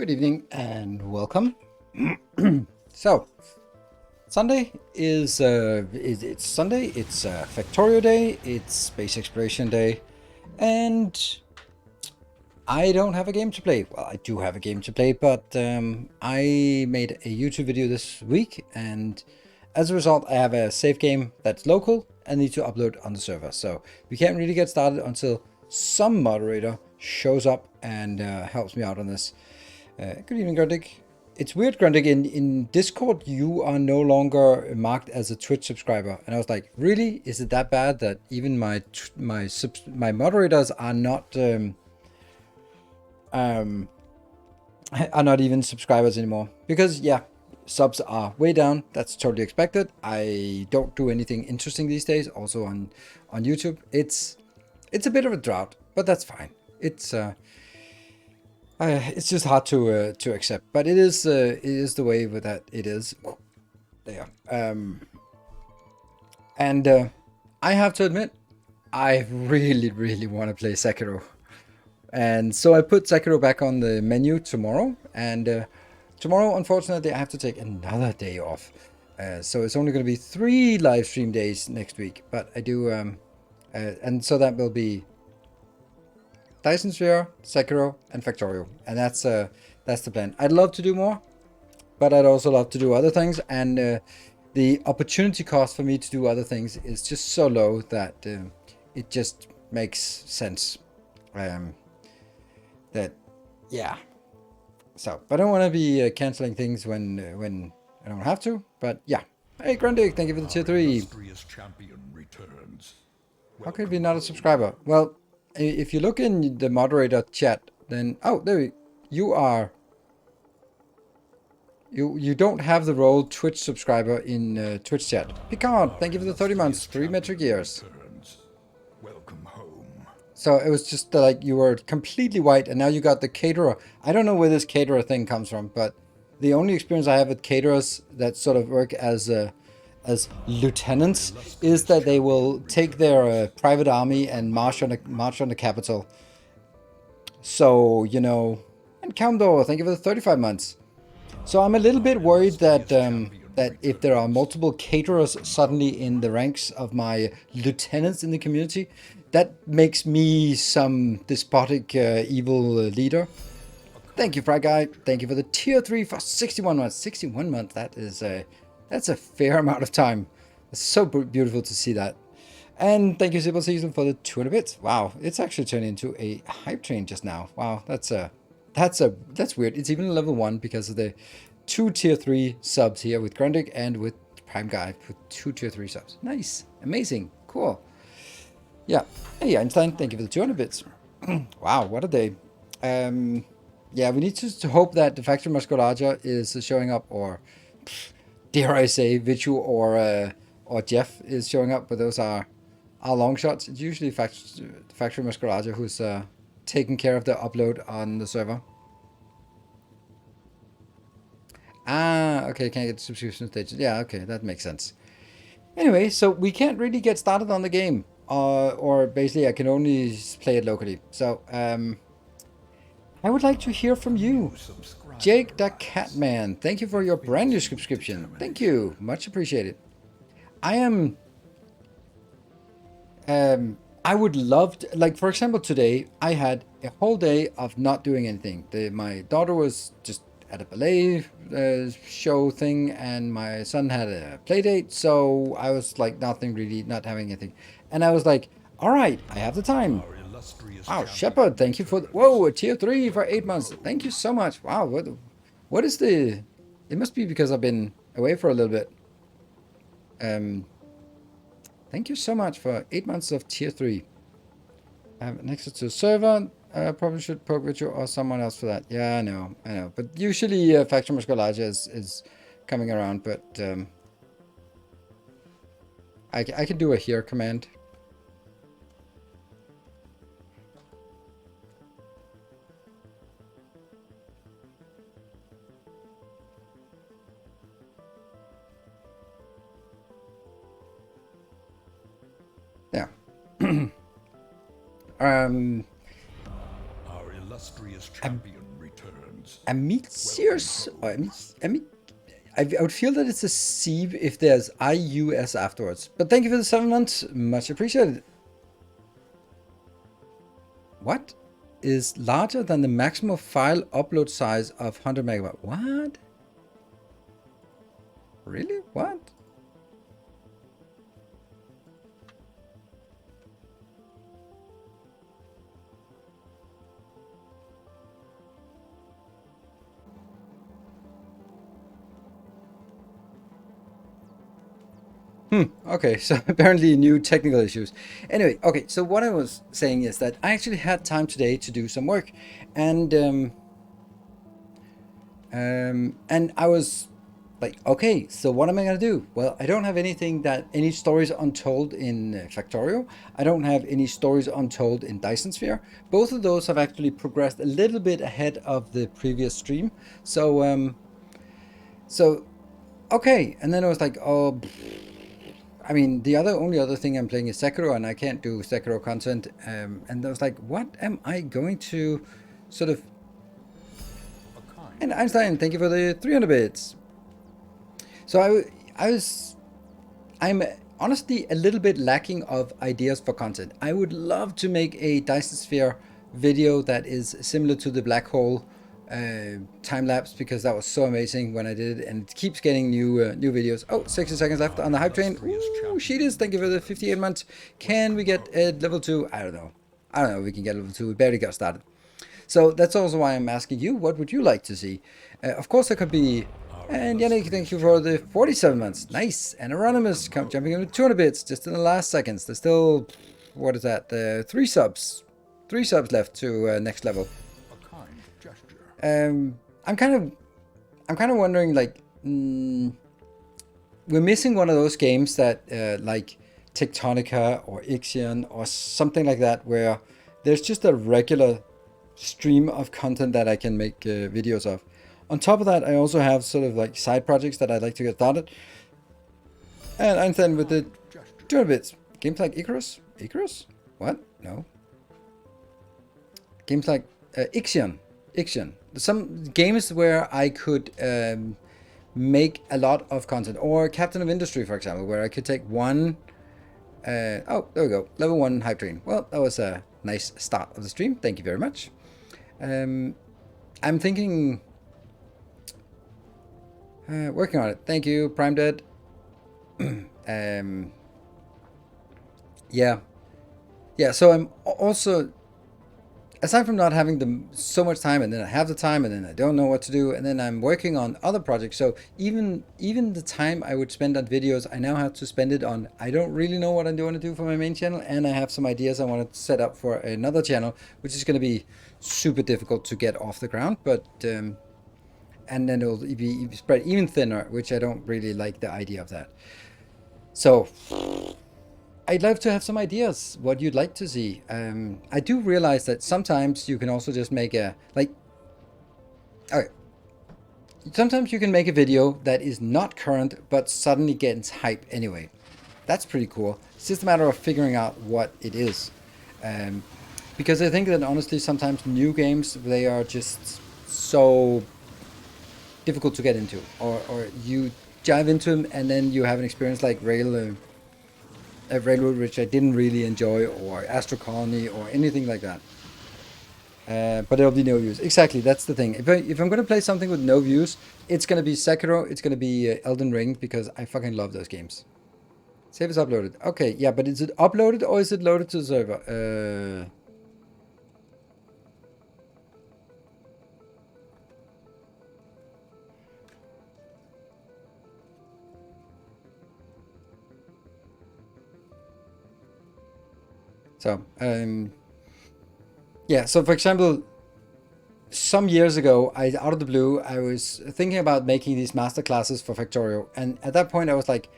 Good evening and welcome. So, Sunday is it's Sunday. It's Factorio Day. It's Space Exploration Day, and I don't have a game to play. Well, I do have a game to play, but I made a YouTube video this week, and as a result, I have a save game that's local and need to upload on the server. So we can't really get started until some moderator shows up and helps me out on this. Good evening, Grundig. It's weird, Grundig. In Discord, you are no longer marked as a Twitch subscriber, and I was like, really? Is it that bad that even my moderators are not are not even subscribers anymore? Because yeah, subs are way down. That's totally expected. I don't do anything interesting these days. Also on YouTube, it's a bit of a drought, but that's fine. It's just hard to accept, but it is the way that it is. There. And I have to admit, I really want to play Sekiro, and so I put Sekiro back on the menu tomorrow. And tomorrow, unfortunately, I have to take another day off. So it's only going to be 3 live stream days next week, but I do, and so that will be Dyson Sphere, Sekiro, and Factorio, and that's the plan. I'd love to do more, but I'd also love to do other things, and the opportunity cost for me to do other things is just so low that it just makes sense. That, yeah. So, but I don't want to be canceling things when I don't have to. But yeah. Hey, Grundig, thank you for the tier 3. How could you be not a subscriber? Well, if you look in the moderator chat, then you are. You don't have the role Twitch subscriber in Twitch chat. Picard, thank you for the 30 months, 3 metric years. Welcome home. So it was just like you were completely white, and now you got the caterer. I don't know where this caterer thing comes from, but the only experience I have with caterers that sort of work as lieutenants is that they will take their private army and march on the capital. So, you know, and Countdoor, thank you for the 35 months. So I'm a little bit worried that that if there are multiple caterers suddenly in the ranks of my lieutenants in the community, that makes me some despotic evil leader. Thank you, Fry Guy. Thank you for the tier 3 for 61 months. 61 months, that's a fair amount of time. It's so beautiful to see that. And thank you, Sybil Season, for the 200 bits. Wow, it's actually turned into a hype train just now. Wow, that's weird. It's even a level 1 because of the 2 tier 3 subs here with Grundig and with Prime Guy with 2 tier 3 subs. Nice, amazing, cool. Yeah. Hey, Einstein, thank you for the 200 bits. Wow, what a day. Yeah, we need to hope that the Factorio Muscularia is showing up, or dare I say, Vichu or Jeff is showing up, but those are long shots. It's usually Factorio Muscularia who's taking care of the upload on the server. Ah, okay, can't get subscription stages. Yeah, okay, that makes sense. Anyway, so we can't really get started on the game, or basically I can only play it locally. So, I would like to hear from you. Jake the Catman, thank you for your brand new subscription. Thank you, much appreciated. I am... I would love to, like, for example, today I had a whole day of not doing anything. My daughter was just at a ballet show thing, and my son had a play date, so I was like not having anything. And I was like, all right, I have the time. Wow, Shepard, thank you for whoa, a tier 3 for 8 months. Thank you so much. Wow, what is the... It must be because I've been away for a little bit. Thank you so much for 8 months of tier 3. Next to the server, probably should poke with you or someone else for that. Yeah, I know. But usually Factorio Muscularia is coming around, but I can do a here command. Yeah. Our illustrious champion returns. Refinements. Amitsius, or I would feel that it's a C if there's IUS afterwards. But thank you for the 7 months. Much appreciated. What is larger than the maximum file upload size of 100 megabyte? What? Really? What? Okay, so apparently new technical issues. Anyway, okay, so what I was saying is that I actually had time today to do some work, and I was like, okay, so what am I gonna do? Well, I don't have any stories untold in Factorio. I don't have any stories untold in Dyson Sphere. Both of those have actually progressed a little bit ahead of the previous stream. So, okay, and then I was like, oh. I mean, the only other thing I'm playing is Sekiro, and I can't do Sekiro content. And I was like, what am I going to sort of... And Einstein, thank you for the 300 bits. So I'm honestly a little bit lacking of ideas for content. I would love to make a Dyson Sphere video that is similar to the black hole time lapse, because that was so amazing when I did it, and it keeps getting new videos. Oh, 60 seconds left on the hype train. Ooh, Sheetus, thank you for the 58 months. Can we get level 2? I don't know if we can get level 2. We barely got started. So that's also why I'm asking you, what would you like to see? Of course, there could be... And Yannick, thank you for the 47 months. Nice. And Anonymous jumping in with 200 bits just in the last seconds. There's still, what is that? 3 subs. 3 subs left to next level. I'm kind of wondering, like, we're missing one of those games that like Tectonica or Ixion or something like that, where there's just a regular stream of content that I can make videos of. On top of that, I also have sort of like side projects that I'd like to get started. And I'm then with the 200 bits. Games like Icarus? Icarus? What? No. Games like Ixion. Some games where I could make a lot of content. Or Captain of Industry, for example, where I could take one... oh, there we go. Level 1 hype train. Well, that was a nice start of the stream. Thank you very much. I'm thinking... working on it. Thank you, Prime Dead. Yeah. So I'm also, aside from not having so much time, and then I have the time, and then I don't know what to do, and then I'm working on other projects. So even the time I would spend on videos, I now have to spend it on, I don't really know what I'm going to do for my main channel, and I have some ideas I want to set up for another channel, which is going to be super difficult to get off the ground, but and then it'll be spread even thinner, which I don't really like the idea of that. So I'd love to have some ideas what you'd like to see. I do realize that sometimes you can also just make a, like, okay, sometimes you can make a video that is not current but suddenly gets hype anyway. That's pretty cool. It's just a matter of figuring out what it is. Because I think that honestly sometimes new games, they are just so difficult to get into, or you dive into them and then you have an experience like Railroad, which I didn't really enjoy, or Astro Colony, or anything like that. But there'll be no views. Exactly, that's the thing. If I'm going to play something with no views, it's going to be Sekiro, it's going to be Elden Ring, because I fucking love those games. Save is uploaded. Okay, yeah, but is it uploaded or is it loaded to the server? So, yeah, so for example, some years ago, out of the blue, I was thinking about making these master classes for Factorio. And at that point, I was like,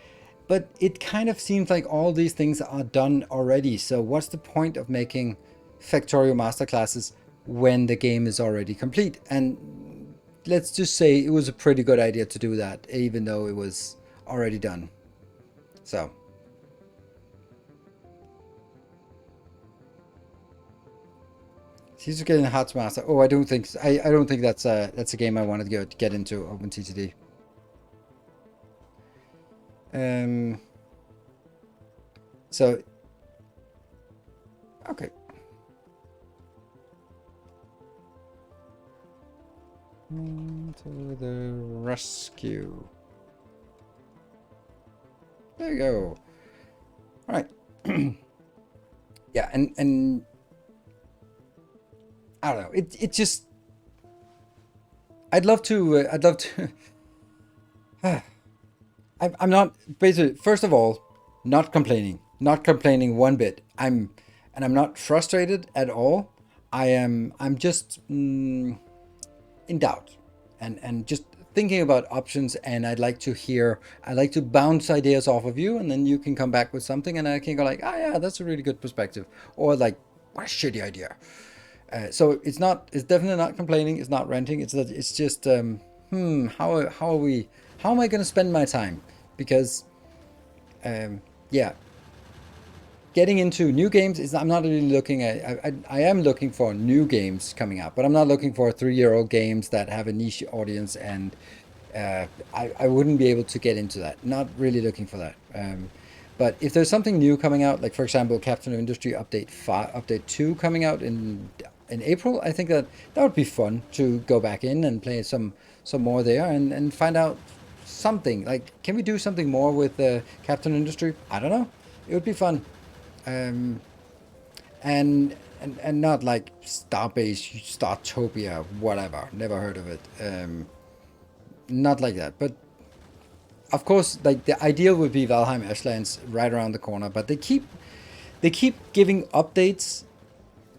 but it kind of seems like all these things are done already. So what's the point of making Factorio master classes when the game is already complete? And let's just say it was a pretty good idea to do that, even though it was already done. He's getting hard to master. Oh, I don't think I don't think that's a game I wanted to get into OpenTTD. So okay. To the rescue. There you go. All right. Yeah, and I don't know. It just I'd love to. I'm not basically. First of all, not complaining. Not complaining one bit. I'm not frustrated at all. I'm just in doubt, and just thinking about options. And I'd like to bounce ideas off of you, and then you can come back with something, and I can go like, ah, yeah, that's a really good perspective, or like, what a shitty idea. So it's definitely not complaining. It's not ranting. It's just how am I going to spend my time? Because yeah, getting into new games is, I'm not really looking at, I am looking for new games coming out, but I'm not looking for 3-year-old games that have a niche audience, and I wouldn't be able to get into that. Not really looking for that. But if there's something new coming out, like for example, Captain Industry update 2 coming out in April, I think that would be fun to go back in and play some more there, and find out something. Like, can we do something more with Captain Industry? I don't know. It would be fun. Um, and not like Starbase, Startopia, whatever. Never heard of it. Not like that. But of course, like the ideal would be Valheim Ashlands right around the corner. But they keep giving updates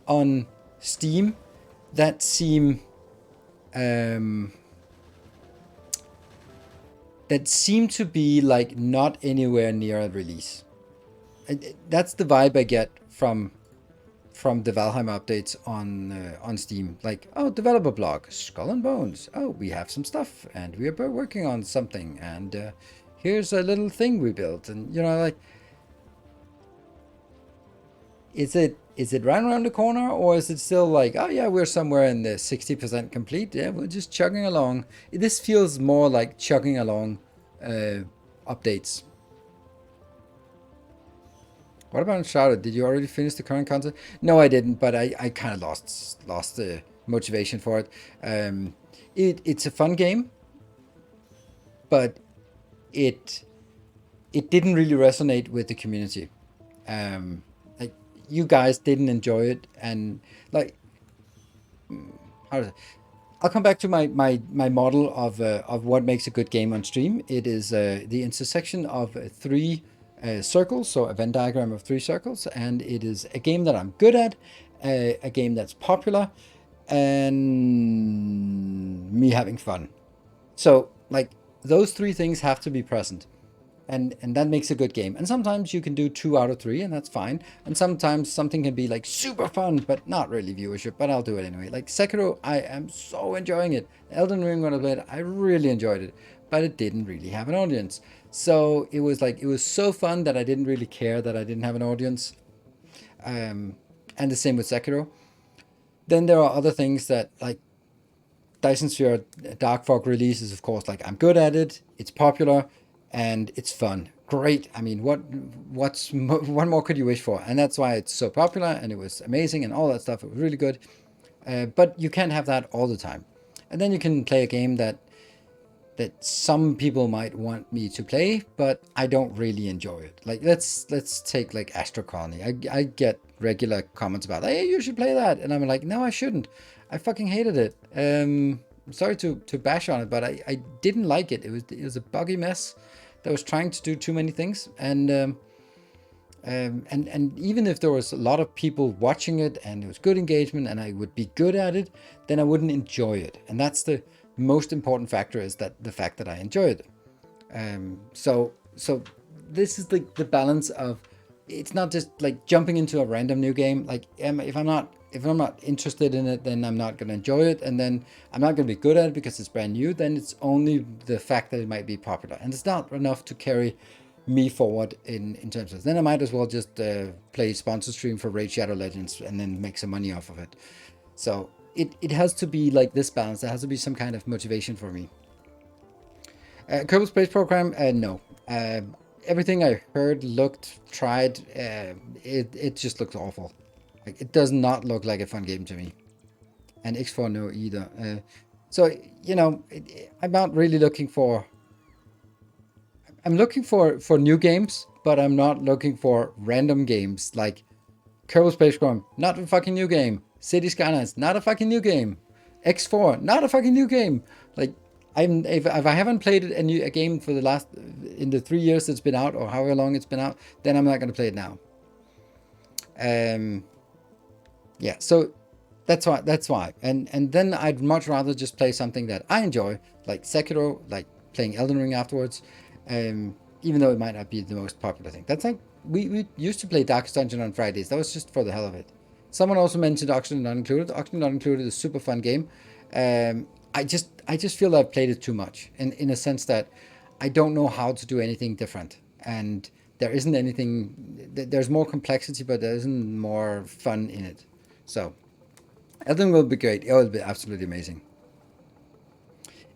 on Steam that seem to be like not anywhere near a release. That's the vibe I get from the Valheim updates on Steam. Like, oh, developer blog, Skull and Bones. Oh, we have some stuff, and we are working on something, and here's a little thing we built, and like, is it right around the corner, or is it still like, oh yeah, we're somewhere in the 60% complete? Yeah, we're just chugging along. This feels more like chugging along updates. What about Uncharted? Did you already finish the current content? No, I didn't, but I kind of lost the motivation for it. It's a fun game, but it didn't really resonate with the community. Like, you guys didn't enjoy it, and like, how does it? I'll come back to my model of what makes a good game on stream. It is the intersection of three circles, so a Venn diagram of three circles, and it is a game that I'm good at, a game that's popular, and me having fun. So, like, those three things have to be present. And that makes a good game. And sometimes you can do 2 out of 3, and that's fine. And sometimes something can be like super fun, but not really viewership, but I'll do it anyway. Like Sekiro, I am so enjoying it. Elden Ring, when I played it, I really enjoyed it, but it didn't really have an audience. So it was so fun that I didn't really care that I didn't have an audience. And the same with Sekiro. Then there are other things that, like, Dyson Sphere Dark Fog release is, of course, like, I'm good at it, it's popular, and it's fun. Great. I mean, what more could you wish for? And that's why it's so popular, and it was amazing and all that stuff. It was really good. But you can't have that all the time. And then you can play a game that some people might want me to play, but I don't really enjoy it. Like, let's take like Astro Colony. I get regular comments about, hey, you should play that, and I'm like, no, I shouldn't. I fucking hated it. I'm sorry to bash on it, but I didn't like it. It was a buggy mess that was trying to do too many things, and even if there was a lot of people watching it and it was good engagement and I would be good at it, then I wouldn't enjoy it. And that's the most important factor, is that the fact that I enjoy it. So this is the balance of, it's not just like jumping into a random new game. Like, if I'm not interested in it, then I'm not going to enjoy it, and then I'm not going to be good at it because it's brand new. Then it's only the fact that it might be popular, and it's not enough to carry me forward in terms of, then I might as well just play sponsor stream for Raid Shadow Legends and then make some money off of it. So it has to be like this balance. There has to be some kind of motivation for me. Kerbal Space Program, no. Everything I heard, looked, tried, it just looks awful. Like, it does not look like a fun game to me. And X4 no either. So, you know, I'm not really looking for... I'm looking for new games, but I'm not looking for random games. Like Kerbal Space Program, not a fucking new game. City Skylines, not a fucking new game. X4, not a fucking new game. Like, if I haven't played a game for the last, in the 3 years it's been out, or however long it's been out, then I'm not going to play it now. Yeah, so that's why. And then I'd much rather just play something that I enjoy, like Sekiro, like playing Elden Ring afterwards, even though it might not be the most popular thing. That's like, we used to play Darkest Dungeon on Fridays. That was just for the hell of it. Someone also mentioned Oxygen Not Included. Oxygen Not Included is a super fun game. I just feel I've played it too much, in a sense that I don't know how to do anything different. And there isn't anything, there's more complexity, but there isn't more fun in it. So, Elden will be great. It will be absolutely amazing.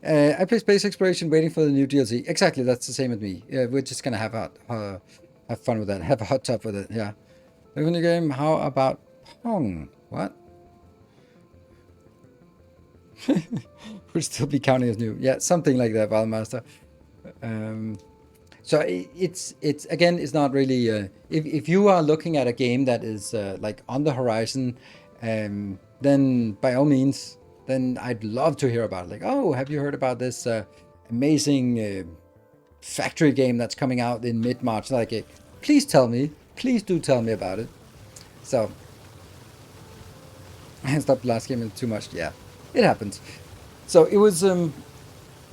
I play Space Exploration waiting for the new DLC. Exactly, that's the same with me. We're just gonna have fun with that. Have a hot tub with it, yeah. Live in the game, how about Pong? What? Would still be counting as new. Yeah, something like that, Valmaster. So it's again, it's not really. If you are looking at a game that is like on the horizon, then by all means, then I'd love to hear about it. Like, oh, have you heard about this amazing Factory game that's coming out in mid-March? Like, please tell me. Please do tell me about it. So, I stopped the last game too much. Yeah, it happens. So it was, and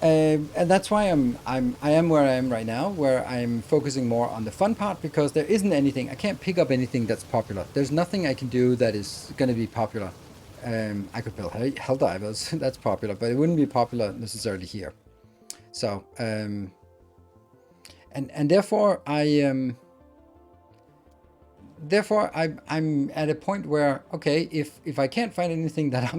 that's why I am where I am right now, where I'm focusing more on the fun part, because there isn't anything. I can't pick up anything that's popular. There's nothing I can do that is going to be popular. I could build Helldivers, that's popular, but it wouldn't be popular necessarily here. So, and therefore I'm at a point where, okay, if I can't find anything that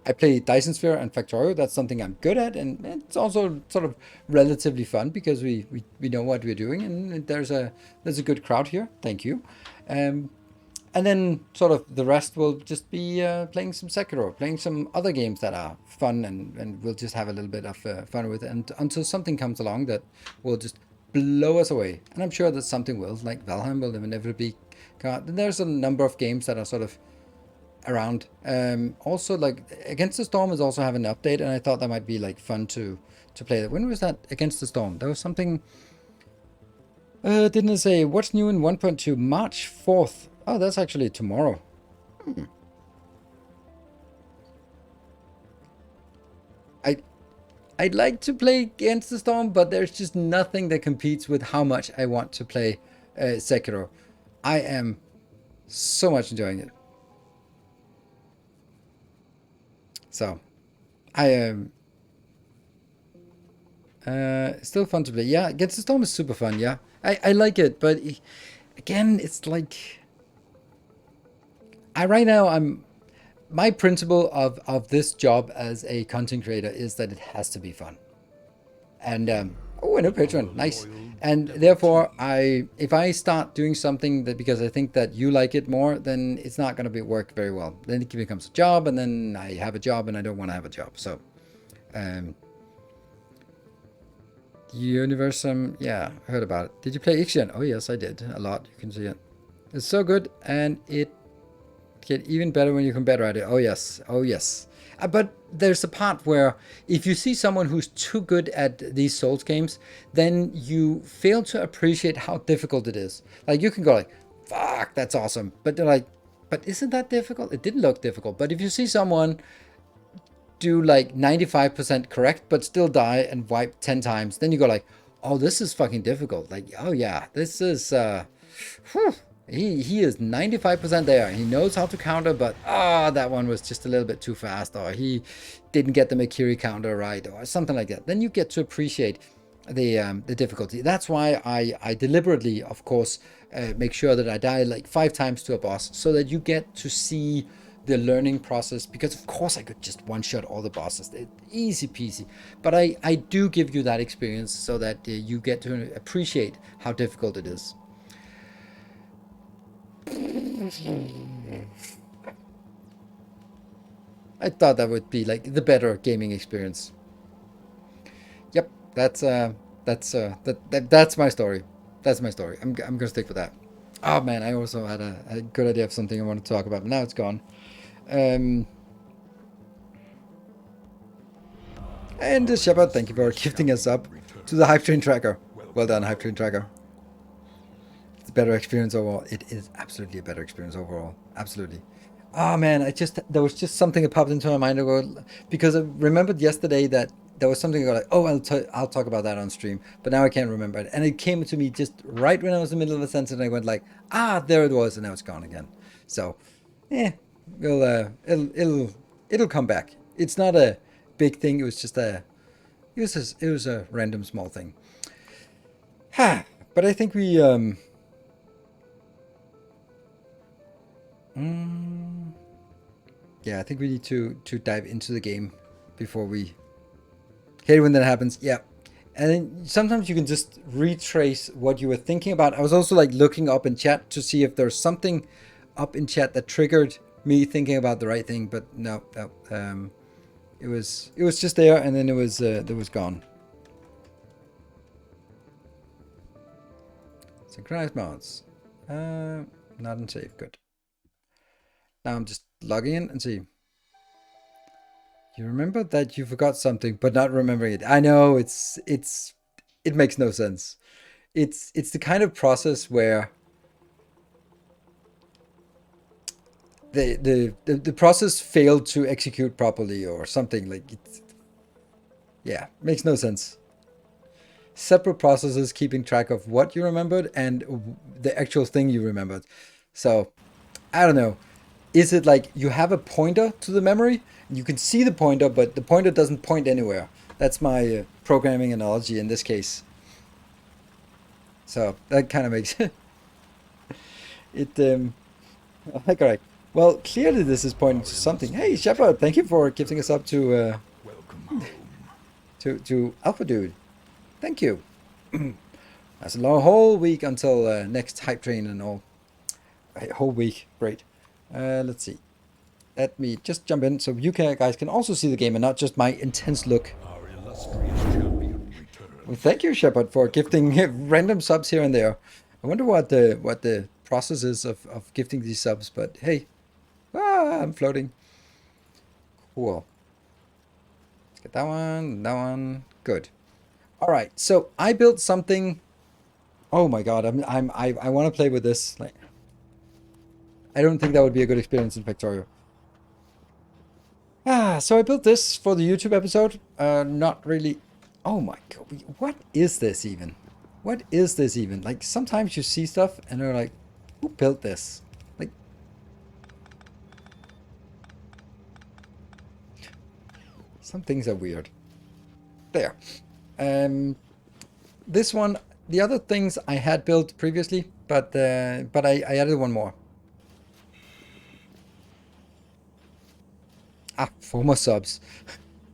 I play Dyson Sphere and Factorio, that's something I'm good at, and it's also sort of relatively fun because we know what we're doing, and there's a good crowd here. Thank you. And then sort of the rest will just be playing some Sekiro, playing some other games that are fun, and we'll just have a little bit of fun with it, and until something comes along that will just blow us away. And I'm sure that something will, like Valheim will inevitably come out. There's a number of games that are sort of around. Also, like Against the Storm is also having an update, and I thought that might be like fun to play that. When was that Against the Storm? There was something. Didn't it say what's new in 1.2? March 4th. Oh, that's actually tomorrow. I'd like to play Against the Storm, but there's just nothing that competes with how much I want to play Sekiro. I am so much enjoying it. So, I am still fun to play. Yeah, Against the Storm is super fun. Yeah, I like it, but again, it's like right now my principle of this job as a content creator is that it has to be fun. And oh, a new patron, nice. And therefore, if I start doing something that because I think that you like it more, then it's not going to work very well. Then it becomes a job, and then I have a job, and I don't want to have a job. So, Universum, yeah, I heard about it. Did you play Ixion? Oh yes, I did a lot. You can see it. It's so good, and it get even better when you can better at it. Oh yes, oh yes. But there's a part where if you see someone who's too good at these Souls games, then you fail to appreciate how difficult it is. Like you can go like, fuck, that's awesome. But they're like, but isn't that difficult? It didn't look difficult. But if you see someone do like 95% correct, but still die and wipe 10 times, then you go like, oh, this is fucking difficult. Like, oh yeah, this is, whew. He is 95% there. He knows how to counter, but that one was just a little bit too fast, or he didn't get the Makiri counter right, or something like that. Then you get to appreciate the difficulty. That's why I deliberately, of course, make sure that I die like 5 times to a boss, so that you get to see the learning process, because of course I could just one-shot all the bosses. Easy peasy. But I do give you that experience so that you get to appreciate how difficult it is. I thought that would be like the better gaming experience. Yep, that's my story. That's my story. I'm gonna stick with that. Oh man, I also had a good idea of something I wanted to talk about, but now it's gone. And Shepard, thank you for gifting us up to the Hype Train Tracker. Well done, Hype Train Tracker. It's a better experience overall. It is absolutely a better experience overall. Absolutely. Oh man, there was just something that popped into my mind ago, because I remembered yesterday that there was something like, oh, I'll talk about that on stream, but now I can't remember it, and it came to me just right when I was in the middle of a sentence, and I went like, ah, there it was, and now it's gone again. So, we'll it'll come back. It's not a big thing. It was just it was a random small thing. Ha! But I think we yeah, I think we need to dive into the game before we hate it when that happens. Yeah. And then sometimes you can just retrace what you were thinking about. I was also like looking up in chat to see if there's something up in chat that triggered me thinking about the right thing, but no. It was just there, and then it was gone. Synchronized mods. Not unsafe. Good. Now I'm just logging in and see. You remember that you forgot something, but not remembering it. I know it makes no sense. It's the kind of process where the process failed to execute properly or something like it. Yeah, makes no sense. Separate processes keeping track of what you remembered and the actual thing you remembered. So I don't know. Is it like you have a pointer to the memory? You can see the pointer, but the pointer doesn't point anywhere. That's my programming analogy in this case. So that kind of makes it. Correct. Well, clearly this is pointing to something. Hey, Shepard, thank you for gifting us up to Welcome home. to Alpha Dude. Thank you. That's a long whole week until next hype train and all. A whole week, great. Let's see. Let me just jump in so you guys can also see the game and not just my intense look. Our illustrious champion returns. Well, thank you, Shepard, for gifting random subs here and there. I wonder what the process is of gifting these subs, but hey. I'm floating. Cool. Let's get that one. Good. All right, so I built something. Oh my god, I want to play with this. Like, I don't think that would be a good experience in Factorio. So I built this for the YouTube episode. Not really. Oh my god, what is this even? What is this even? Like, sometimes you see stuff and you're like, who built this? Like, some things are weird. There. This one, the other things I had built previously, but I added one more. Former subs.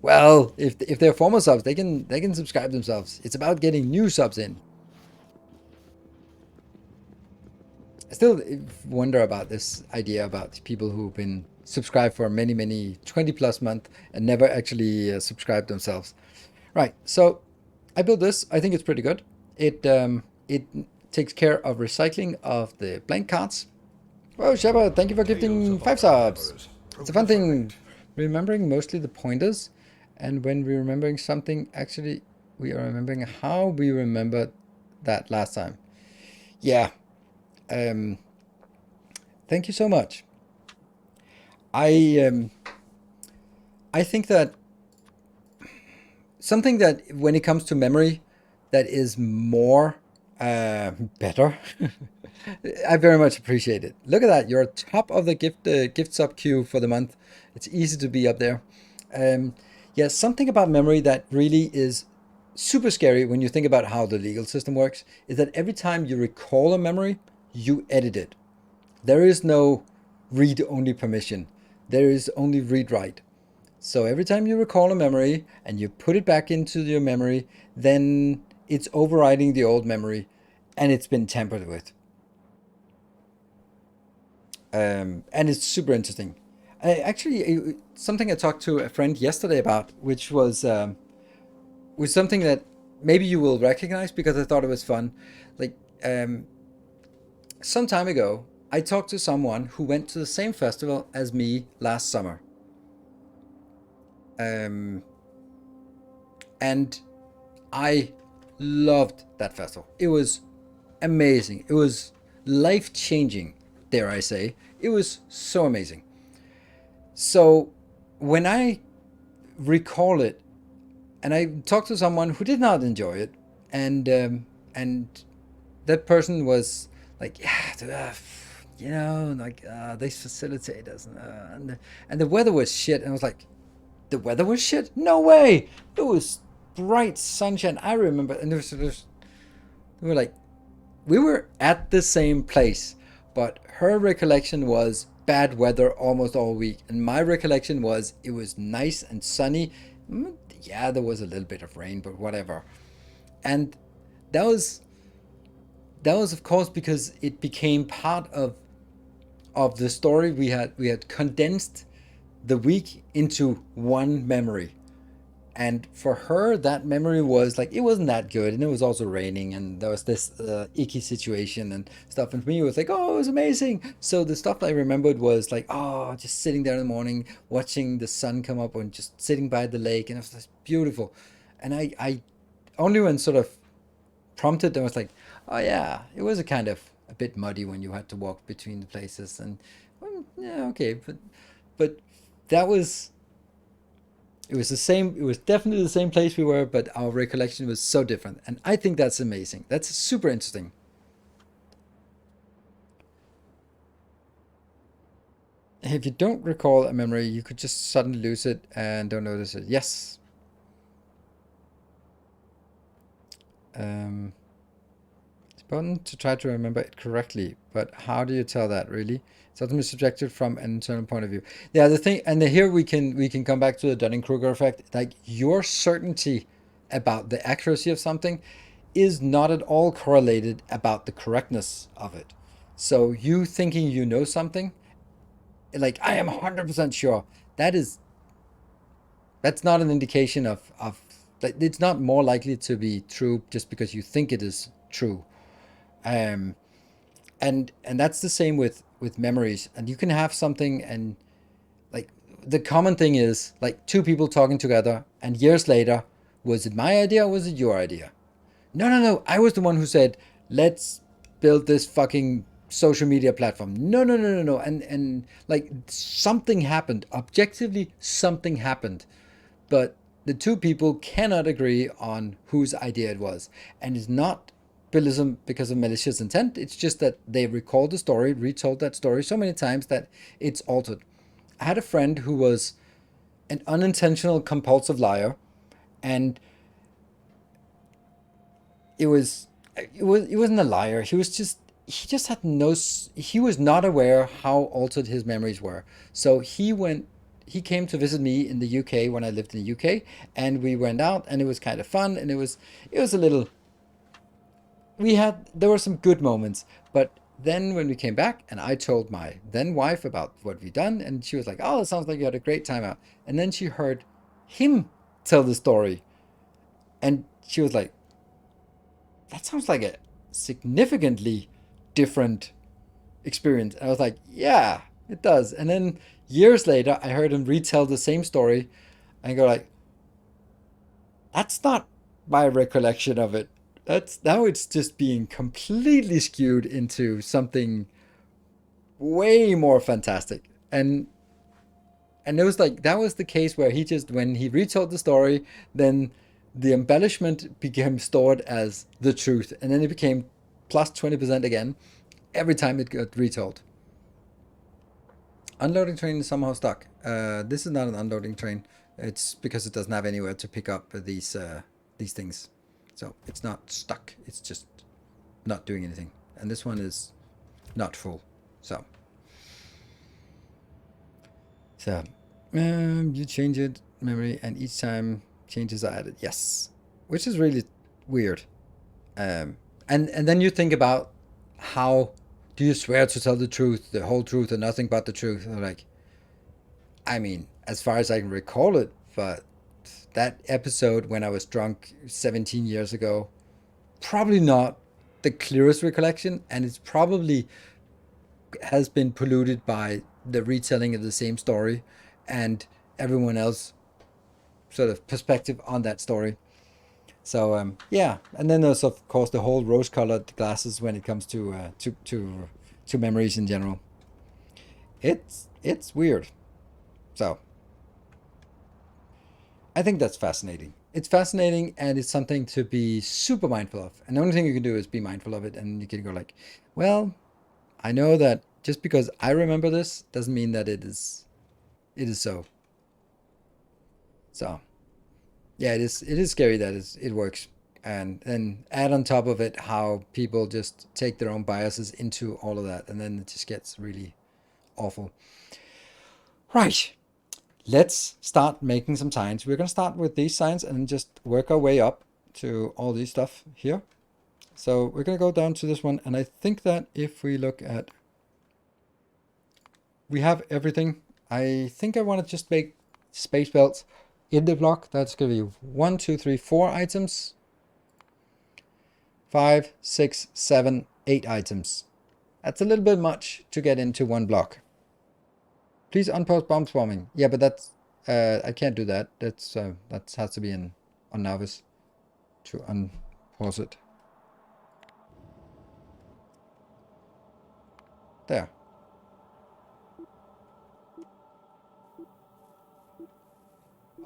Well, if they're former subs, they can subscribe themselves. It's about getting new subs in. I still wonder about this idea about people who've been subscribed for many 20 plus months and never actually subscribed themselves. Right. So I built this. I think it's pretty good. It takes care of recycling of the blank cards. Well, Shepard, thank you for gifting 5 subs. It's a fun thing. Remembering mostly the pointers, and when we're remembering something, actually, we are remembering how we remembered that last time. Yeah. Thank you so much. I think that something that when it comes to memory, that is more better. I very much appreciate it. Look at that. You're top of the gift sub queue for the month. It's easy to be up there. Yeah, something about memory that really is super scary when you think about how the legal system works is that every time you recall a memory, you edit it. There is no read-only permission. There is only read write. So every time you recall a memory and you put it back into your memory, then it's overriding the old memory and it's been tampered with. And it's super interesting. Something I talked to a friend yesterday about, which was something that maybe you will recognize because I thought it was fun. Like some time ago, I talked to someone who went to the same festival as me last summer. Um, and I loved that festival. It was amazing. It was life changing, dare I say. It was so amazing. So when I recall it, and I talked to someone who did not enjoy it, and that person was like, yeah, these facilitators, and the weather was shit, and I was like, the weather was shit? No way! It was bright sunshine. I remember, and we were like, we were at the same place, but her recollection was bad weather almost all week, and my recollection was it was nice and sunny. Yeah, there was a little bit of rain, but whatever. And that was of course because it became part of the story. We had condensed the week into one memory. And for her, that memory was like, it wasn't that good. And it was also raining, and there was this icky situation and stuff. And for me, it was like, oh, it was amazing. So the stuff I remembered was like, oh, just sitting there in the morning, watching the sun come up and just sitting by the lake. And it was just beautiful. And I only when sort of prompted, I was like, oh, yeah, it was a kind of a bit muddy when you had to walk between the places. And well, yeah, okay. But that was it was the same. It was definitely the same place we were, but our recollection was so different. And I think that's amazing. That's super interesting. If you don't recall a memory, you could just suddenly lose it and don't notice it. Yes. Um, it's important to try to remember it correctly, but how do you tell that really? It's ultimately subjective from an internal point of view. Yeah, the thing, and here we can come back to the Dunning-Kruger effect. Like your certainty about the accuracy of something is not at all correlated about the correctness of it. So you thinking you know something, like I am 100% sure, that is that's not an indication of like it's not more likely to be true just because you think it is true. Um, and that's the same with memories. And you can have something and like the common thing is like two people talking together, and years later, was it my idea or was it your idea? No, no, no. I was the one who said, let's build this fucking social media platform. No, no, no, no, no. And like something happened. Objectively, something happened. But the two people cannot agree on whose idea it was. And it's not because of malicious intent. It's just that they recalled the story, retold that story so many times that it's altered. I had a friend who was an unintentional compulsive liar, and it wasn't a liar. He just had he was not aware how altered his memories were. So he came to visit me in the UK when I lived in the UK, and we went out, and it was kind of fun, and it was a little, there were some good moments, but then when we came back and I told my then wife about what we'd done, and she was like, oh, it sounds like you had a great time out. And then she heard him tell the story, and she was like, that sounds like a significantly different experience. And I was like, yeah, it does. And then years later, I heard him retell the same story and go like, that's not my recollection of it. That's now it's just being completely skewed into something way more fantastic. And it was like that was the case where he just when he retold the story, then the embellishment became stored as the truth, and then it became plus 20% again every time it got retold. Unloading train is somehow stuck. This is not an unloading train. It's because it doesn't have anywhere to pick up these things, so it's not stuck. It's just not doing anything. And this one is not full. So So, you change it, memory, and each time changes are added. Yes, which is really weird. And then you think about how do you swear to tell the truth, the whole truth, and nothing but the truth? And like, I mean, as far as I can recall it, but that episode when I was drunk 17 years ago, probably not the clearest recollection, and it's probably has been polluted by the retelling of the same story and everyone else sort of perspective on that story. So yeah, and then there's of course the whole rose-colored glasses when it comes to memories in general. It's weird. So I think that's fascinating. It's fascinating and it's something to be super mindful of. And the only thing you can do is be mindful of it, and you can go like, well, I know that just because I remember this doesn't mean that it is so. So yeah, it is scary that it works. And then add on top of it how people just take their own biases into all of that, and then it just gets really awful. Right. Let's start making some signs. We're gonna start with these signs and just work our way up to all these stuff here. So we're gonna go down to this one, and I think that if we look at, we have everything. I think I want to just make space belts in the block. That's gonna be 1, 2, 3, 4 items. 5, 6, 7, 8 items. That's a little bit much to get into one block. Please unpause bomb swarming. Yeah, but that's I can't do that. That has to be on novice to unpause it. There.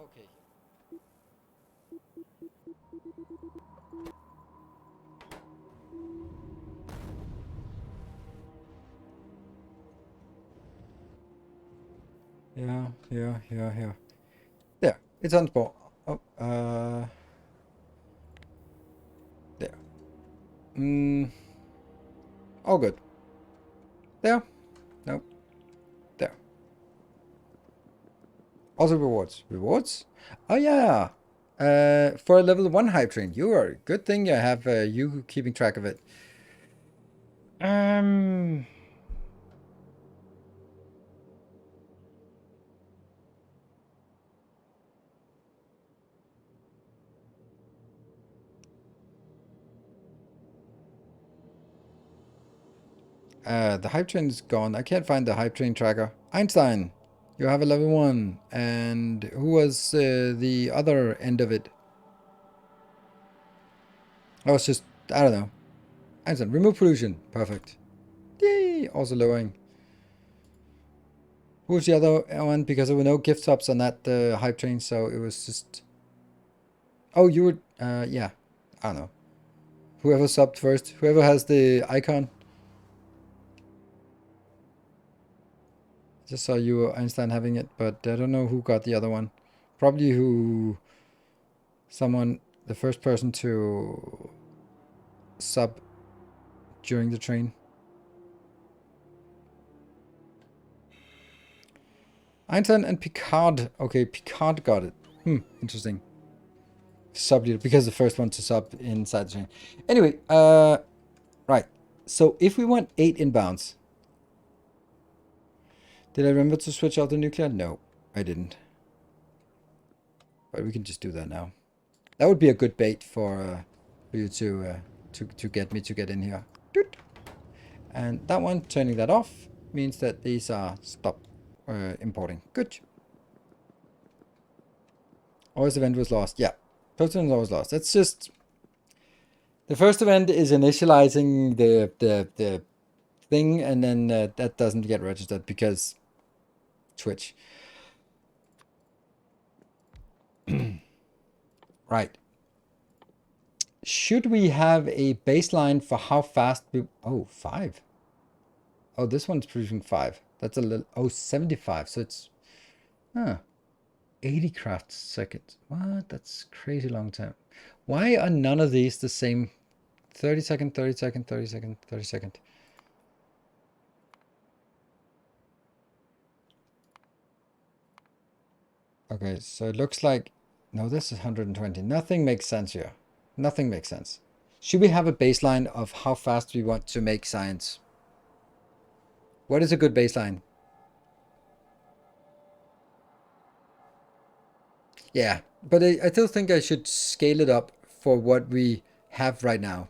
Okay. Yeah. There. It's unpause. Oh, there. All good. There. Nope. There. Also rewards. Rewards? Oh yeah. For a level 1 hype train. You are good thing I have you keeping track of it. Um the hype train is gone. I can't find the hype train tracker. Einstein, you have a level 1. And who was the other end of it? Oh, it's just, I don't know. Einstein, remove pollution. Perfect. Yay! Also lowering. Who was the other one? Because there were no gift subs on that hype train, so it was just... Oh, you were... yeah. I don't know. Whoever subbed first. Whoever has the icon. Just saw you, Einstein, having it, but I don't know who got the other one. Probably who... Someone... The first person to sub during the train. Einstein and Picard. Okay, Picard got it. Interesting. Sub leader, because the first one to sub inside the train. Anyway, right. So if we want 8 inbounds, did I remember to switch out the nuclear? No, I didn't. But we can just do that now. That would be a good bait for you to get me to get in here. Doot. And that one, turning that off, means that these are stopped importing. Good. Always event was lost. Yeah. First event was lost. That's just... The first event is initializing the thing, and then that doesn't get registered because Twitch. Right. Should we have a baseline for how fast we... Oh, 5. Oh, this one's producing 5. That's a little... Oh, 75. So it's... Huh. 80 crafts seconds. What? That's crazy long time. Why are none of these the same? 30 second, 30 second, 30 second, 30 second. Okay, so it looks like, no, this is 120. Nothing makes sense here. Nothing makes sense. Should we have a baseline of how fast we want to make science? What is a good baseline? Yeah, but I still think I should scale it up for what we have right now.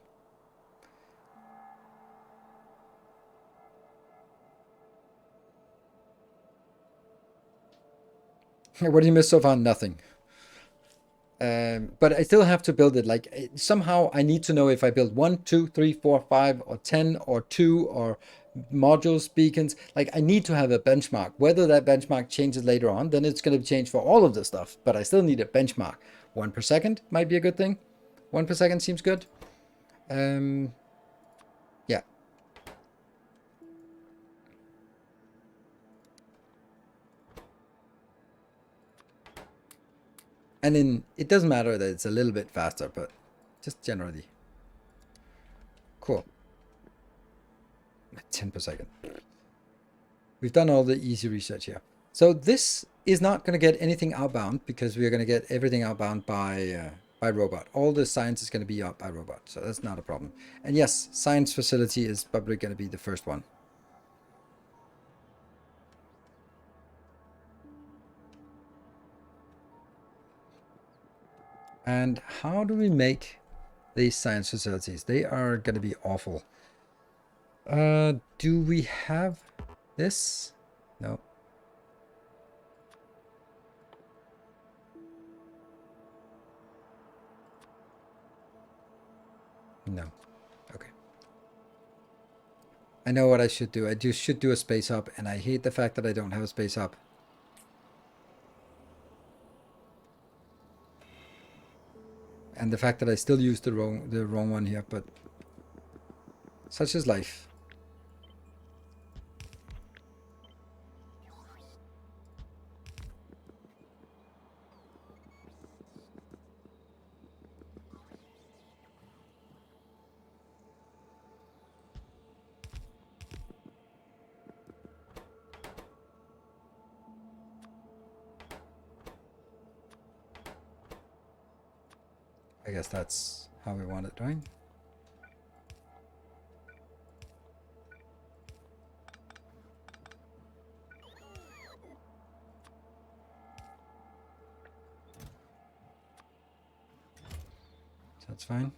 What do you miss so far? Nothing. But I still have to build it. Like somehow I need to know if I build 1, 2, 3, 4, 5, or 10, or 2, or modules, beacons. Like I need to have a benchmark. Whether that benchmark changes later on, then it's going to change for all of the stuff. But I still need a benchmark. 1 per second might be a good thing. 1 per second seems good. Yeah. And then it doesn't matter that it's a little bit faster, but just generally. Cool. 10 per second. We've done all the easy research here. So this is not going to get anything outbound because we're going to get everything outbound by robot. All the science is going to be out by robot, so that's not a problem. And yes, science facility is probably going to be the first one. And how do we make these science facilities? They are going to be awful. Do we have this? No. No. Okay. I know what I should do. Should do a space hub, and I hate the fact that I don't have a space hub. And the fact that I still use the wrong one here, but such is life. I guess that's how we want it, right? That's fine.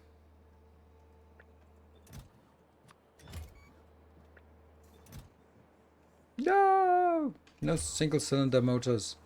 No! No single cylinder motors.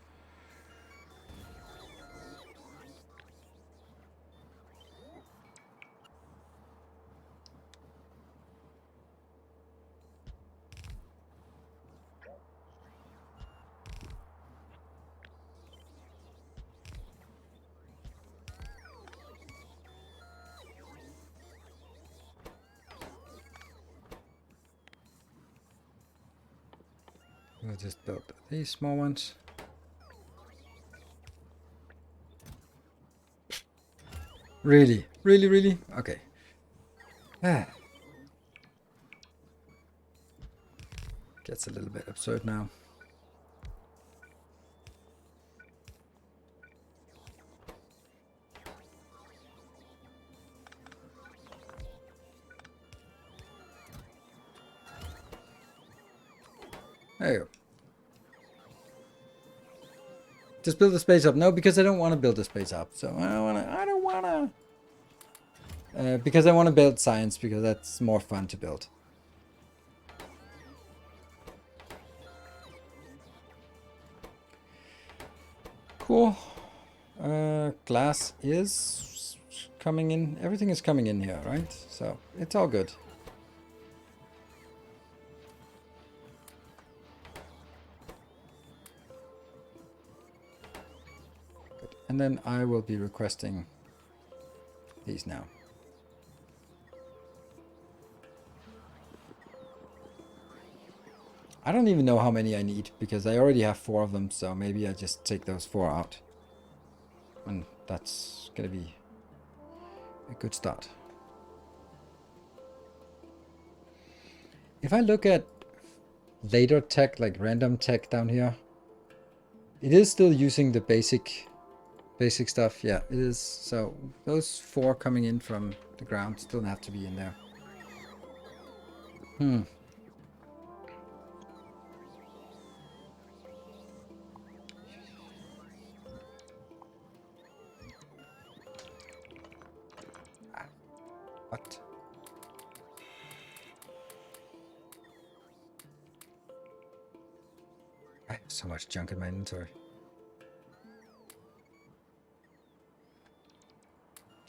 We'll just build these small ones. Really? Really, really? Okay. Ah. Gets a little bit absurd now. There you go. Just build a space up. No, because I don't want to build a space up. So I don't want to. Because I want to build science, because that's more fun to build. Cool. Glass is coming in. Everything is coming in here, right? So it's all good. Good. And then I will be requesting these now. I don't even know how many I need because I already have 4 of them, so maybe I just take those 4 out. And that's gonna be a good start. If I look at later tech, like random tech down here, It is still using the basic stuff. Yeah, it is. So those 4 coming in from the ground still have to be in there. What? I have so much junk in my inventory.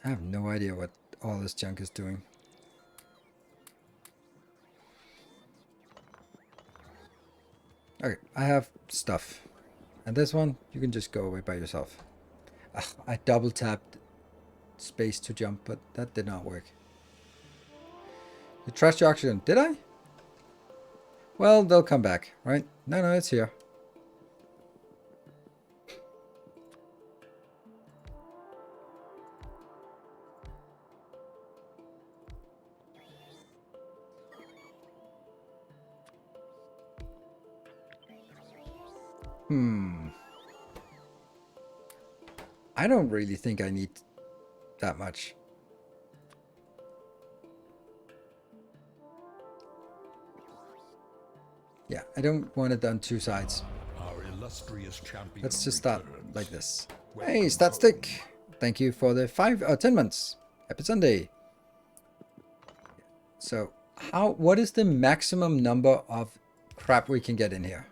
I have no idea what all this junk is doing. Okay, I have stuff. And this one, you can just go away by yourself. Ugh, I double tapped space to jump, but that did not work. The trash auction, did I? Well, they'll come back, right? No, it's here. I don't really think I need that much. Yeah, I don't want it on 2 sides. Our illustrious champion Let's just start returns. like this. Welcome Hey, Statstick! Thank you for the 10 months. Happy Sunday. So, what is the maximum number of crap we can get in here?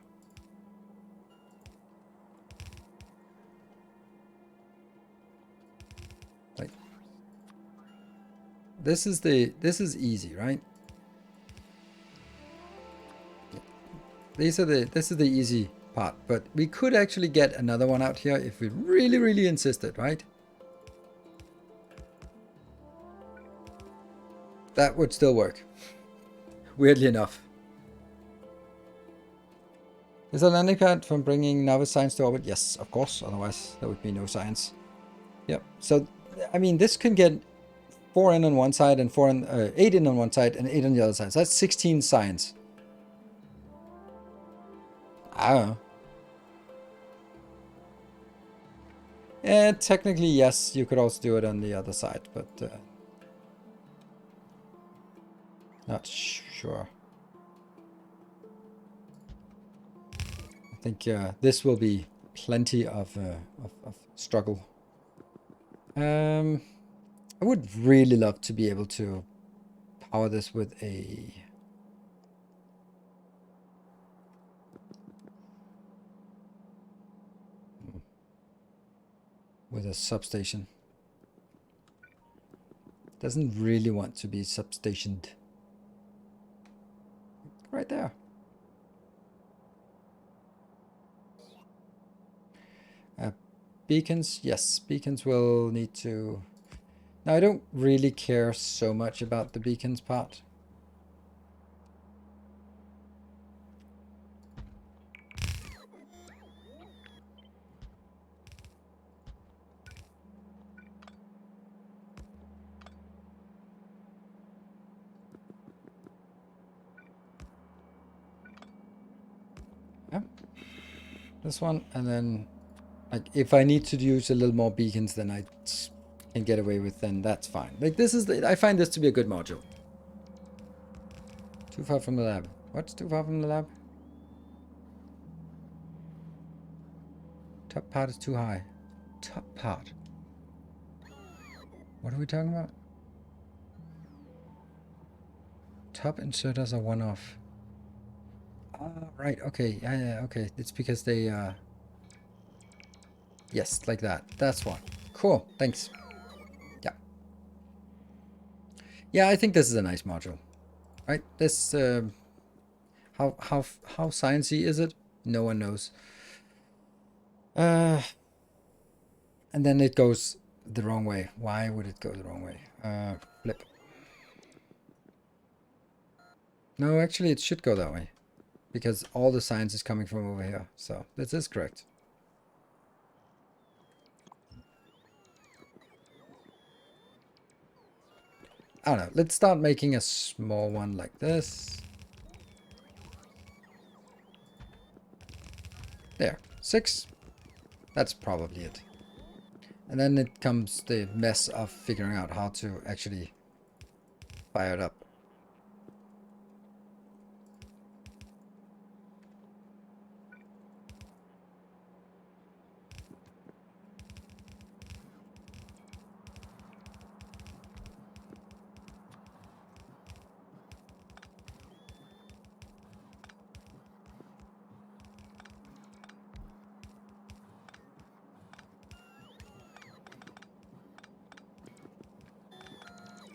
Like, this is easy, right? This is the easy part, but we could actually get another one out here if we really, really insisted, right? That would still work. Weirdly enough. Is a landing pad from bringing novice science to orbit? Yes, of course. Otherwise, there would be no science. Yep. So, I mean, this can get 4 in on one side and 8 in on one side and 8 on the other side. So that's 16 science. I don't know. Yeah, technically, yes. You could also do it on the other side, but not sure. I think this will be plenty of struggle. I would really love to be able to power this with a substation. Doesn't really want to be substationed. Right there. Beacons, yes, beacons will need to... Now, I don't really care so much about the beacons part. Yeah. This one, and then... Like, if I need to use a little more beacons than I can get away with, then that's fine. Like, this is I find this to be a good module. Too far from the lab. What's too far from the lab? Top part is too high. Top part. What are we talking about? Top inserters are one-off. Ah, right. Okay. Yeah. Okay. It's because they. Yes, like that. That's one. Cool. Thanks. Yeah. Yeah, I think this is a nice module. Right? This. How sciencey is it? No one knows. And then it goes the wrong way. Why would it go the wrong way? Flip. No, actually, it should go that way. Because all the science is coming from over here. So, this is correct. I don't know. Let's start making a small one like this. There. 6. That's probably it. And then it comes the mess of figuring out how to actually fire it up.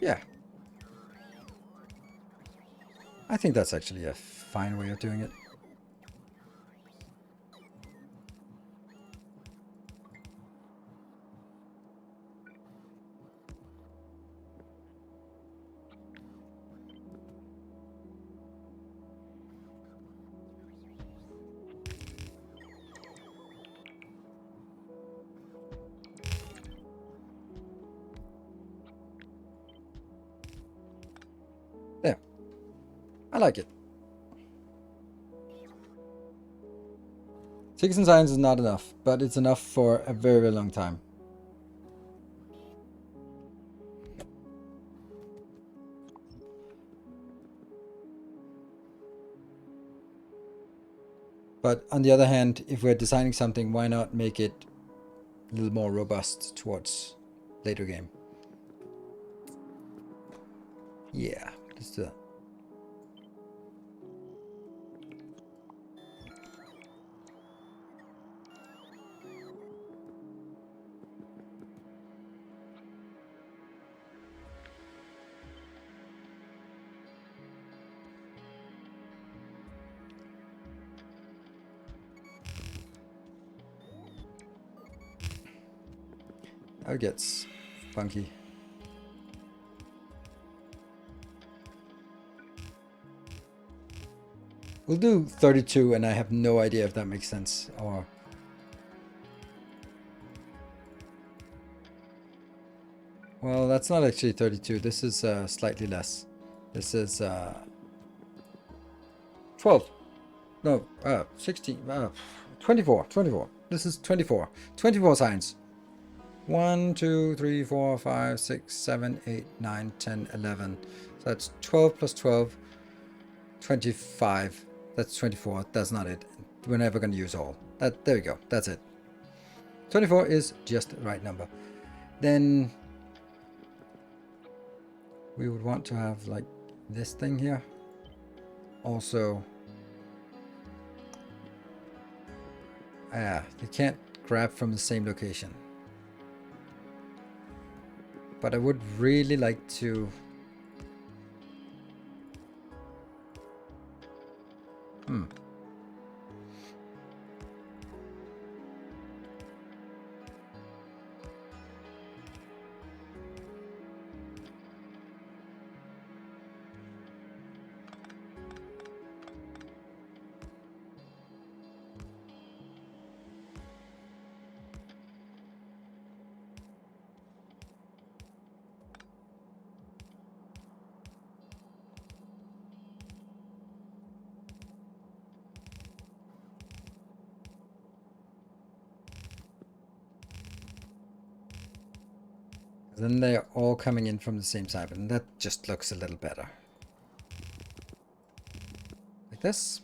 Yeah. I think that's actually a fine way of doing it. There. I like it. Citizen science is not enough, but it's enough for a very, very long time. But on the other hand, if we're designing something, why not make it a little more robust towards later game? Yeah, let's do that. Now it gets funky. We'll do 32, and I have no idea if that makes sense, or... Well, that's not actually 32. This is slightly less. This is 12. No, 16. 24. 24. This is 24. 24 signs. 1, 2, 3, 4, 5, 6, 7, 8, 9, 10, 11. So that's 12 plus 12. 25. That's 24. That's not it. We're never going to use all. There we go. That's it. 24 is just the right number. Then we would want to have like this thing here. Also, you can't grab from the same location. But I would really like to... Then they're all coming in from the same side, and that just looks a little better. Like this.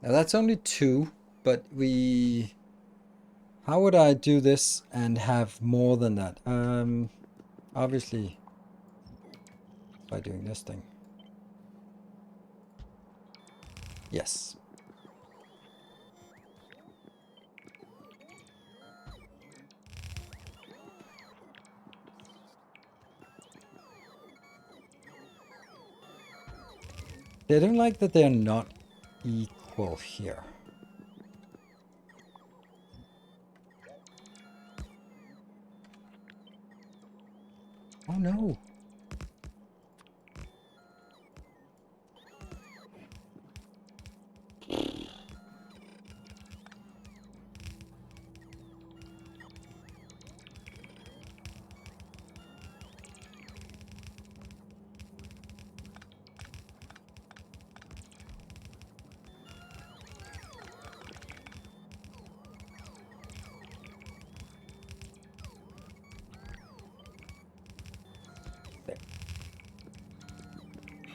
Now that's only 2, but we... How would I do this and have more than that? Obviously, by doing this thing. Yes. I don't like that they're not equal here. Oh no.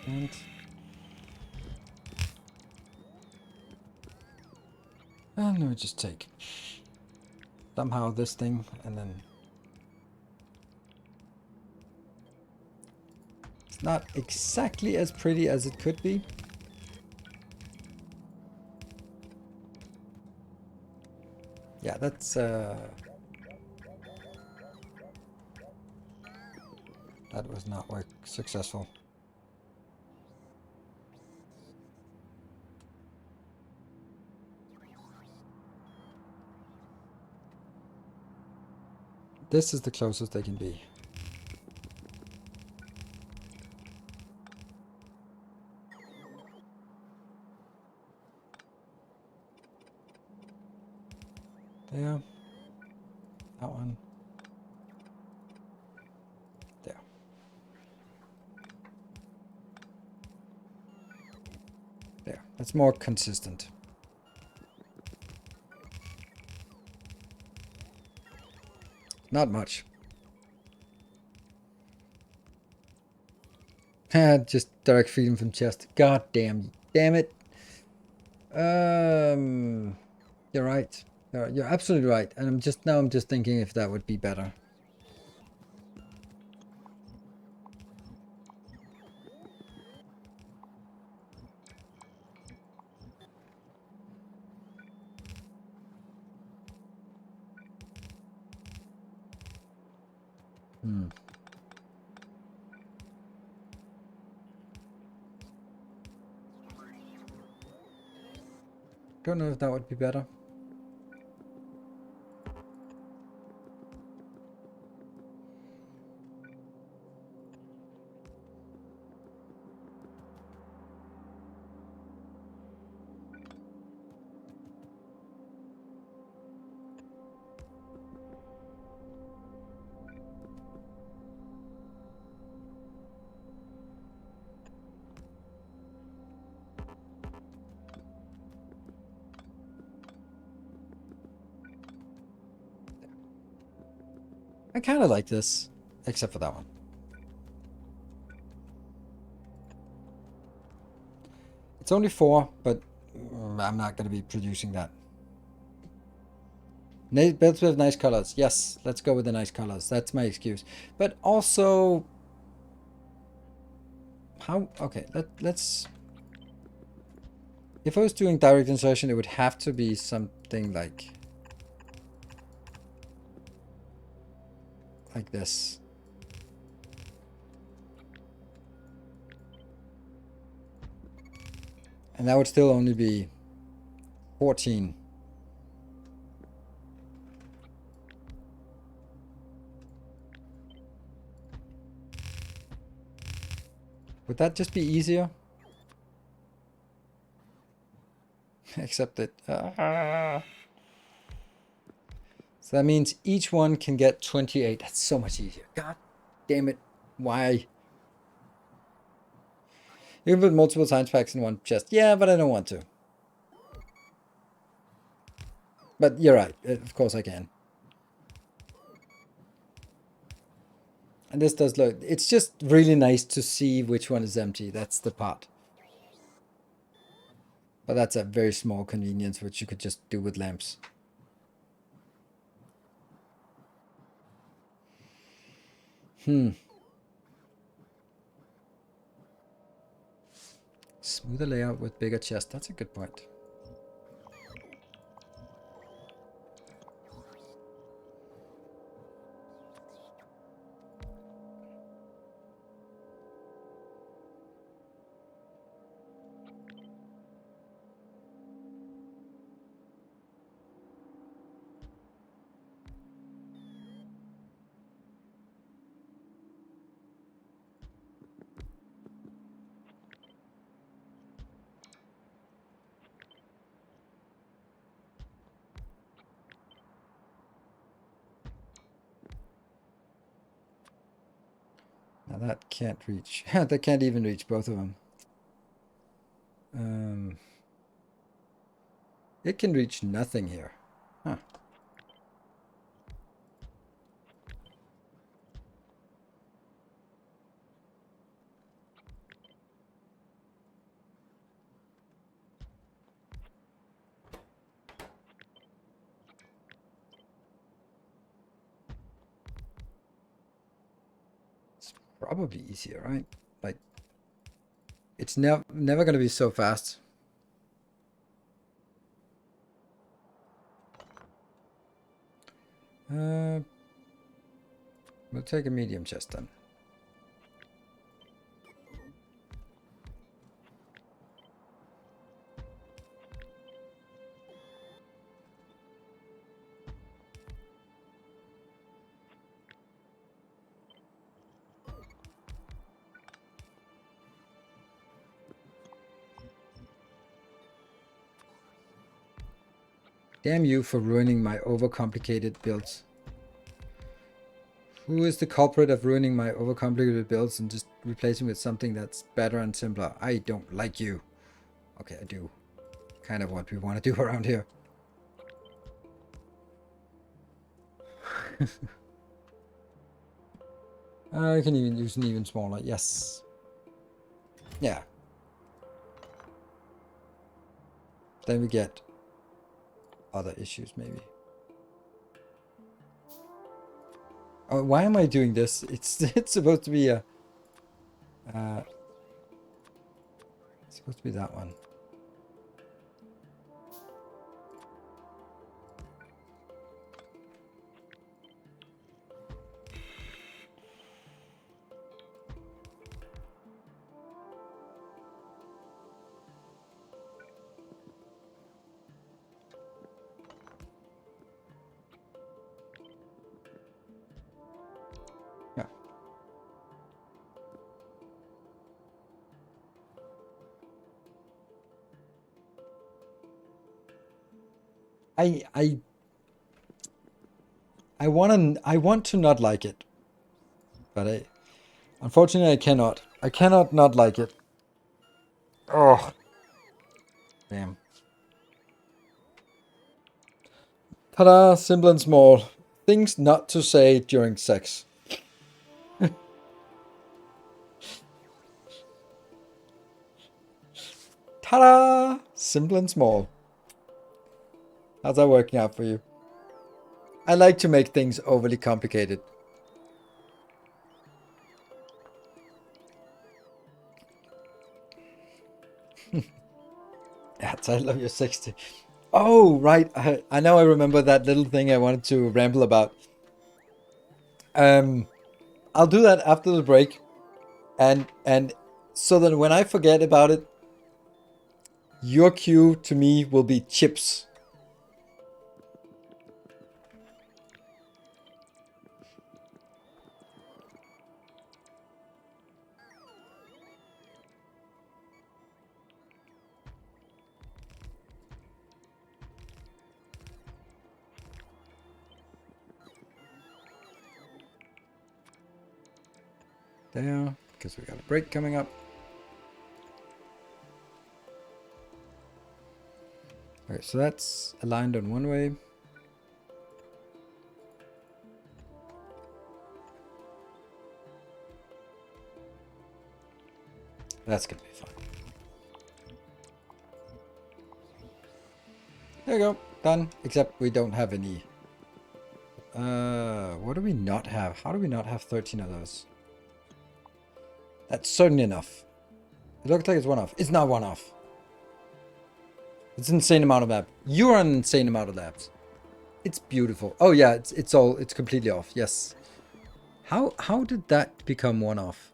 And let me just take somehow this thing, and then it's not exactly as pretty as it could be. Yeah, that's that was not successful. This is the closest they can be. There. That one. There. There. That's more consistent. Not much. Just direct feeding from chest. God damn it. You're right. You're absolutely right. And I'm just thinking if that would be better. Don't know if that would be better. I kind of like this, except for that one. It's only 4, but I'm not going to be producing that. Builds with nice colors. Yes, let's go with the nice colors. That's my excuse. But also, how? Okay, let's. If I was doing direct insertion, it would have to be something like this. And that would still only be 14. Would that just be easier? Except that... So that means each one can get 28. That's so much easier. God damn it. Why? You can put multiple science packs in one chest. Yeah, but I don't want to. But you're right. Of course I can. And this does look... It's just really nice to see which one is empty. That's the part. But that's a very small convenience, which you could just do with lamps. Smoother layout with bigger chest. That's a good point. Now that can't reach. That can't even reach both of them. It can reach nothing here. Huh. Probably easier, right? Like, it's never gonna be so fast. We'll take a medium chest then. Damn you for ruining my overcomplicated builds. Who is the culprit of ruining my overcomplicated builds and just replacing with something that's better and simpler? I don't like you. Okay, I do. Kind of what we want to do around here. I can even use an even smaller. Yes. Yeah. Then we get other issues maybe. Oh, why am I doing this? It's supposed to be a it's supposed to be that one. Yeah. I want to not like it. But unfortunately I cannot. I cannot not like it. Oh, damn. Ta-da, simple and small. Things not to say during sex. Ta-da! Simple and small. How's that working out for you? I like to make things overly complicated. Yeah, title of your 60. Oh, right. I know I remember that little thing I wanted to ramble about. I'll do that after the break. And so that when I forget about it, your cue to me will be chips. There, because we got a break coming up. Okay, so that's aligned on one way. That's gonna be fine. There you go, done. Except we don't have any. What do we not have? How do we not have 13 of those? That's certainly enough. It looks like it's one off. It's not one off. It's an insane amount of labs. You're an insane amount of labs. It's beautiful. Oh yeah, it's completely off. Yes. How did that become one off?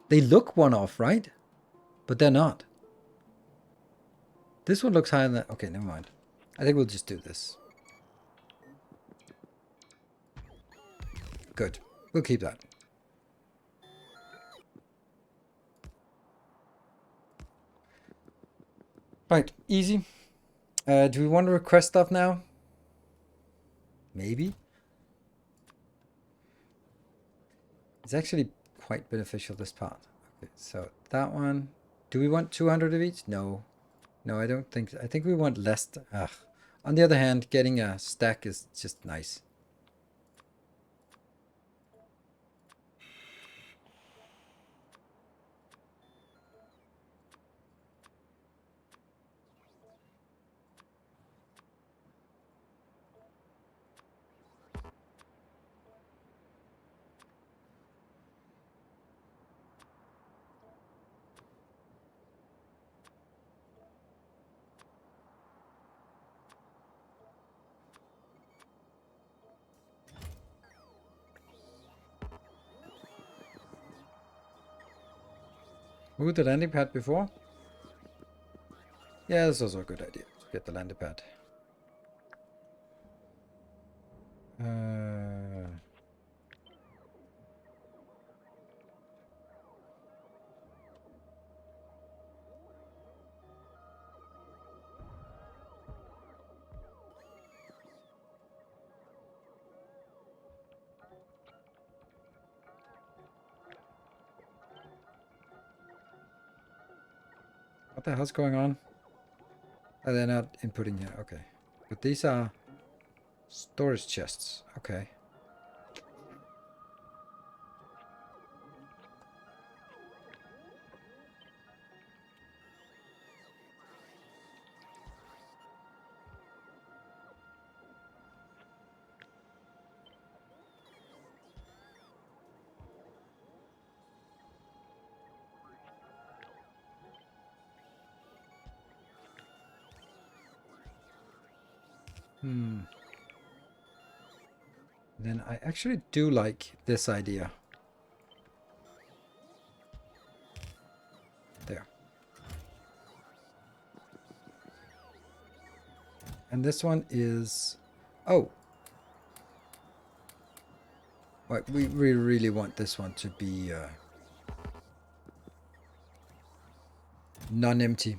They look one off, right? But they're not. This one looks higher than... Okay, never mind. I think we'll just do this. Good. We'll keep that. Right, easy. Do we want to request stuff now? Maybe. It's actually quite beneficial, this part. Okay, so that one. Do we want 200 of each? No. No, I don't think... I think we want less... Ugh. On the other hand, getting a stack is just nice. Move the landing pad before? Yeah, that's also a good idea to get the landing pad. What the hell's going on? Oh, they're not inputting here. Okay. But these are storage chests. Okay. Then I actually do like this idea. There. And this one is... Oh! Right, we really want this one to be non-empty.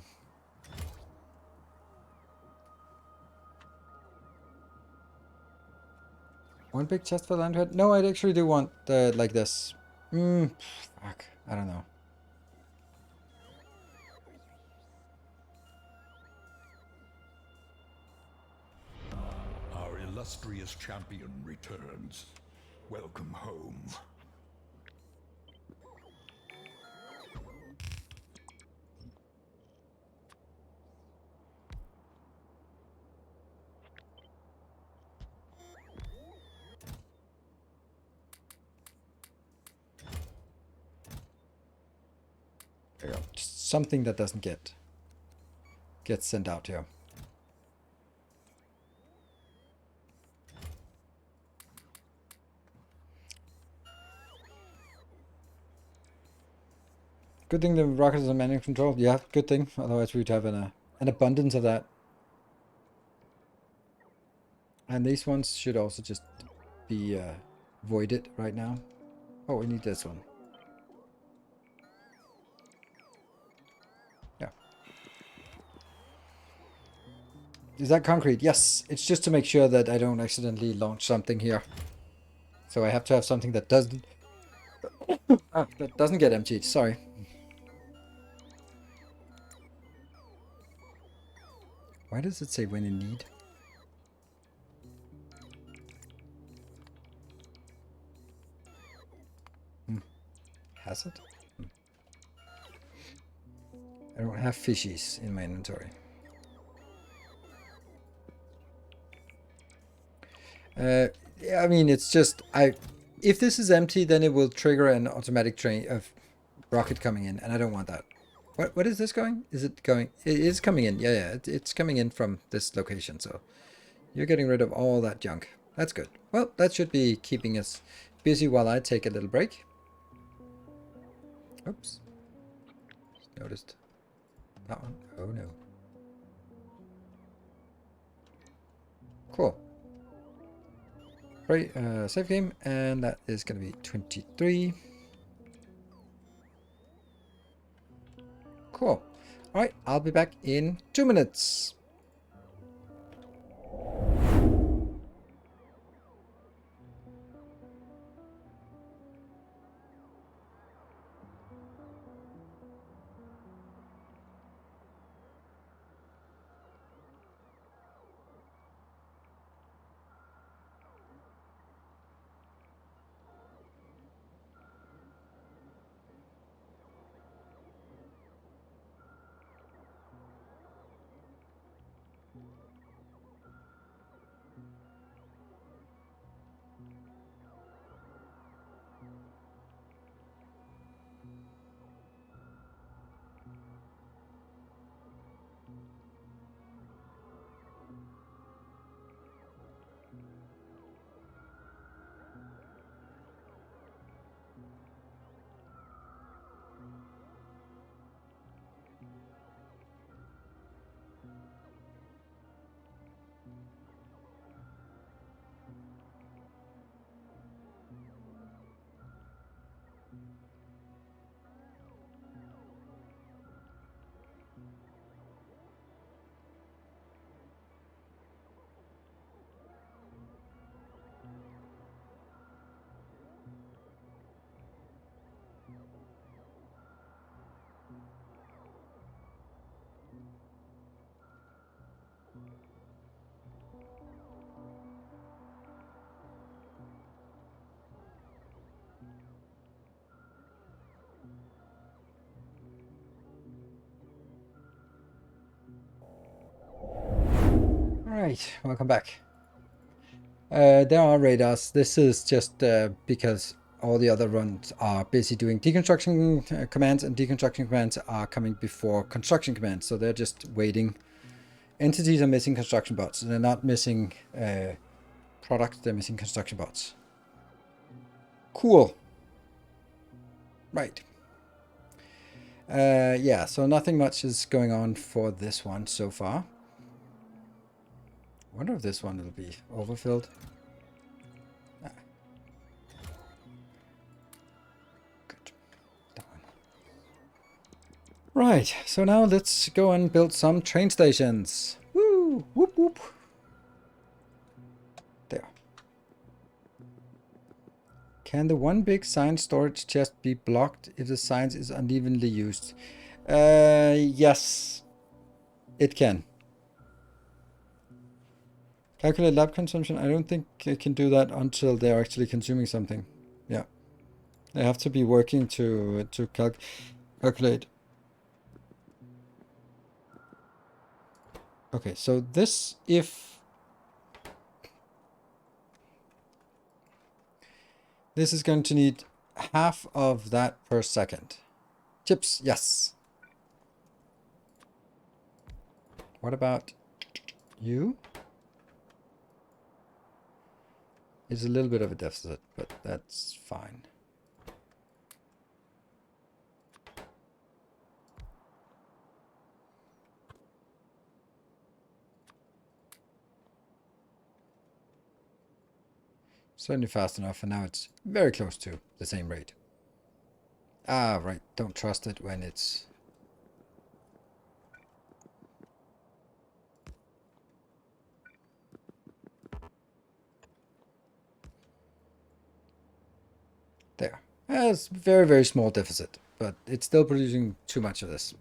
One big chest for land head? No, I actually do want like this. Fuck. I don't know. Our illustrious champion returns. Welcome home. There you go. Just something that doesn't get sent out here. Good thing the rockets are manual control. Yeah, good thing. Otherwise we'd have an abundance of that. And these ones should also just be voided right now. Oh, we need this one. Yeah. Is that concrete? Yes. It's just to make sure that I don't accidentally launch something here. So I have to have something that doesn't... that doesn't get emptied. Sorry. Why does it say when in need? Has it? I don't have fishies in my inventory. Yeah, I mean, it's just if this is empty, then it will trigger an automatic train of rocket coming in, and I don't want that. What is this going? Is it going? It is coming in. Yeah, it's coming in from this location. So you're getting rid of all that junk. That's good. Well, that should be keeping us busy while I take a little break. Oops. Just noticed that one. Oh no. Cool. Right, save game, and that is going to be 23. Cool. Alright, I'll be back in 2 minutes. Right, welcome back. There are radars. This is just because all the other runs are busy doing deconstruction commands, and deconstruction commands are coming before construction commands, so they're just waiting. Entities are missing construction bots. They're not missing products, they're missing construction bots. Cool. Right. Yeah, so nothing much is going on for this one so far. I wonder if this one will be overfilled. Ah. Good. That one. Right, so now let's go and build some train stations. Woo! Whoop whoop. There. Can the one big sign storage chest be blocked if the signs is unevenly used? Yes, it can. Calculate lab consumption. I don't think I can do that until they're actually consuming something. Yeah. They have to be working to calculate. Okay, so this, if this is going to need half of that per second. Chips, yes. What about you? It's a little bit of a deficit, but that's fine. Certainly fast enough, and now it's very close to the same rate. Ah, right. Don't trust it when it's... There. It's very, very small deficit, but it's still producing too much of this.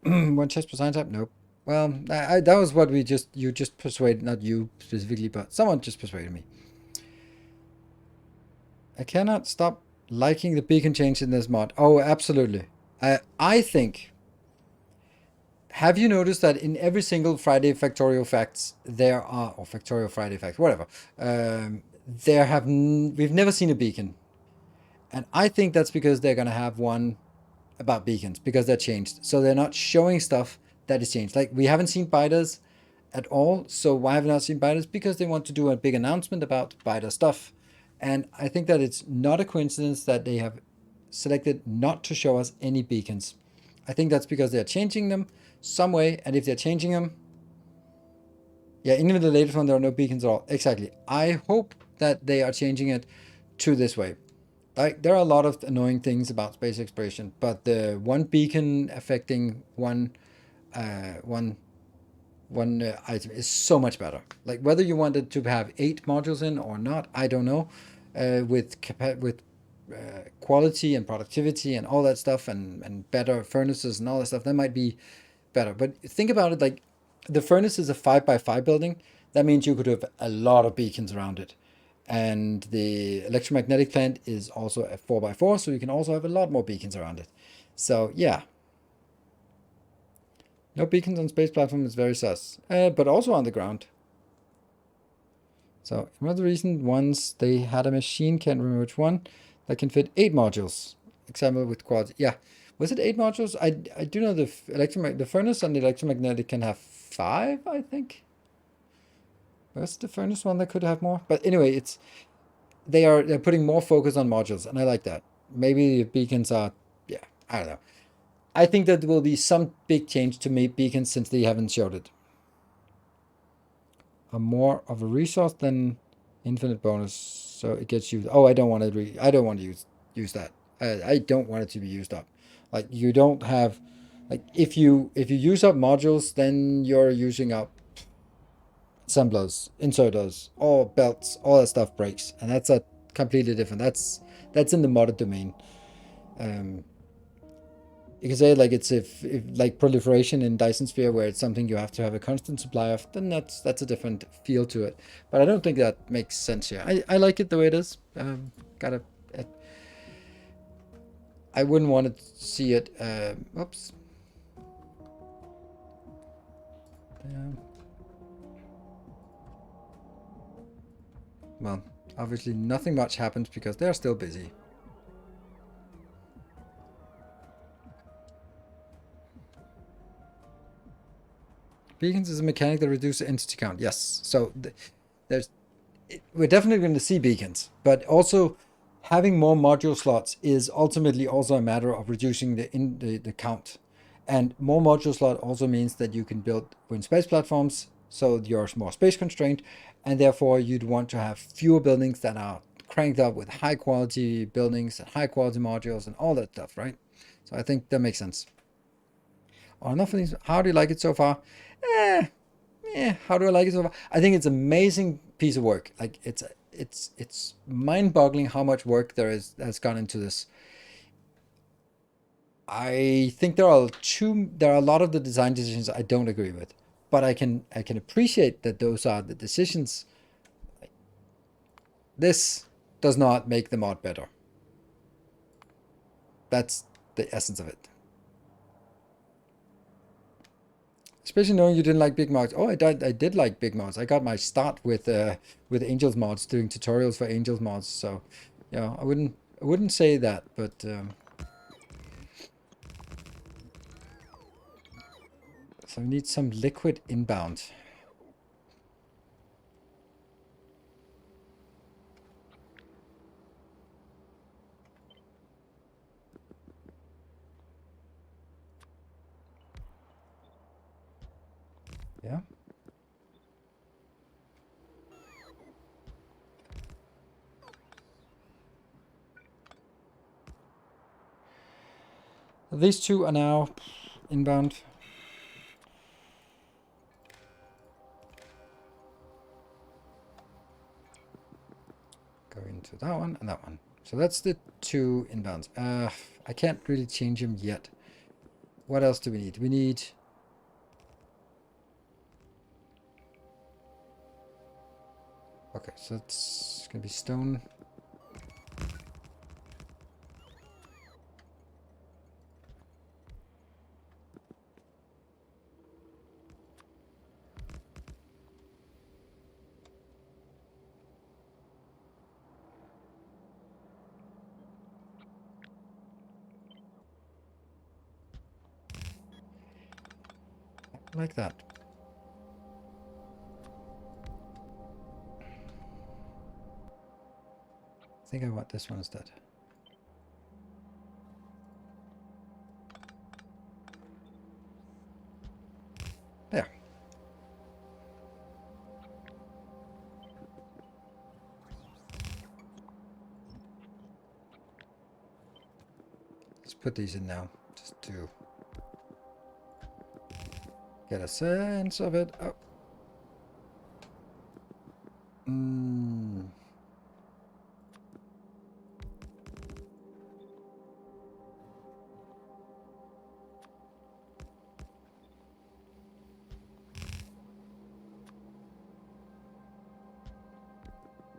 One chest per sign type? Nope. Well, that was what you just persuaded, not you specifically, but someone just persuaded me. I cannot stop liking the beacon change in this mod. Oh, absolutely. I think... Have you noticed that in every single Friday Factorio facts there are, or Factorio Friday facts, whatever, we've never seen a beacon. And I think that's because they're going to have one about beacons, because they're changed. So they're not showing stuff that is changed. Like, we haven't seen biters at all. So why have we not seen biters? Because they want to do a big announcement about biter stuff. And I think that it's not a coincidence that they have selected not to show us any beacons. I think that's because they're changing them some way, and if they're changing them, yeah, even in the latest one, there are no beacons at all. Exactly. I hope that they are changing it to this way. Like, there are a lot of annoying things about space exploration, but the one beacon affecting one item is so much better. Like, whether you wanted to have 8 modules in or not, I don't know. With quality and productivity and all that stuff, and better furnaces and all that stuff, that might be better. But think about it, like, the furnace is a 5x5 building. That means you could have a lot of beacons around it. And the electromagnetic plant is also a 4x4, so you can also have a lot more beacons around it. So yeah, no beacons on space platform is very sus, but also on the ground. So another reason, once they had a machine, can't remember which one, that can fit 8 modules. Example with quads. Yeah, was it 8 modules? I do know the furnace and the electromagnetic can have 5, I think. Was the furnace one that could have more? But anyway, they're putting more focus on modules, and I like that. Maybe beacons are, yeah, I don't know. I think that there will be some big change to make beacons since they haven't showed it. A more of a resource than infinite bonus, so it gets used. Oh, I don't want to. I don't want to use that. I don't want it to be used up. Like, you don't have, like, if you use up modules, then you're using up assemblers, inserters, all belts, all that stuff breaks, and that's a completely different. That's in the modded domain. You can say, like, it's if like proliferation in Dyson Sphere, where it's something you have to have a constant supply of, then that's a different feel to it. But I don't think that makes sense here. I like it the way it is. I wouldn't want to see it. Oops. Well, obviously nothing much happens because they're still busy. Beacons is a mechanic that reduces entity count. Yes. So we're definitely going to see beacons, but also having more module slots is ultimately also a matter of reducing the count. And more module slot also means that you can build wind space platforms, so you're more space constrained, and therefore you'd want to have fewer buildings that are cranked up with high quality buildings and high quality modules and all that stuff, right? So I think that makes sense. Oh, nothing. How do you like it so far? Eh, how do I like it so far? I think it's an amazing piece of work. Like it's mind-boggling how much work has gone into this. I think there are a lot of the design decisions I don't agree with, but I can appreciate that those are the decisions. This does not make the mod better. That's the essence of it. Especially knowing you didn't like big mods. Oh, I did like big mods. I got my start with Angels mods, doing tutorials for Angels mods. So, yeah, I wouldn't say that, but so we need some liquid inbound. Yeah. These two are now inbound. Go into that one and that one. So that's the two inbounds. I can't really change them yet. What else do we need? We need... Okay, so it's going to be stone. Like that. I think I want this one instead. There. Let's put these in now, just to get a sense of it. Oh.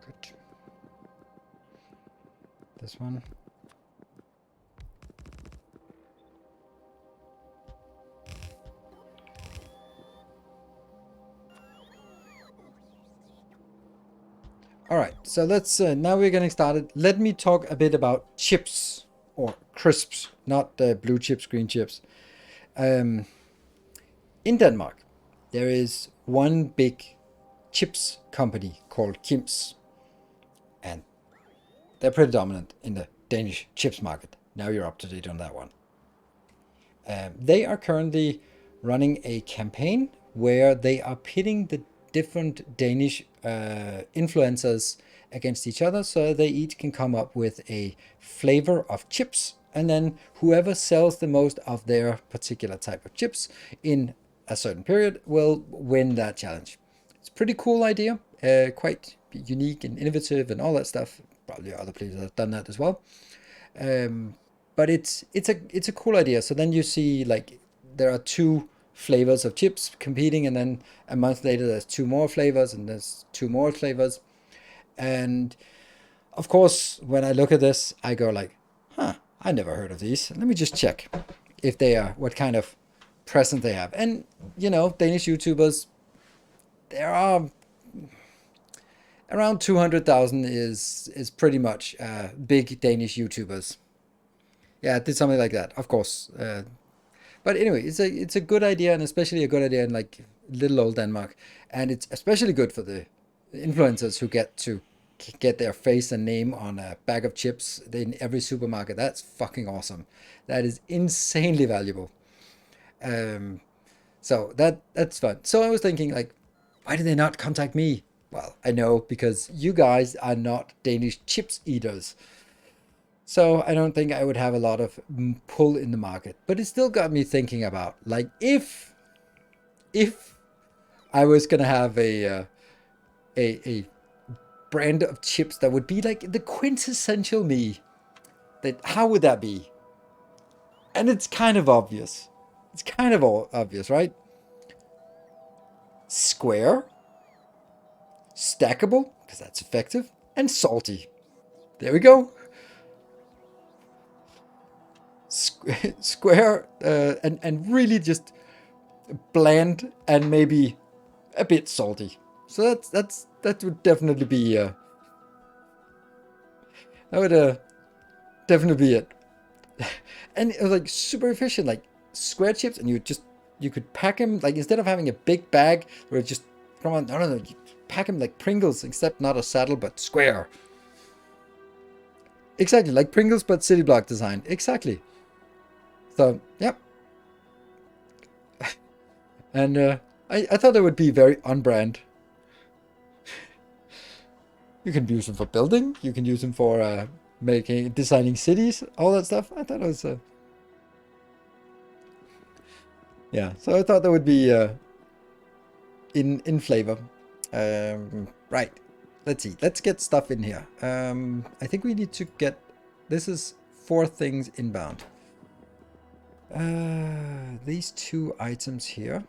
Good. This one. All right, so let's now we're getting started. Let me talk a bit about chips or crisps, not blue chips, green chips. In Denmark, there is one big chips company called Kim's, and they're pretty dominant in the Danish chips market. Now you're up to date on that one. They are currently running a campaign where they are pitting the different Danish influencers against each other, so they each can come up with a flavor of chips, and then whoever sells the most of their particular type of chips in a certain period will win that challenge. It's a pretty cool idea, quite unique and innovative and all that stuff. Probably other places have done that as well. But it's a cool idea. So then you see, like, there are two flavors of chips competing, and then a month later there's two more flavors, and there's two more flavors. And of course, when I look at this, I go like, huh, I never heard of these. Let me just check if they are, what kind of presence they have. And, Danish YouTubers, there are Around 200,000 is pretty much big Danish YouTubers. Yeah, I did something like that, of course. But anyway, it's a good idea, and especially a good idea in like little old Denmark, and it's especially good for the influencers who get to get their face and name on a bag of chips in every supermarket. That's fucking awesome. That is insanely valuable. Um, so that's fun. So I was thinking like, why did they not contact me? Well, I know because you guys are not Danish chips eaters. So I don't think I would have a lot of pull in the market. But it still got me thinking about like if I was gonna have a brand of chips that would be like the quintessential me, that how would that be? And it's kind of obvious. It's kind of obvious, right? Square, stackable, because that's effective, and salty. There we go. Square and really just bland and maybe a bit salty. So that would definitely be that would definitely be it. And it was like super efficient, like square chips, and you could pack them like instead of having a big bag where it just come on, no, you pack them like Pringles, except not a saddle but square. Exactly, like Pringles but city block design. Exactly. So yep. And I thought it would be very on brand. You can use them for building. You can use them for designing cities, all that stuff. I thought it was, yeah. So I thought that would be in flavor. Right. Let's see. Let's get stuff in here. I think we need to get. This is 4 things inbound. These 2 items here.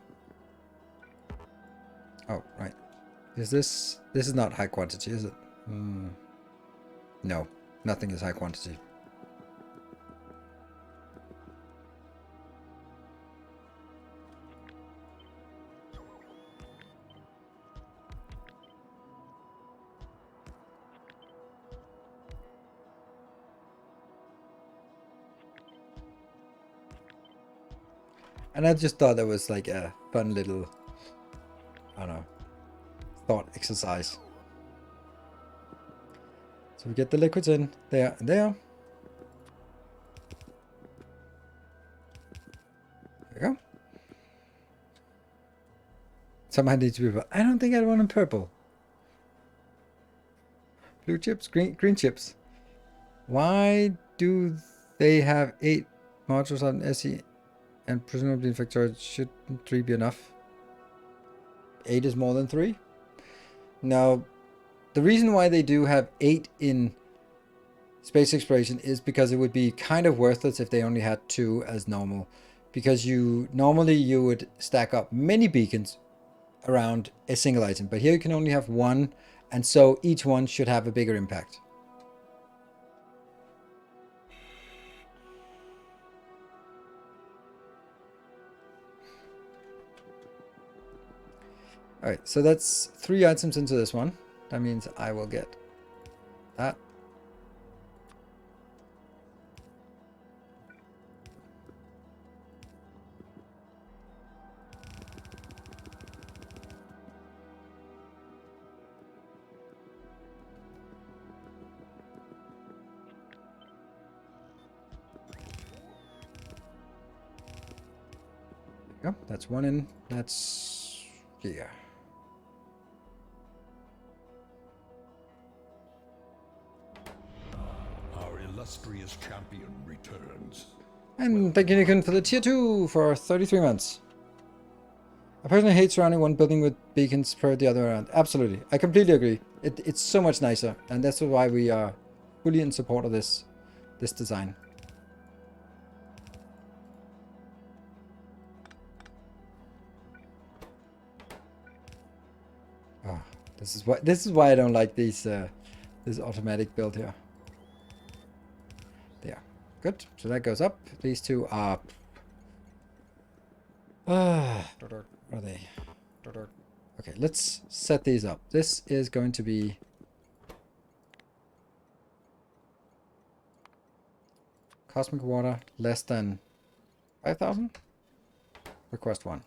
Oh, right. Is this? This is not high quantity, is it? No, nothing is high quantity. And I just thought that was like a fun little, I don't know, thought exercise. So we get the liquids in there and there. There we go. Somehow needs to be. I don't think I want them purple. Blue chips, green chips. Why do they have 8 modules on SE and presumably in Factorio? Shouldn't 3 be enough? 8 is more than 3? Now, the reason why they do have 8 in space exploration is because it would be kind of worthless if they only had 2 as normal. Because normally you would stack up many beacons around a single item, but here you can only have 1, and so each one should have a bigger impact. Alright, so that's 3 items into this one. That means I will get that. There we go. That's 1 in. That's here. Our illustrious champion returns. And thank you, Nikon, for the tier 2 for 33 months. I personally hate surrounding one building with beacons per the other around. Absolutely. I completely agree. It's so much nicer, and that's why we are fully in support of this design. Oh, this is why I don't like these this automatic build here. There. Good. So that goes up. These 2 are what are they? Okay, let's set these up. This is going to be Cosmic water less than 5,000. Request 1.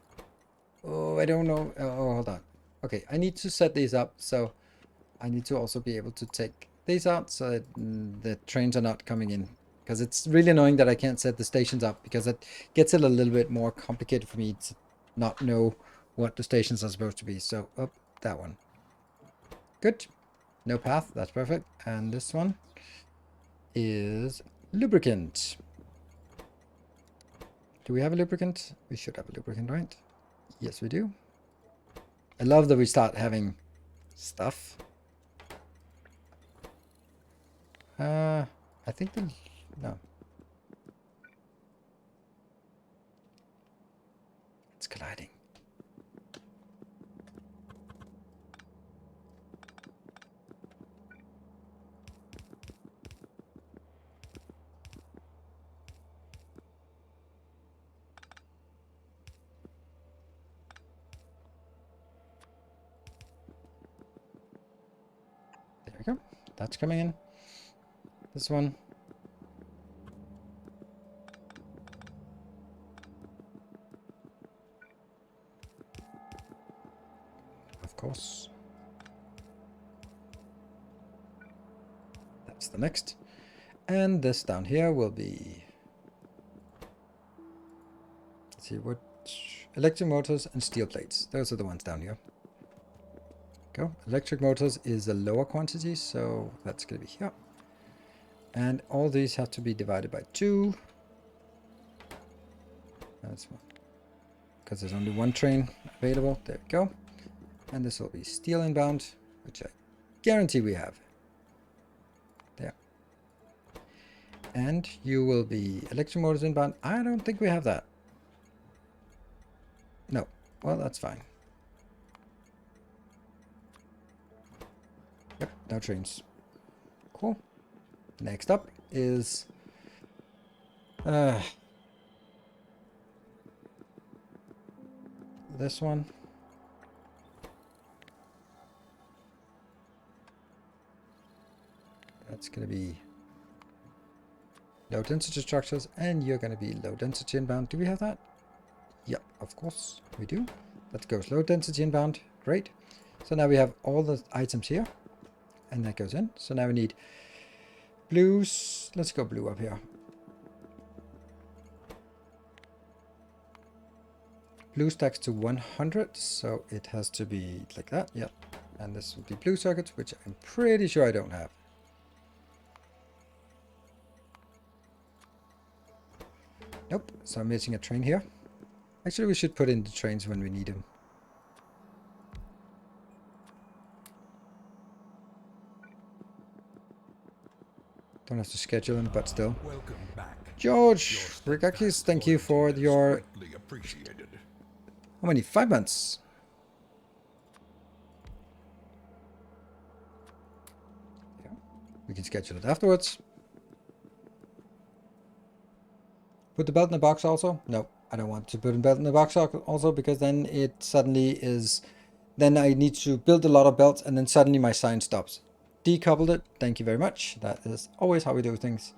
Oh, I don't know. Oh, hold on. Okay, I need to set these up, so I need to also be able to take these out so that the trains are not coming in. Because it's really annoying that I can't set the stations up, because it gets it a little bit more complicated for me to not know what the stations are supposed to be. So, up that one. Good. No path, that's perfect. And this one is lubricant. Do we have a lubricant? We should have a lubricant, right? Yes, we do. I love that we start having stuff. I think no. It's colliding. There we go. That's coming in. This one. Of course. That's the next. And this down here will be... Let's see, what... Electric motors and steel plates. Those are the ones down here. Go. Electric motors is a lower quantity, so that's going to be here. And all these have to be divided by 2. That's one. Because there's only one train available. There we go. And this will be steel inbound, which I guarantee we have. There. And you will be electric motors inbound. I don't think we have that. No. Well, that's fine. Yep, no trains. Cool. Next up is... this one. That's going to be low density structures, and you're going to be low density inbound. Do we have that? Yeah, of course we do. That goes low density inbound. Great. So now we have all the items here, and that goes in. So now we need blues. Let's go blue up here. Blue stacks to 100, so it has to be like that. Yeah. And this will be blue circuits, which I'm pretty sure I don't have. Nope. So I'm missing a train here. Actually, we should put in the trains when we need them. Don't have to schedule them, but still. Welcome back. George Rigakis, thank you for your... Greatly appreciated. How many? 5 months. Yeah. We can schedule it afterwards. Put the belt in the box also? No, I don't want to put a belt in the box also, because then it suddenly is... Then I need to build a lot of belts, and then suddenly my sign stops. Decoupled it. Thank you very much. That is always how we do things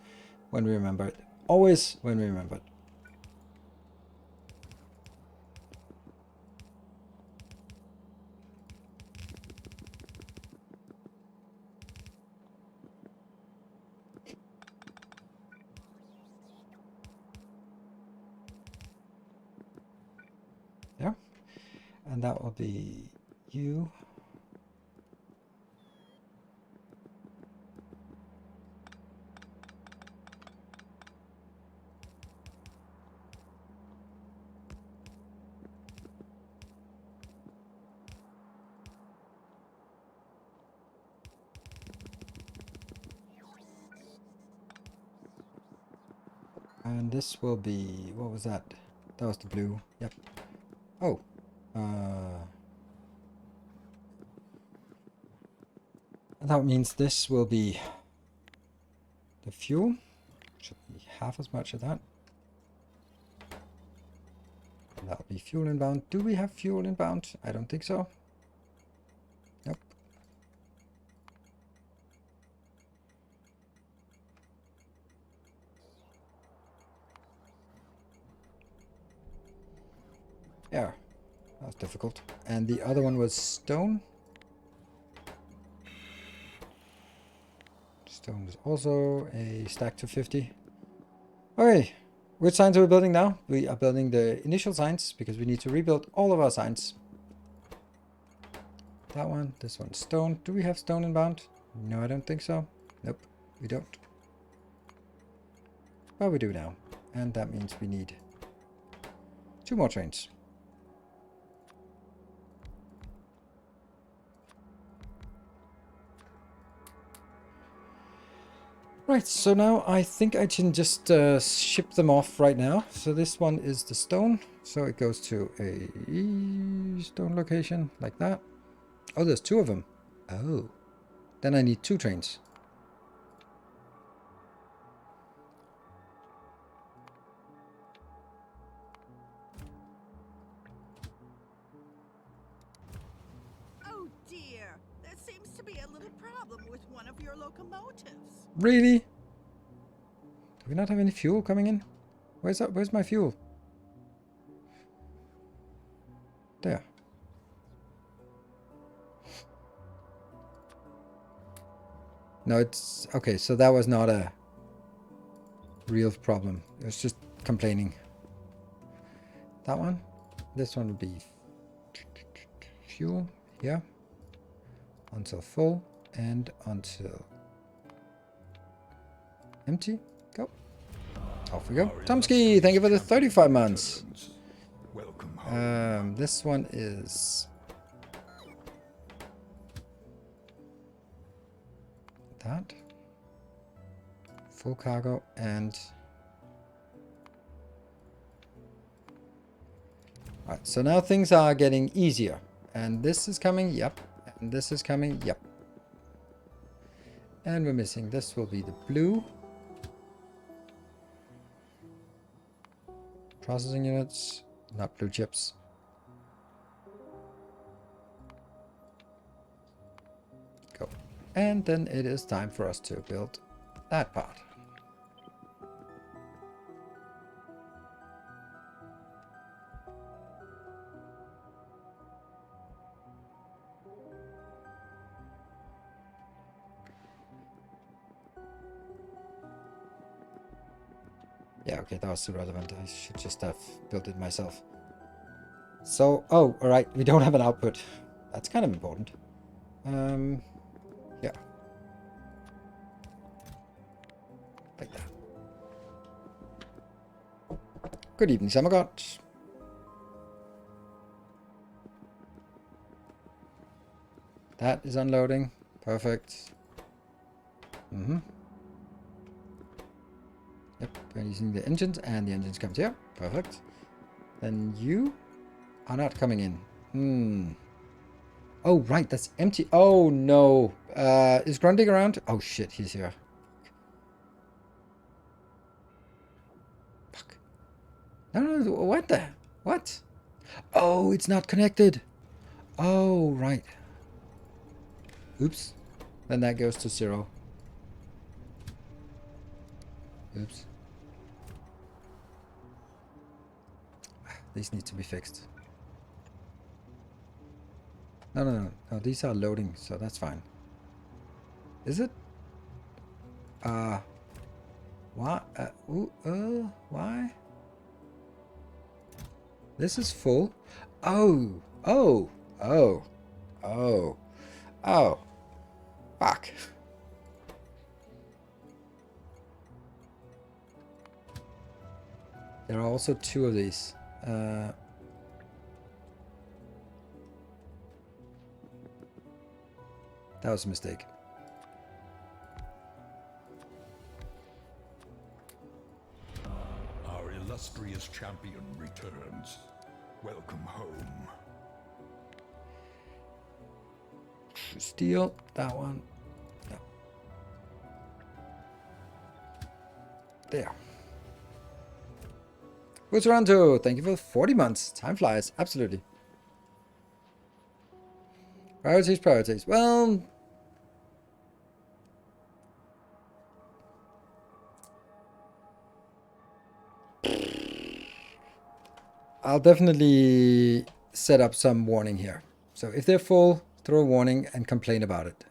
when we remember it. Always when we remember it. Yeah. And that will be you. And this will be, what was that? That was the blue. Yep. Oh. That means this will be the fuel. Should be half as much of that. And that'll be fuel inbound. Do we have fuel inbound? I don't think so. Nope. Yeah, that was difficult. And the other one was stone. Stone is also a stack to 50. Okay, which signs are we building now? We are building the initial signs because we need to rebuild all of our signs. That one, this one's stone. Do we have stone inbound? No, I don't think so. Nope, we don't. But we do now. And that means we need 2 more trains. Right, so now I think I can just ship them off right now. So this one is the stone. So it goes to a stone location like that. Oh, there's 2 of them. Oh, then I need 2 trains. Oh dear, there seems to be a little problem with one of your locomotives. Really? Do we not have any fuel coming in? Where's my fuel? There. No, it's okay. So that was not a real problem. It was just complaining. That one. This one would be fuel here until full and until empty. Go. Off we go. Our Tomsky, thank you for the illustrious 35 months. returns. Welcome home. This one is that. Full cargo and... Alright, so now things are getting easier. And this is coming, yep. And this is coming, yep. And we're missing, this will be the blue. Processing units, not blue chips. Go. And then it is time for us to build that part. Yeah, okay, that was irrelevant. I should just have built it myself. So, oh, alright, we don't have an output. That's kind of important. Yeah. Like that. Good evening, Summergot. That is unloading. Perfect. Mm-hmm. Yep, we're using the engines, and the engines comes here. Perfect. Then you are not coming in. Hmm. Oh, right, that's empty. Oh, no. Is Grundig around? Oh, shit, he's here. Fuck. No, no, what the? What? Oh, it's not connected. Oh, right. Oops. Then that goes to 0. Oops. These need to be fixed. No, no, no. No, these are loading, so that's fine. Is it? Why? Why? This is full. Oh, oh, oh, oh, oh. Fuck. There are also 2 of these. That was a mistake. Our illustrious champion returns. Welcome home. Steel. That one. No. There. What's around to? Thank you for 40 months. Time flies. Absolutely. Priorities, priorities. Well... I'll definitely set up some warning here. So if they're full, throw a warning and complain about it.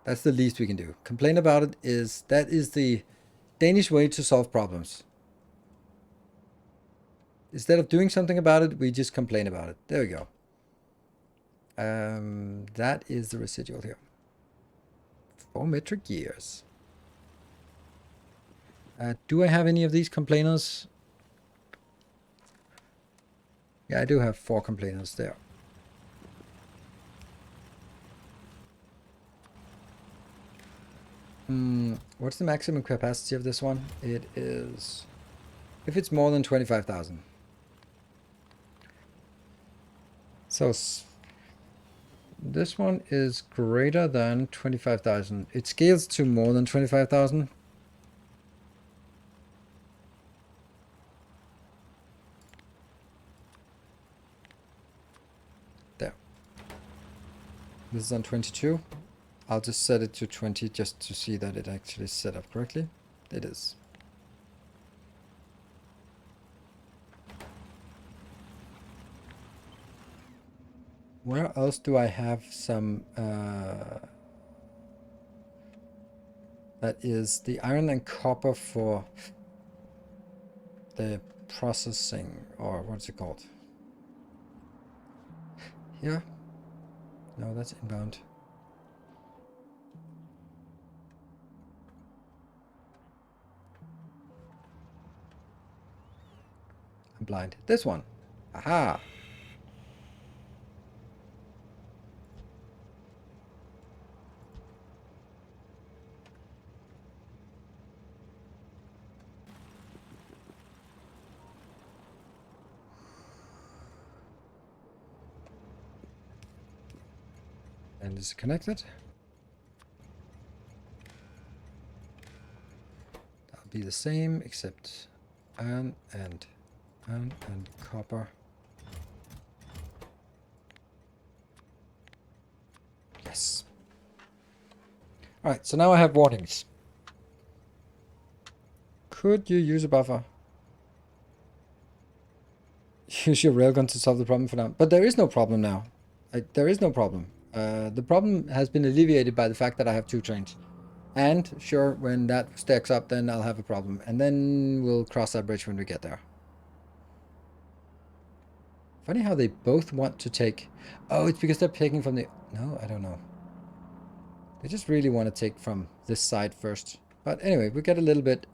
That's the least we can do. Complain about it is, that is the Danish way to solve problems. Instead of doing something about it, we just complain about it. There we go. That is the residual here. 4 metric years. Do I have any of these complainers? Yeah, I do have 4 complainers there. What's the maximum capacity of this one? It is, if it's more than 25,000. So this one is greater than 25,000. It scales to more than 25,000. There. This is on 22. I'll just set it to 20 just to see that it actually is set up correctly. It is. Where else do I have some that is the iron and copper for the processing, or what's it called? Here? No, that's inbound. I'm blind. This one. Aha! And is it connected? That'll be the same, except iron and copper. Yes. Alright, so now I have warnings. Could you use a buffer? Use your railgun to solve the problem for now. But there is no problem now. There is no problem. The problem has been alleviated by the fact that I have 2 trains. And sure, when that stacks up, then I'll have a problem. And then we'll cross that bridge when we get there. Funny how they both want to take... Oh, it's because they're taking from the... No, I don't know. They just really want to take from this side first. But anyway, we get a little bit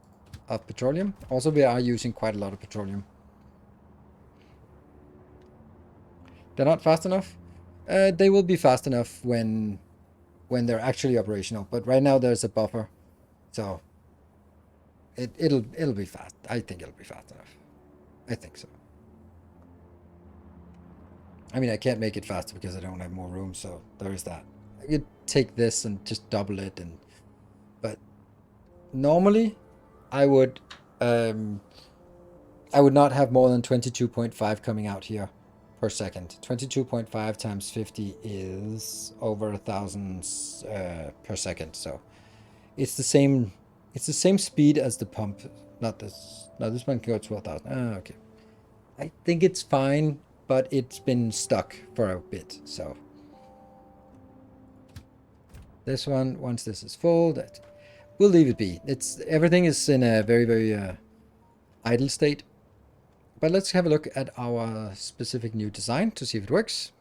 of petroleum. Also, we are using quite a lot of petroleum. They're not fast enough? They will be fast enough when they're actually operational. But right now there's a buffer. So it'll be fast. I think it'll be fast enough. I think so. I mean, I can't make it faster because I don't have more room, so there is that. I could take this and just double it, but normally I would not have more than 22.5 coming out here per second. 22.5 times 50 is over 1,000 per second, so it's the same speed as the pump. Not this. No, this one can go to 1,000. Ah, okay. I think it's fine, but it's been stuck for a bit, so this one, once this is full, that we'll leave it be. Everything is in a very, very idle state. But let's have a look at our specific new design to see if it works.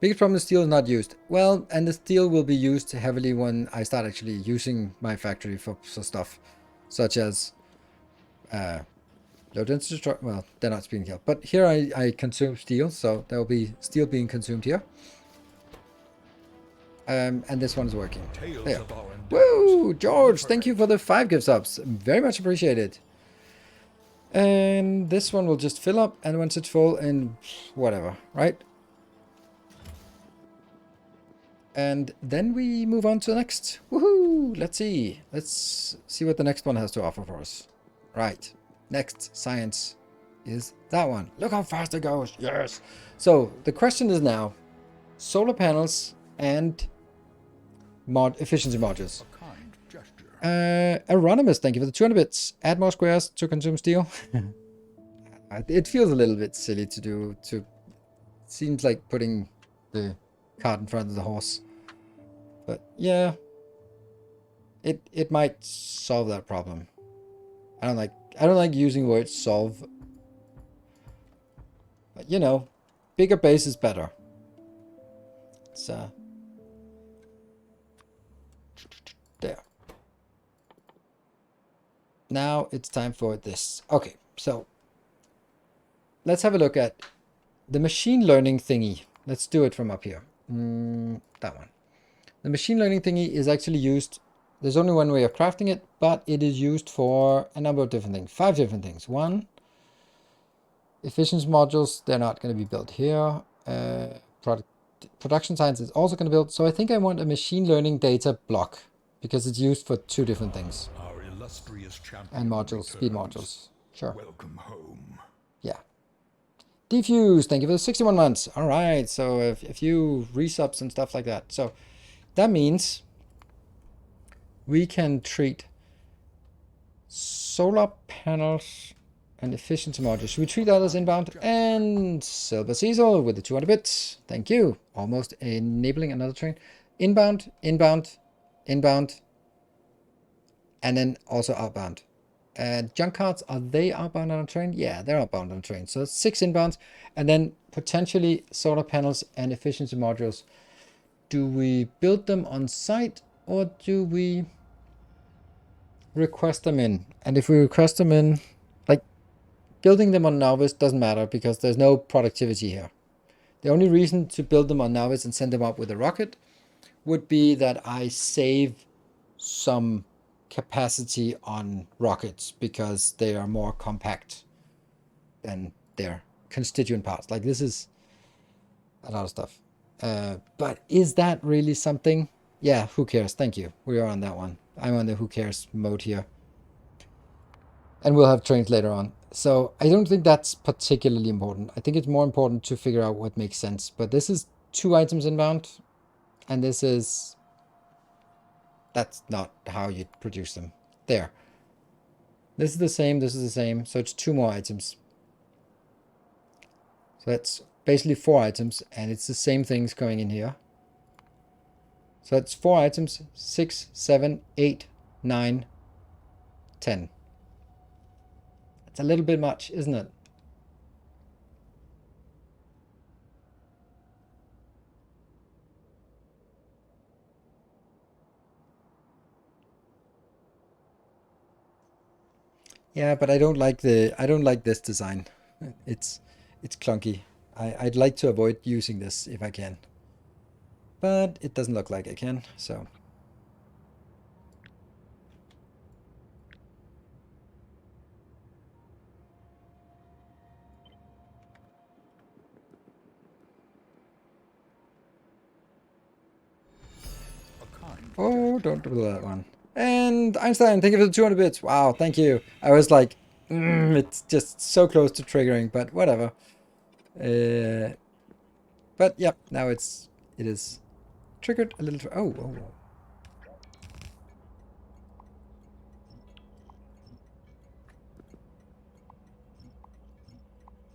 Biggest problem is steel is not used. Well, and the steel will be used heavily when I start actually using my factory for stuff such as low density, well, they're not being here. But here I consume steel, so there will be steel being consumed here. And this one is working. There. Woo! George, thank you for the 5 gift subs. Very much appreciated. And this one will just fill up, and once it's full, and whatever, right? And then we move on to the next. Woohoo! Let's see. Let's see what the next one has to offer for us. Right. Next science is that one. Look how fast it goes. Yes. So the question is now, solar panels and efficiency modules. Aeronomous, thank you for the 200 bits. Add more squares to consume steel. It feels a little bit silly to do. Seems like putting the cart in front of the horse. But yeah, it might solve that problem. I don't like using the word solve. But you know, bigger base is better. So there. Now it's time for this. Okay, so let's have a look at the machine learning thingy. Let's do it from up here. That one. The machine learning thingy is actually used. There's only one way of crafting it, but it is used for a number of different things. 5 different things. One, efficiency modules. They're not going to be built here. Production science is also going to build. So I think I want a machine learning data block because it's used for 2 different things. Our illustrious champion And modules, speed returns. modules. Sure. Welcome home. Yeah. Defuse, thank you for the 61 months. All right, so a few resubs and stuff like that. So that means we can treat solar panels and efficiency modules. Should we treat that as inbound? And Silver Cecil with the 200 bits. Thank you. Almost enabling another train. Inbound, inbound, inbound, and then also outbound. Junk carts, are they outbound on a train? Yeah, they're outbound on a train. So 6 inbounds, and then potentially solar panels and efficiency modules. Do we build them on site or do we request them in? And if we request them in, like building them on Novice doesn't matter because there's no productivity here. The only reason to build them on Novice and send them up with a rocket would be that I save some capacity on rockets because they are more compact than their constituent parts. Like this is a lot of stuff. But is that really something? Yeah, who cares? Thank you. We are on that one. I'm on the who cares mode here. And we'll have trains later on. So I don't think that's particularly important. I think it's more important to figure out what makes sense. But this is 2 items inbound. And this is... That's not how you produce them. There. This is the same, this is the same. So it's 2 more items. So that's basically 4 items. And it's the same things going in here. So that's 4 items. 6, 7, 8, 9, 10. It's a little bit much, isn't it? Yeah, but I don't like this design. It's clunky. I'd like to avoid using this if I can. But it doesn't look like I can, so. Oh, don't do that one. And Einstein, thank you for the 200 bits. Wow, thank you. I was like, it's just so close to triggering, but whatever. But yeah, now it is triggered a little. Oh.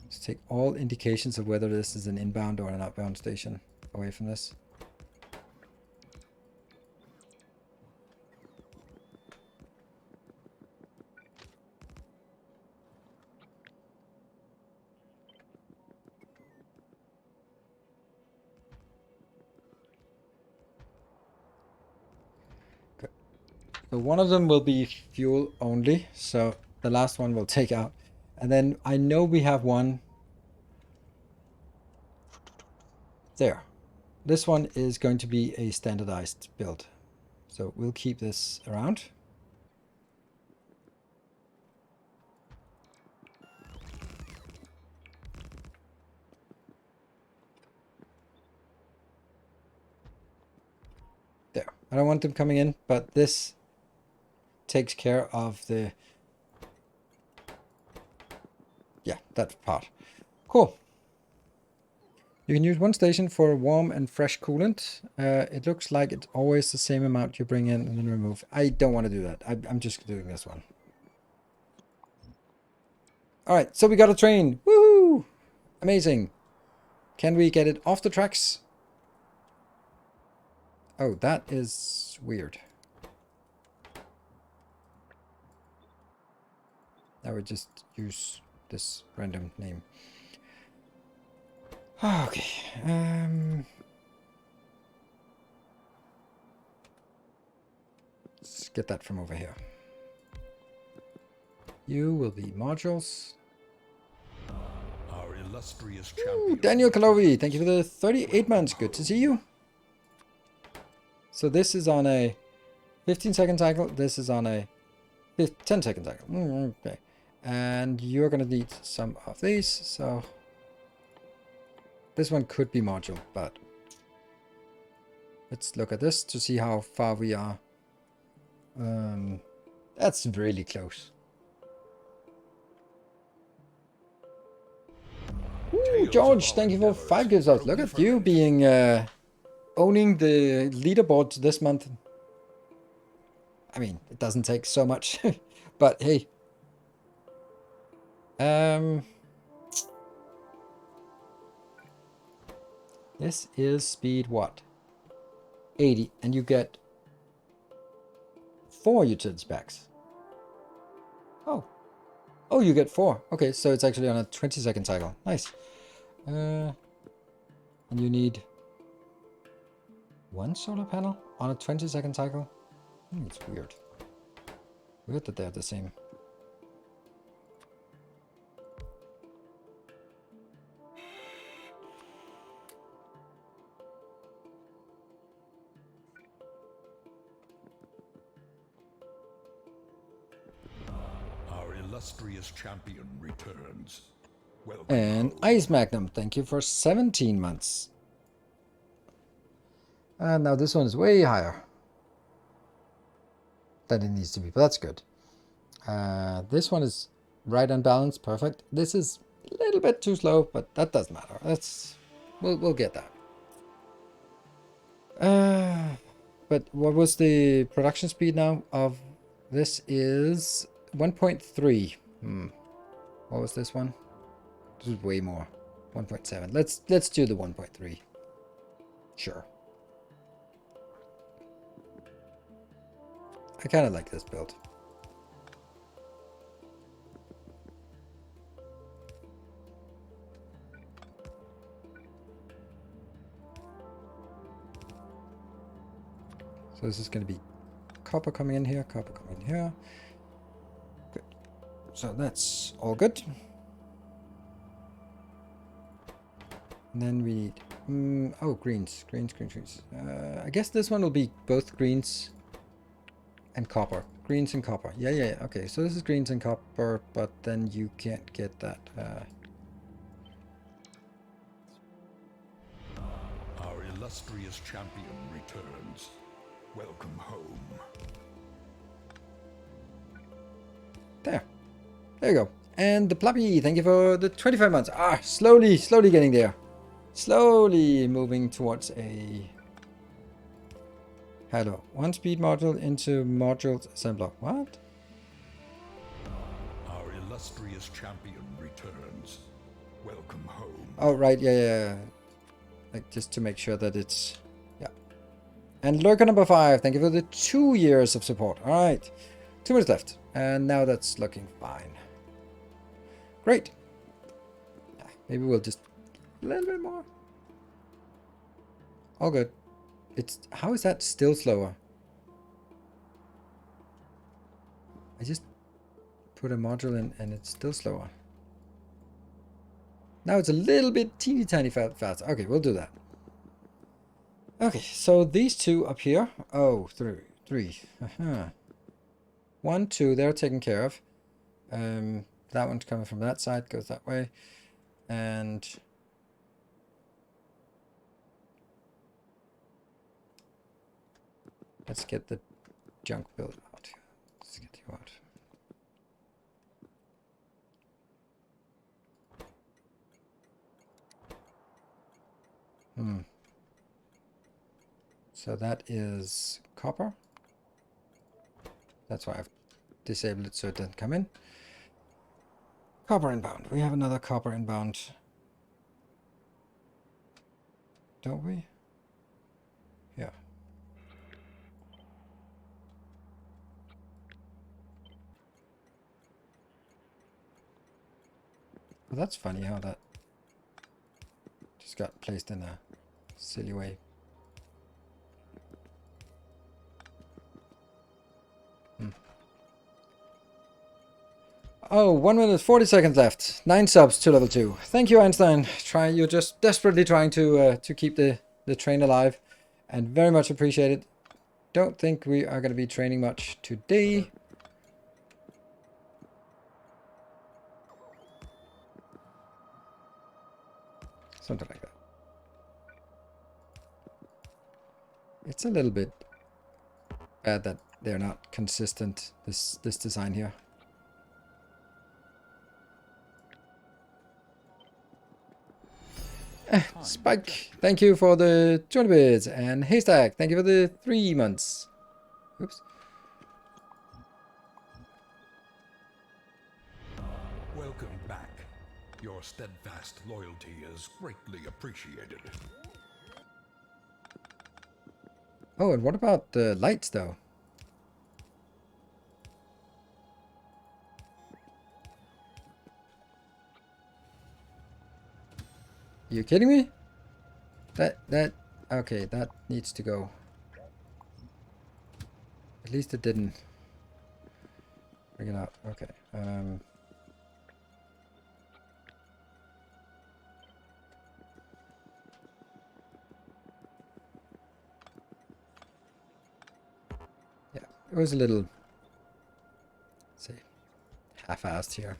Let's take all indications of whether this is an inbound or an outbound station away from this. So one of them will be fuel only, so the last one we'll take out. And then I know we have one there. This one is going to be a standardized build. So we'll keep this around. There. I don't want them coming in, but this takes care of the... Yeah, that part. Cool. You can use one station for warm and fresh coolant. It looks like it's always the same amount you bring in and then remove. I don't want to do that. I'm just doing this one. Alright, so we got a train. Woo! Amazing. Can we get it off the tracks? Oh, that is weird. I would just use this random name. Okay. Let's get that from over here. You will be modules. Our illustrious champion. Daniel Kalovi, thank you for the 38 months. Good to see you. So this is on a 15-second cycle. This is on a 10-second cycle. Okay. And you're going to need some of these. So this one could be module, but let's look at this to see how far we are. That's really close. Ooh, George, thank you for 5 gifts out. Look at you being owning the leaderboard this month. I mean, it doesn't take so much, but hey. This is speed what? 80, and you get 4 utility packs. Oh. Oh, you get 4. Okay, so it's actually on a 20-second cycle. Nice. And you need 1 solar panel on a 20-second cycle? It's weird. Weird that they're the same. Our illustrious champion returns. Welcome And home. Ice Magnum, thank you for 17 months. And now this one is way higher than it needs to be, but that's good. This one is right on balance, perfect. This is a little bit too slow, but that doesn't matter. We'll get that. But what was the production speed now of this? Is 1.3. What was this one? This is way more. 1.7. Let's do the 1.3. Sure. I kind of like this build. So this is going to be copper coming in here, copper coming in here. Good. So that's all good. And then we need, oh, greens. I guess this one will be both greens and copper. Greens and copper. Yeah. Okay, so this is greens and copper, but then you can't get that. Our illustrious champion returns. Welcome home. There you go. And the Plappy, thank you for the 25 months. Slowly getting there. Slowly moving towards a... Hello. 1 speed module into modules assembler. What? Our illustrious champion returns. Welcome home. Oh, right. Yeah. Like, just to make sure that it's... Yeah. And lurker number 5, thank you for the 2 years of support. All right. 2 minutes left. And now that's looking fine. Great. Maybe we'll just... a little bit more. All good. How is that still slower? I just put a module in and it's still slower. Now it's a little bit teeny tiny faster. Okay, we'll do that. Okay, so these 2 up here. Oh, three. 1, 2, they're taken care of. That one's coming from that side, goes that way. And let's get the junk built out. Let's get you out. So that is copper. That's why I've disabled it so it doesn't come in. Copper inbound. We have another copper inbound. Don't we? Yeah. Well, that's funny how that just got placed in a silly way. Oh, 1 minute 40 seconds left. 9 subs to level 2. Thank you, Einstein. You're just desperately trying to keep the train alive, and very much appreciated. Don't think we are going to be training much today. Something like that. It's a little bit bad that they're not consistent, this design here. Spike, thank you for the 20 bits, and Haystack, thank you for the 3 months. Oops. Welcome back. Your steadfast loyalty is greatly appreciated. Oh, and what about the lights, though? You kidding me? Okay, that needs to go. At least it didn't bring it out. Okay. Yeah, it was a little, let's see, half-assed here.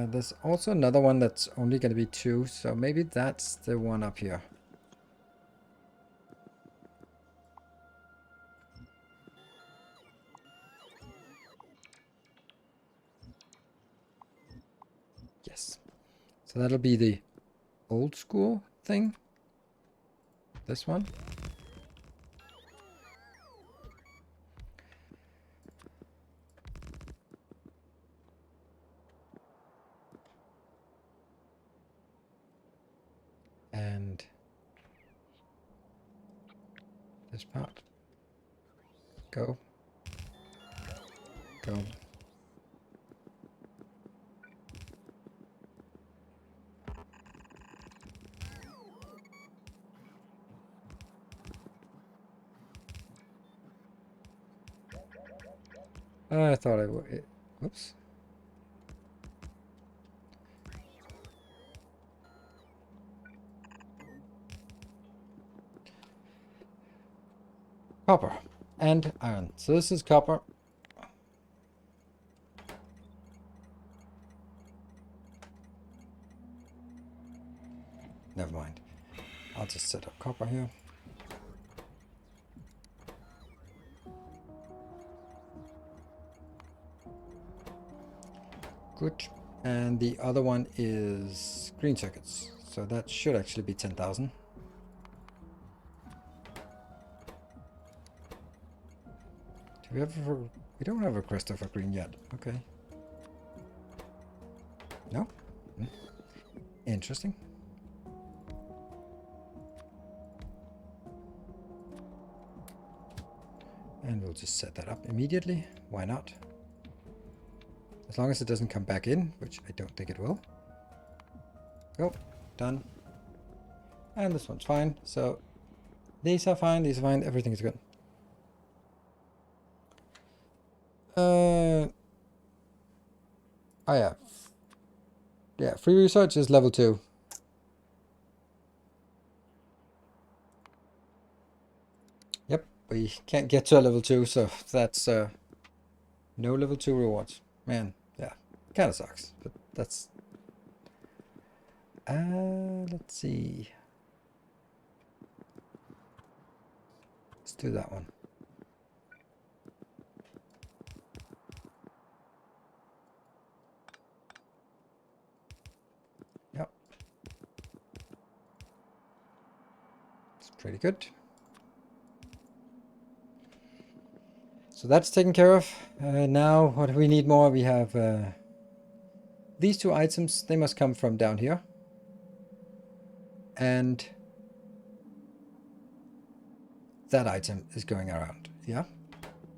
There's also another one that's only going to be 2, so maybe that's the one up here. Yes. So that'll be the old school thing. This one. And this part. Go. Go. I thought I would. Whoops. Copper and iron. So this is copper. Never mind. I'll just set up copper here. Good. And the other one is green circuits. So that should actually be 10,000. Do we have we don't have a Christopher Green yet. Okay. No? Interesting. And we'll just set that up immediately. Why not? As long as it doesn't come back in, which I don't think it will. Go. Done. And this one's fine. So these are fine. These are fine. Everything is good. Oh yeah. Yeah, free research is level 2. Yep, we can't get to a level 2, so that's no level 2 rewards. Man, yeah, kind of sucks, but that's... let's see. Let's do that one. Yep. It's pretty good. So that's taken care of. Now, what do we need more? We have these two items. They must come from down here. And that item is going around. Yeah.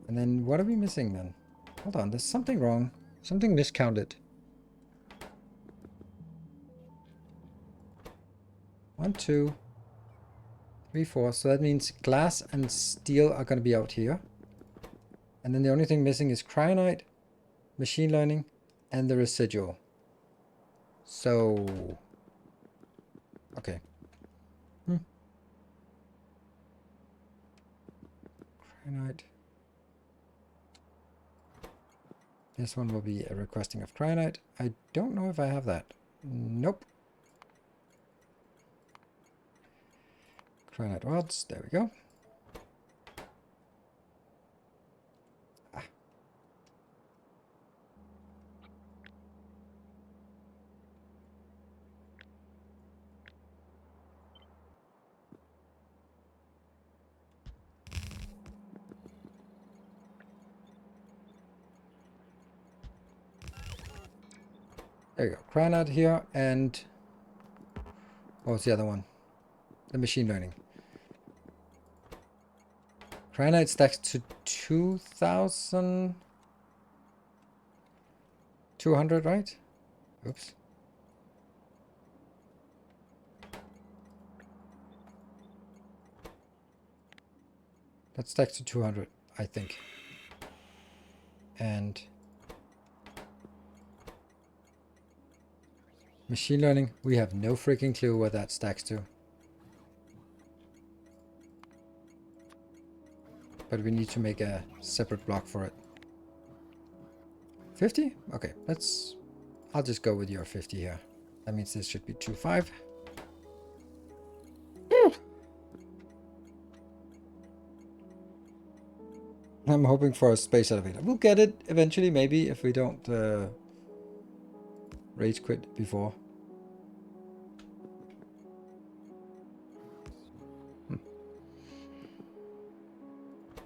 And then what are we missing then? Hold on, there's something wrong. Something miscounted. 1, 2, 3, 4. So that means glass and steel are going to be out here. And then the only thing missing is cryonite, machine learning, and the residual. So, okay. Cryonite. This one will be a requesting of cryonite. I don't know if I have that. Nope. Cryonite rods. There we go. There you go. Cryonite here, and what was the other one? The machine learning. Cryonite stacks to 2,200, right? Oops. That stacks to 200, I think. And machine learning, we have no freaking clue what that stacks to. But we need to make a separate block for it. 50? Okay, I'll just go with your 50 here. That means this should be 2.5. I'm hoping for a space elevator. We'll get it eventually, maybe, if we don't rage quit before.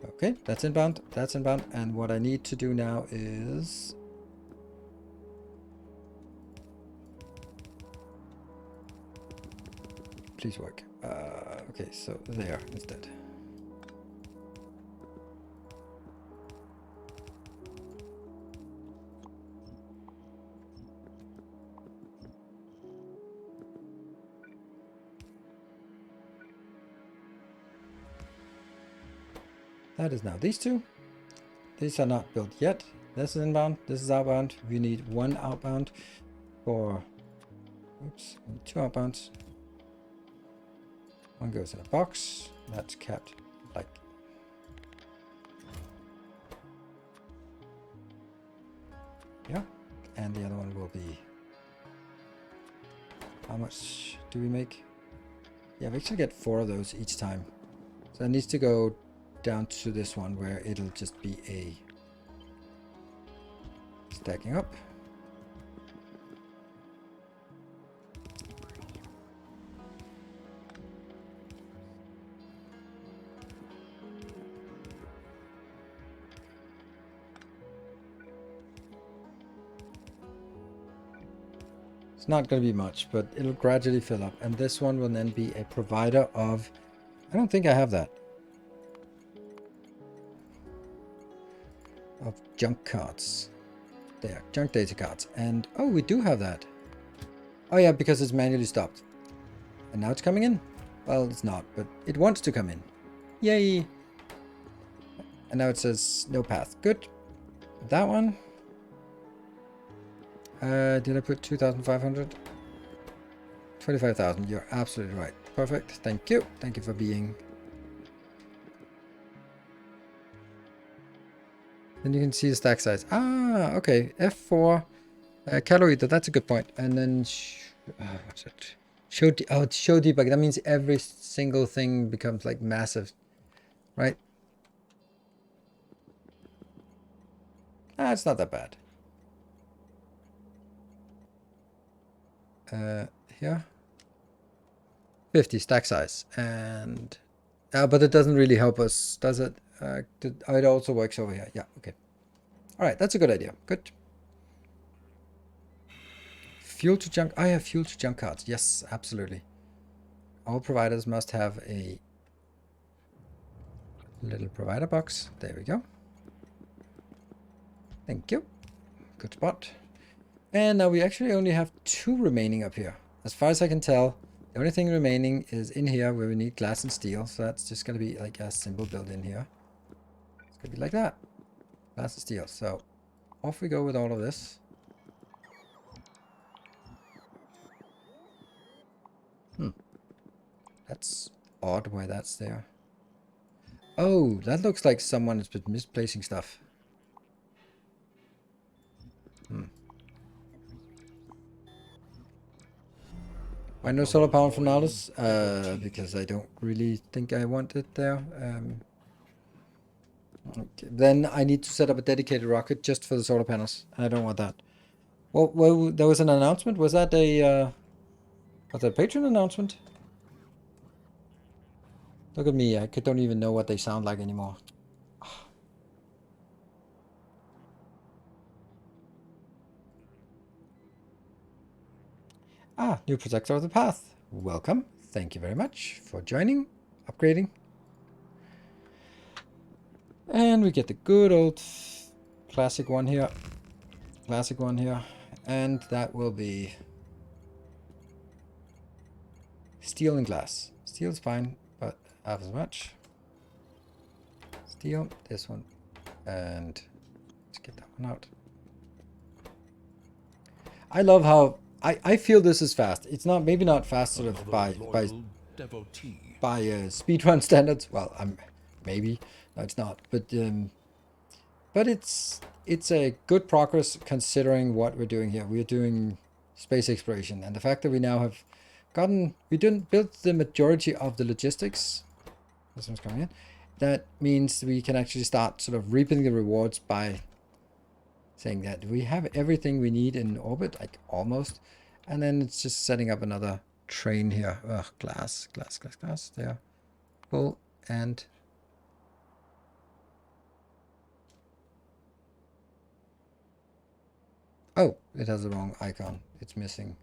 Okay, that's inbound, and what I need to do now is... Please work. Okay, so there instead. That is now these two. These are not built yet. This is inbound, this is outbound. We need one outbound for... Oops, 2 outbounds. One goes in a box. That's kept like... Yeah. And the other one will be... How much do we make? Yeah, we actually get 4 of those each time. So it needs to go down to this one where it'll just be a stacking up. It's not going to be much, but it'll gradually fill up. And this one will then be a provider of... I don't think I have that. Of junk cards. There, junk data cards. And, oh, we do have that. Oh yeah, because it's manually stopped. And now it's coming in? Well, it's not, but it wants to come in. Yay! And now it says no path. Good. That one. Did I put 2,500? 25,000. You're absolutely right. Perfect. Thank you. Thank you for being... Then you can see the stack size. Ah, okay. F4 calorie. That's a good point. And then what's it? It's show debug. That means every single thing becomes like massive, right? Ah, it's not that bad. Here, 50 stack size, and But it doesn't really help us, does it? Oh, it also works over here. Yeah, okay. All right, that's a good idea. Good. Fuel to junk. I have fuel to junk cards. Yes, absolutely. All providers must have a little provider box. There we go. Thank you. Good spot. And now we actually only have 2 remaining up here. As far as I can tell, the only thing remaining is in here where we need glass and steel. So that's just going to be like a simple build in here. It's going to be like that. Glass and steel. So off we go with all of this. That's odd why that's there. Oh, that looks like someone has been misplacing stuff. Why no solar power for Nautilus? Because I don't really think I want it there. Okay. Then I need to set up a dedicated rocket just for the solar panels. I don't want that. Well, there was an announcement. Was that a patron announcement? Look at me. I don't even know what they sound like anymore. Ah, new protector of the path. Welcome. Thank you very much for joining, upgrading. And we get the good old classic one here. Classic one here. And that will be steel and glass. Steel's fine, but half as much. Steel, this one. And let's get that one out. I love how I feel this is fast. It's not maybe not fast sort of by speedrun standards. Well, maybe no, it's not. But it's a good progress considering what we're doing here. We're doing space exploration, and the fact that we now have we didn't build the majority of the logistics. This one's coming in. That means we can actually start sort of reaping the rewards by saying that we have everything we need in orbit, like almost, and then it's just setting up another train here. Ugh, glass there. Full and oh, it has the wrong icon. It's missing.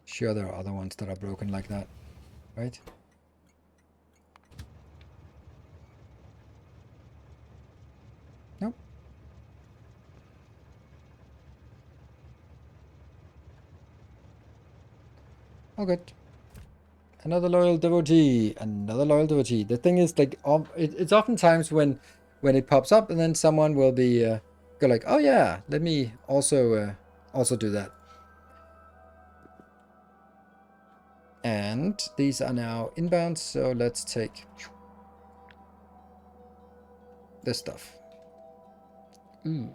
Sure, there are other ones that are broken like that, right? Nope. All good. Another loyal devotee. Another loyal devotee. The thing is, like, it's oftentimes when it pops up, and then someone will be go like, "Oh yeah, let me also do that." And these are now inbound, so let's take this stuff. Ooh.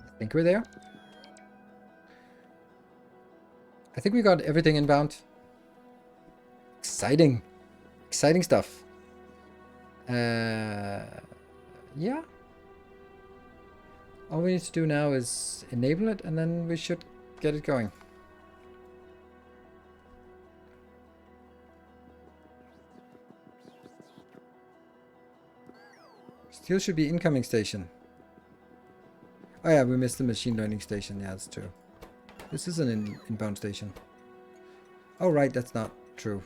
I think we're there. I think we got everything inbound. Exciting. Exciting stuff. Yeah. All we need to do now is enable it, and then we should get it going. Still should be incoming station. Oh yeah, we missed the machine learning station. Yeah, that's true. This is an inbound station. Oh right, that's not true.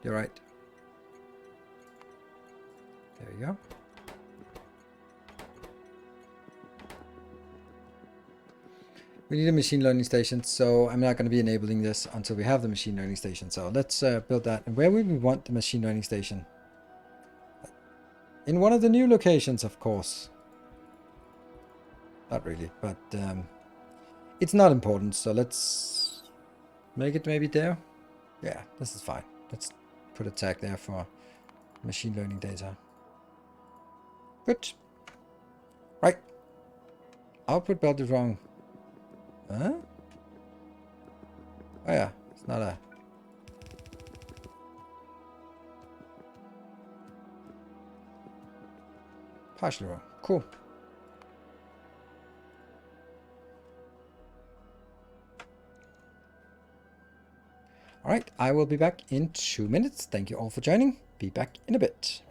You're right. There you go. We need a machine learning station, so I'm not going to be enabling this until we have the machine learning station. So let's build that. And where would we want the machine learning station? In one of the new locations, of course. Not really, but it's not important. So let's make it maybe there. Yeah, this is fine. Let's put a tag there for machine learning data. Good. Right. Output belt is wrong. Huh? Oh yeah, it's not a... Partially wrong. Cool. Alright, I will be back in 2 minutes. Thank you all for joining. Be back in a bit.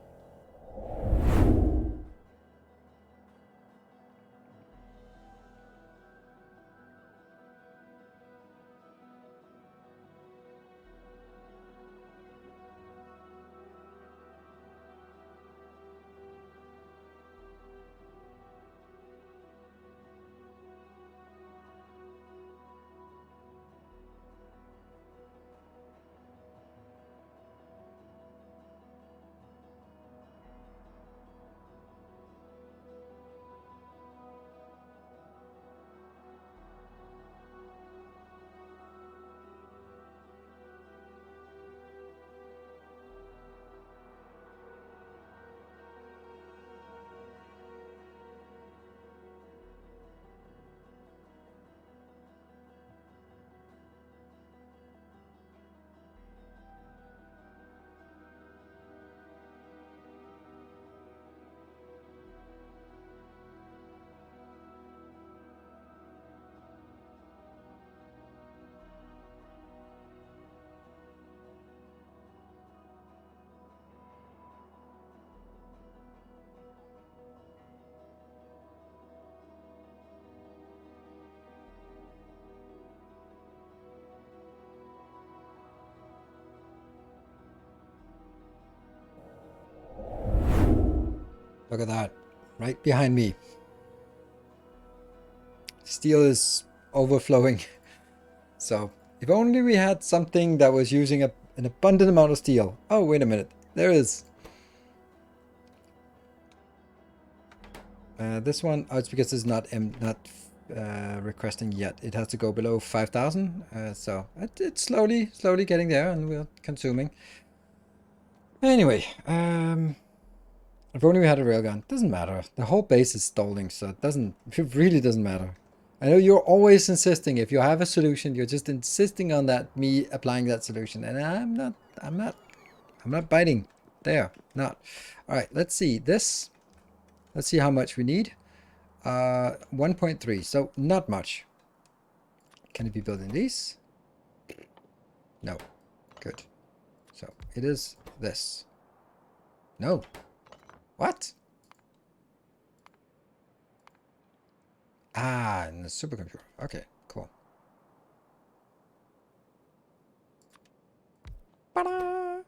Look at that. Right behind me. Steel is overflowing. So, if only we had something that was using an abundant amount of steel. Oh, wait a minute. There is. This one, oh, it's because it's not requesting yet. It has to go below 5,000. So, it's slowly getting there, and we're consuming. Anyway, if only we had a railgun. Doesn't matter. The whole base is stalling, so it really doesn't matter. I know you're always insisting. If you have a solution, you're just insisting on that, me applying that solution. And I'm not biting. There, not. All right, let's see this. Let's see how much we need. 1.3, so not much. Can it be built in these? No. Good. So it is this. No. What? Ah, in the supercomputer. Okay, cool. Ta-da!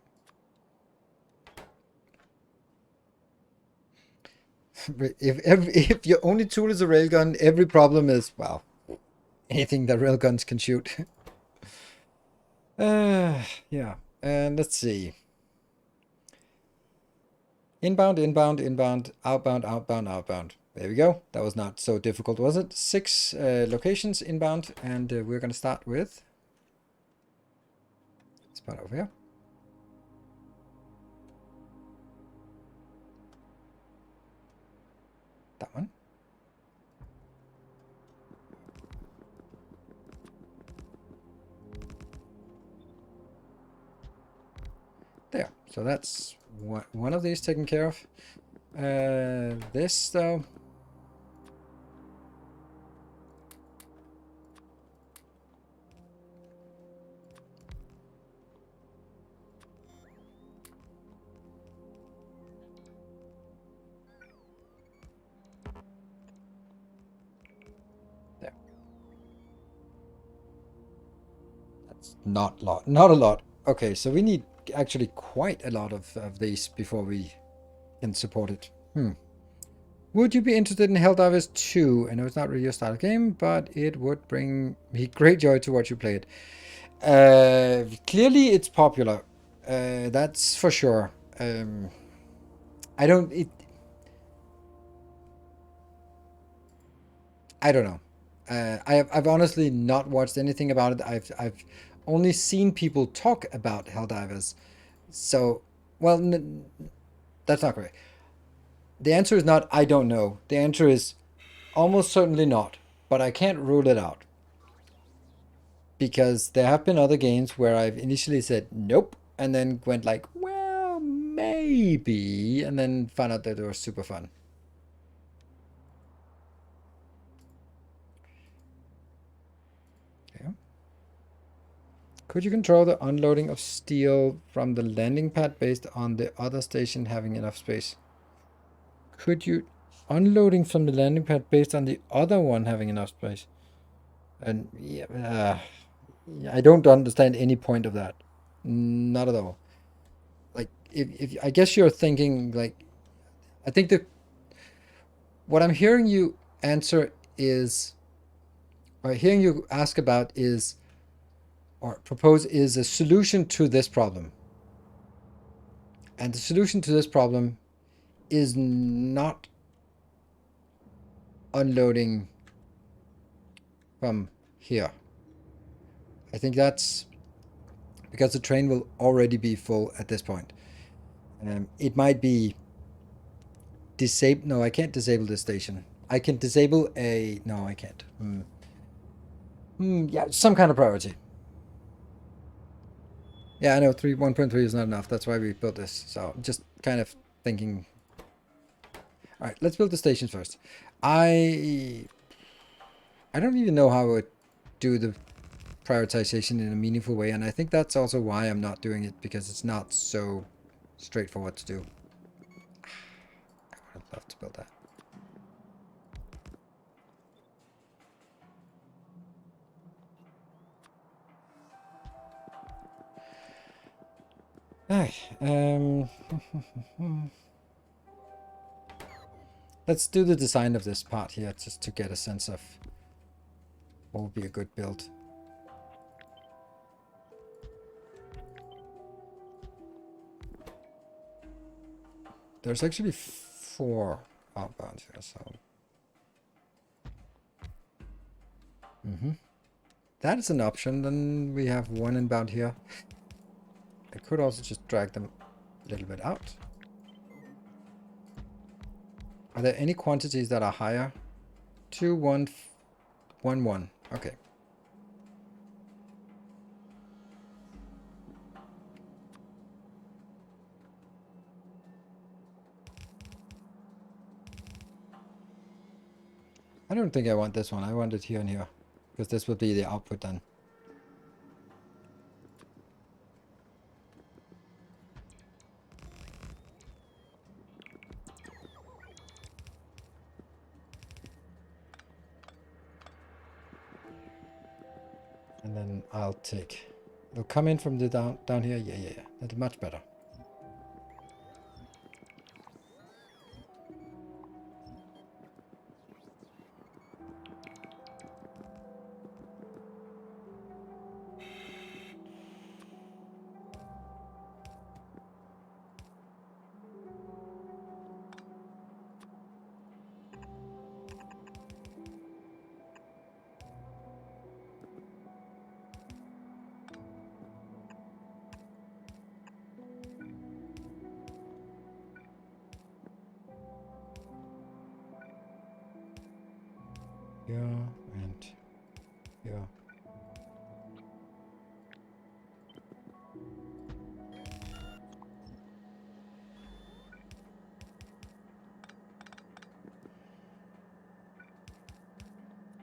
if your only tool is a railgun, every problem is, well, anything that railguns can shoot. Yeah. And let's see. Inbound, inbound, inbound, outbound, outbound, outbound. There we go. That was not so difficult, was it? 6 locations inbound, and we're going to start with this part over here. That one. There. So that's one of these taken care of. This, though. There. That's not a lot. Okay, so we need actually quite a lot of these before we can support it. Would you be interested in Helldivers 2? I know it's not really your style of game, but it would bring me great joy to watch you play it. Clearly it's popular. That's for sure. I don't know. I've honestly not watched anything about it. I've only seen people talk about Helldivers. So, well, that's not correct. The answer is not I don't know. The answer is almost certainly not, but I can't rule it out. Because there have been other games where I've initially said nope, and then went like, well, maybe, and then found out that they were super fun. Okay. Could you control the unloading of steel from the landing pad based on the other station having enough space? Could you unloading from the landing pad based on the other one having enough space? And yeah, I don't understand any point of that. Not at all. Like, if I guess you're thinking like, I think what I'm hearing you answer is, or hearing you ask about is, or propose is a solution to this problem. And the solution to this problem is not unloading from here. I think that's because the train will already be full at this point. It might be disable. No, I can't disable this station. I can disable a. No, I can't. Yeah, some kind of priority. Yeah, I know 1.3 is not enough. That's why we built this. So just kind of thinking. All right, let's build the stations first. I don't even know how I would do the prioritization in a meaningful way, and I think that's also why I'm not doing it, because it's not so straightforward to do. I would love to build that. Alright, let's do the design of this part here, just to get a sense of what would be a good build. There's actually 4 outbounds here, so... That is an option. Then we have 1 inbound here. I could also just drag them a little bit out. Are there any quantities that are higher? 2, 1, 1, 1. Okay. I don't think I want this one. I want it here and here, because this would be the output then. And then I'll take... It'll come in from the down here. Yeah. That's much better. Here and here.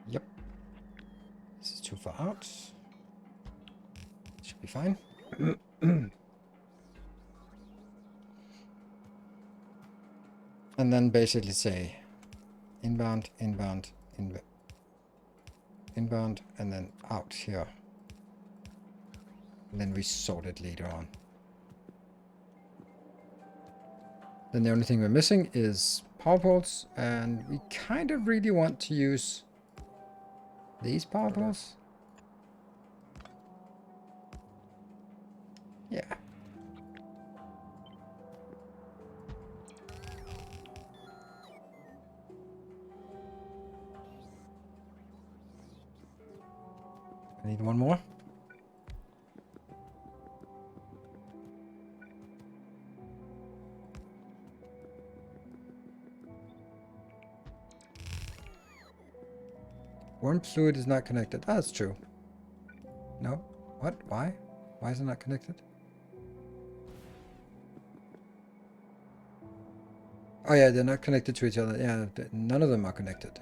Yep. This is too far out. Should be fine. And then basically say inbound, inbound, inbound, and then out here. And then we sort it later on. Then the only thing we're missing is power poles, and we kind of really want to use these power poles. Yeah. I need one more. Warm fluid is not connected. Ah, that's true. No? What? Why? Why is it not connected? Oh yeah, they're not connected to each other. Yeah, none of them are connected.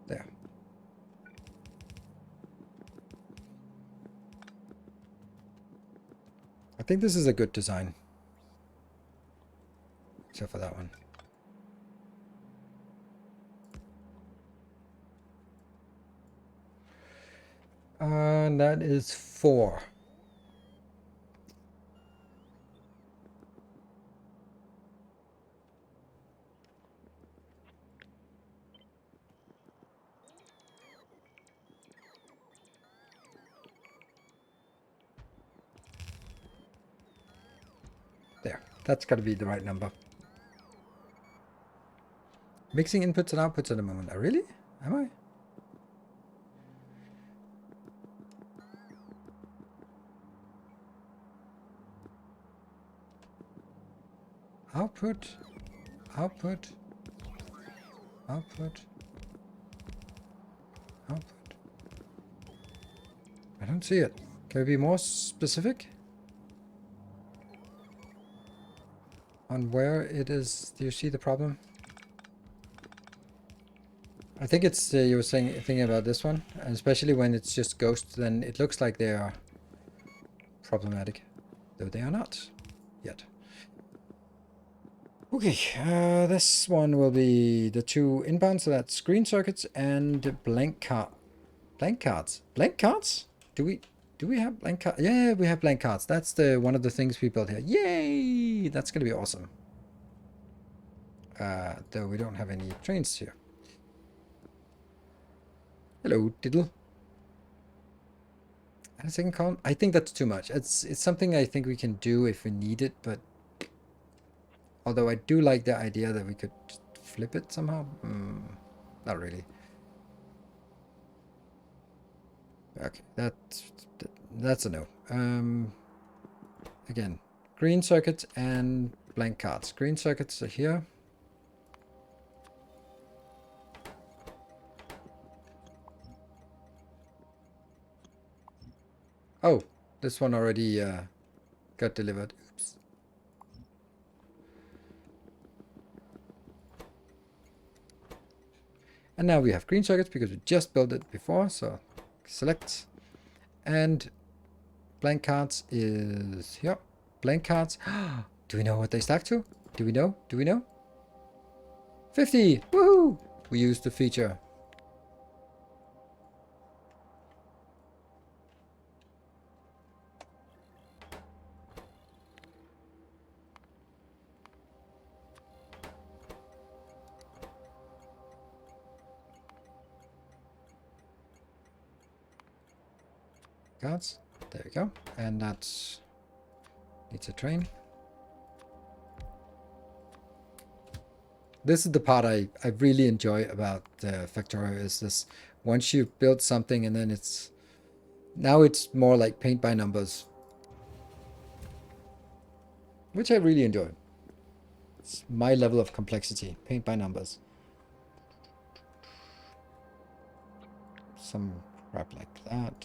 There. I think this is a good design. Except for that one. And that is 4. There. That's got to be the right number. Mixing inputs and outputs at the moment. Oh, really? Am I? Output. Output. Output. Output. I don't see it. Can we be more specific? On where it is? Do you see the problem? I think it's, you were saying, thinking about this one, and especially when it's just ghosts, then it looks like they are problematic, though they are not yet. Okay, this one will be the 2 inbound, so that's screen circuits and blank cards. Blank cards? Do we have blank cards? Yeah, we have blank cards. That's the one of the things we built here. Yay! That's gonna be awesome. Though we don't have any trains here. Hello, Diddle. And a second column? I think that's too much. It's something I think we can do if we need it, but although I do like the idea that we could flip it somehow. Not really. Okay, that's a no. Again, green circuits and blank cards. Green circuits are here. Oh, this one already got delivered. Oops. And now we have green circuits because we just built it before. So select. And blank cards is here. Blank cards. Do we know what they stack to? Do we know? Do we know? 50! Woohoo! We used the feature. Cards. There we go. And that's needs a train. This is the part I really enjoy about Factorio, is this once you build something and then it's more like paint by numbers, which I really enjoy. It's my level of complexity, paint by numbers. Some crap like that.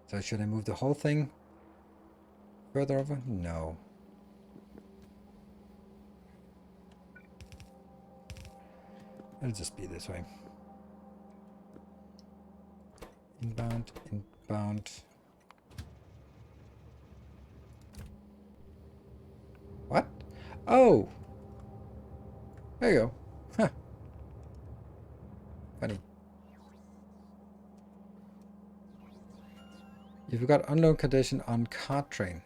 So should I move the whole thing further over? No. It'll just be this way. Inbound, inbound. What? Oh! There you go. Huh. Funny. You forgot unload condition on cart train.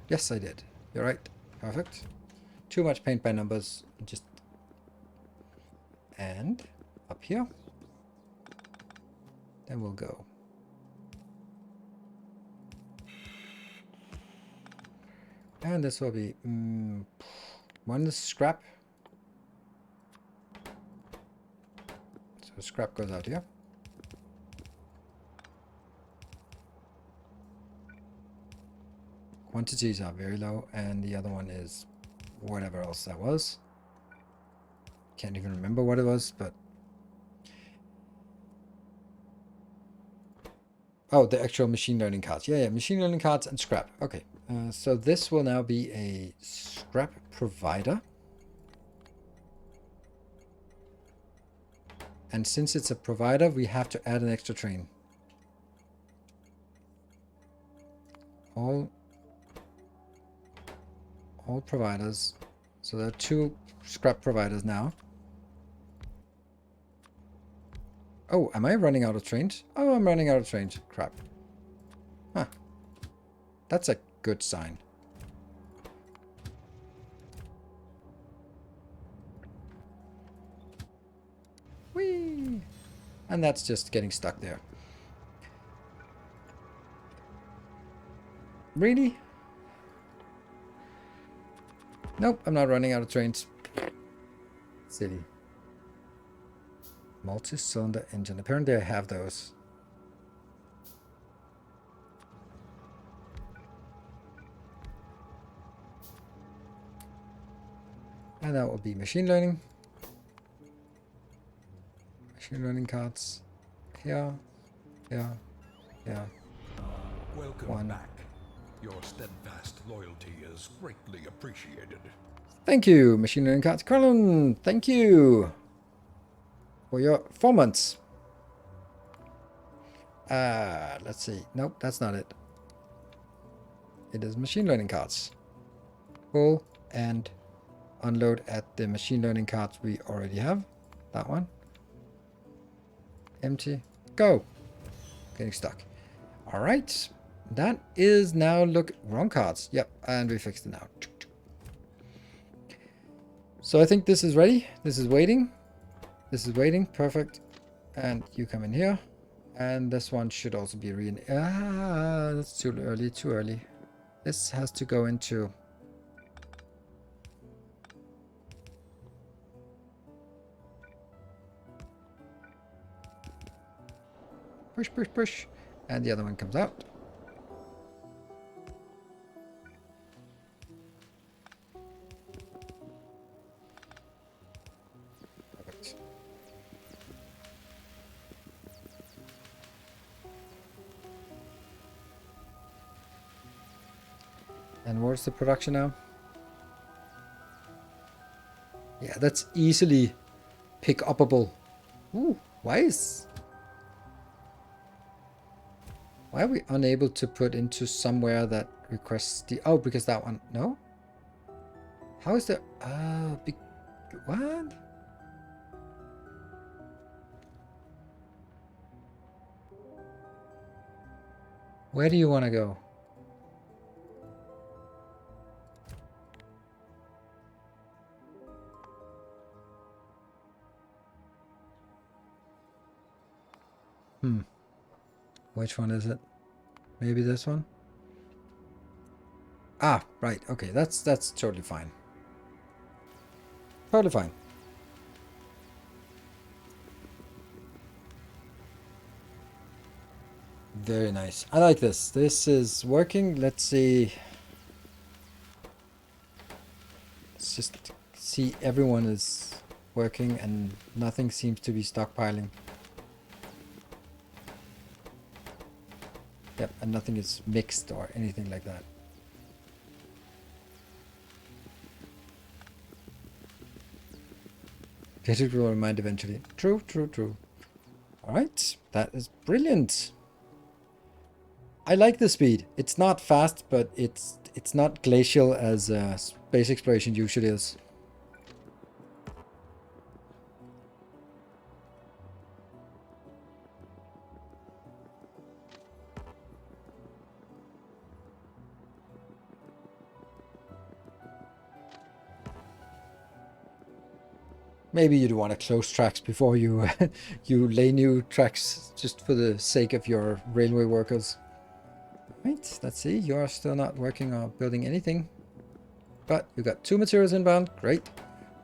Yes, I did. You're right. Perfect. Too much paint by numbers. Just... And up here. Then we'll go. And this will be one scrap. So scrap goes out here. Quantities are very low, and the other one is whatever else that was. Can't even remember what it was, but... Oh, the actual machine learning cards. Yeah, machine learning cards and scrap. Okay, so this will now be a scrap provider. And since it's a provider, we have to add an extra train. All providers. So there are 2 scrap providers now. Oh, am I running out of trains? Oh, I'm running out of trains. Crap. Huh. That's a good sign. Whee! And that's just getting stuck there. Really? Nope, I'm not running out of trains. Silly. Multi-cylinder engine. Apparently I have those. And that will be machine learning. Machine learning cards. Here. Here. Here. Welcome back. Your steadfast loyalty is greatly appreciated. Thank you, machine learning cards. Colin, thank you for your 4 months. Let's see. Nope, that's not it. It is machine learning cards. Pull and unload at the machine learning cards we already have. That one. Empty. Go. Getting stuck. All right. That is now, look, wrong cards. Yep, and we fixed it now. So I think this is ready. This is waiting. This is waiting. Perfect. And you come in here. And this one should also be that's too early, too early. This has to go into... Push, push, push. And the other one comes out. Perfect. And where's the production now? Yeah, that's easily pick-upable. Ooh, why are we unable to put into somewhere that requests the... Oh, because that one... No? How is there... what? Where do you want to go? Which one is it? Maybe this one? Ah, right. Okay, that's totally fine. Totally fine. Very nice. I like this. This is working. Let's see. Let's just see everyone is working and nothing seems to be stockpiling. Yep, and nothing is mixed or anything like that. It will remind eventually. True, true, true. Alright, that is brilliant. I like the speed. It's not fast, but it's not glacial as space exploration usually is. Maybe you do want to close tracks before you you lay new tracks just for the sake of your railway workers. Right, let's see. You are still not working or building anything. But you got 2 materials inbound. Great.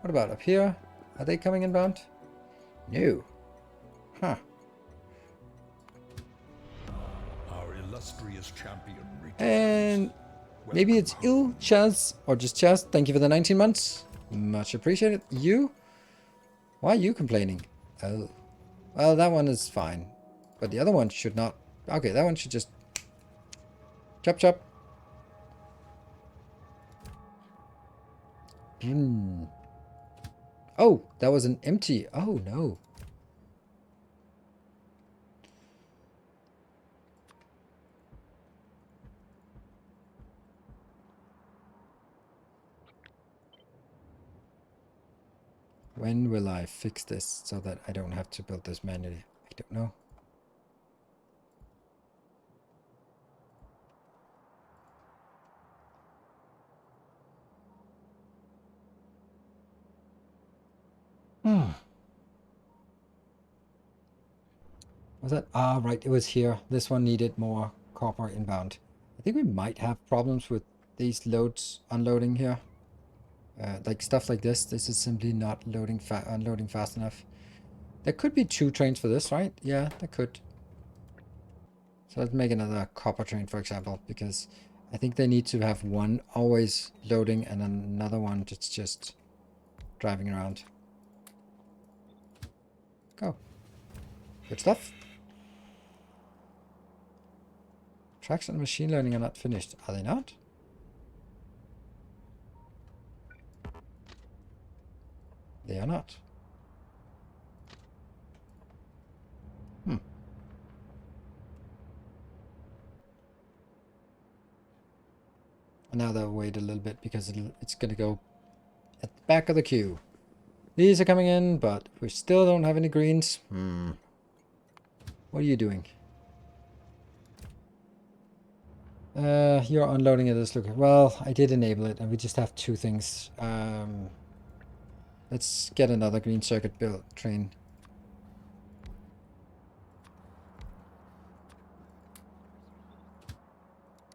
What about up here? Are they coming inbound? No. Huh. Our illustrious champion returns. And maybe it's ill chance or just chance. Thank you for the 19 months. Much appreciated. You? Why are you complaining? Oh. Well, that one is fine. But the other one should not. Okay, that one should just... Chop, chop. Oh, that was an empty. Oh, no. When will I fix this so that I don't have to build this manually? I don't know. Was that? Ah, right. It was here. This one needed more copper inbound. I think we might have problems with these loads unloading here. Like stuff like this. This is simply not unloading fast enough. There could be 2 trains for this, right? Yeah, there could. So let's make another copper train, for example, because I think they need to have one always loading and another one that's just driving around. Go. Good stuff. Tracks and machine learning are not finished. Are they not? They are not. And now they'll wait a little bit because it's going to go at the back of the queue. These are coming in, but we still don't have any greens. What are you doing? You're unloading it as look. Well, I did enable it, and we just have 2 things. Let's get another green circuit built train.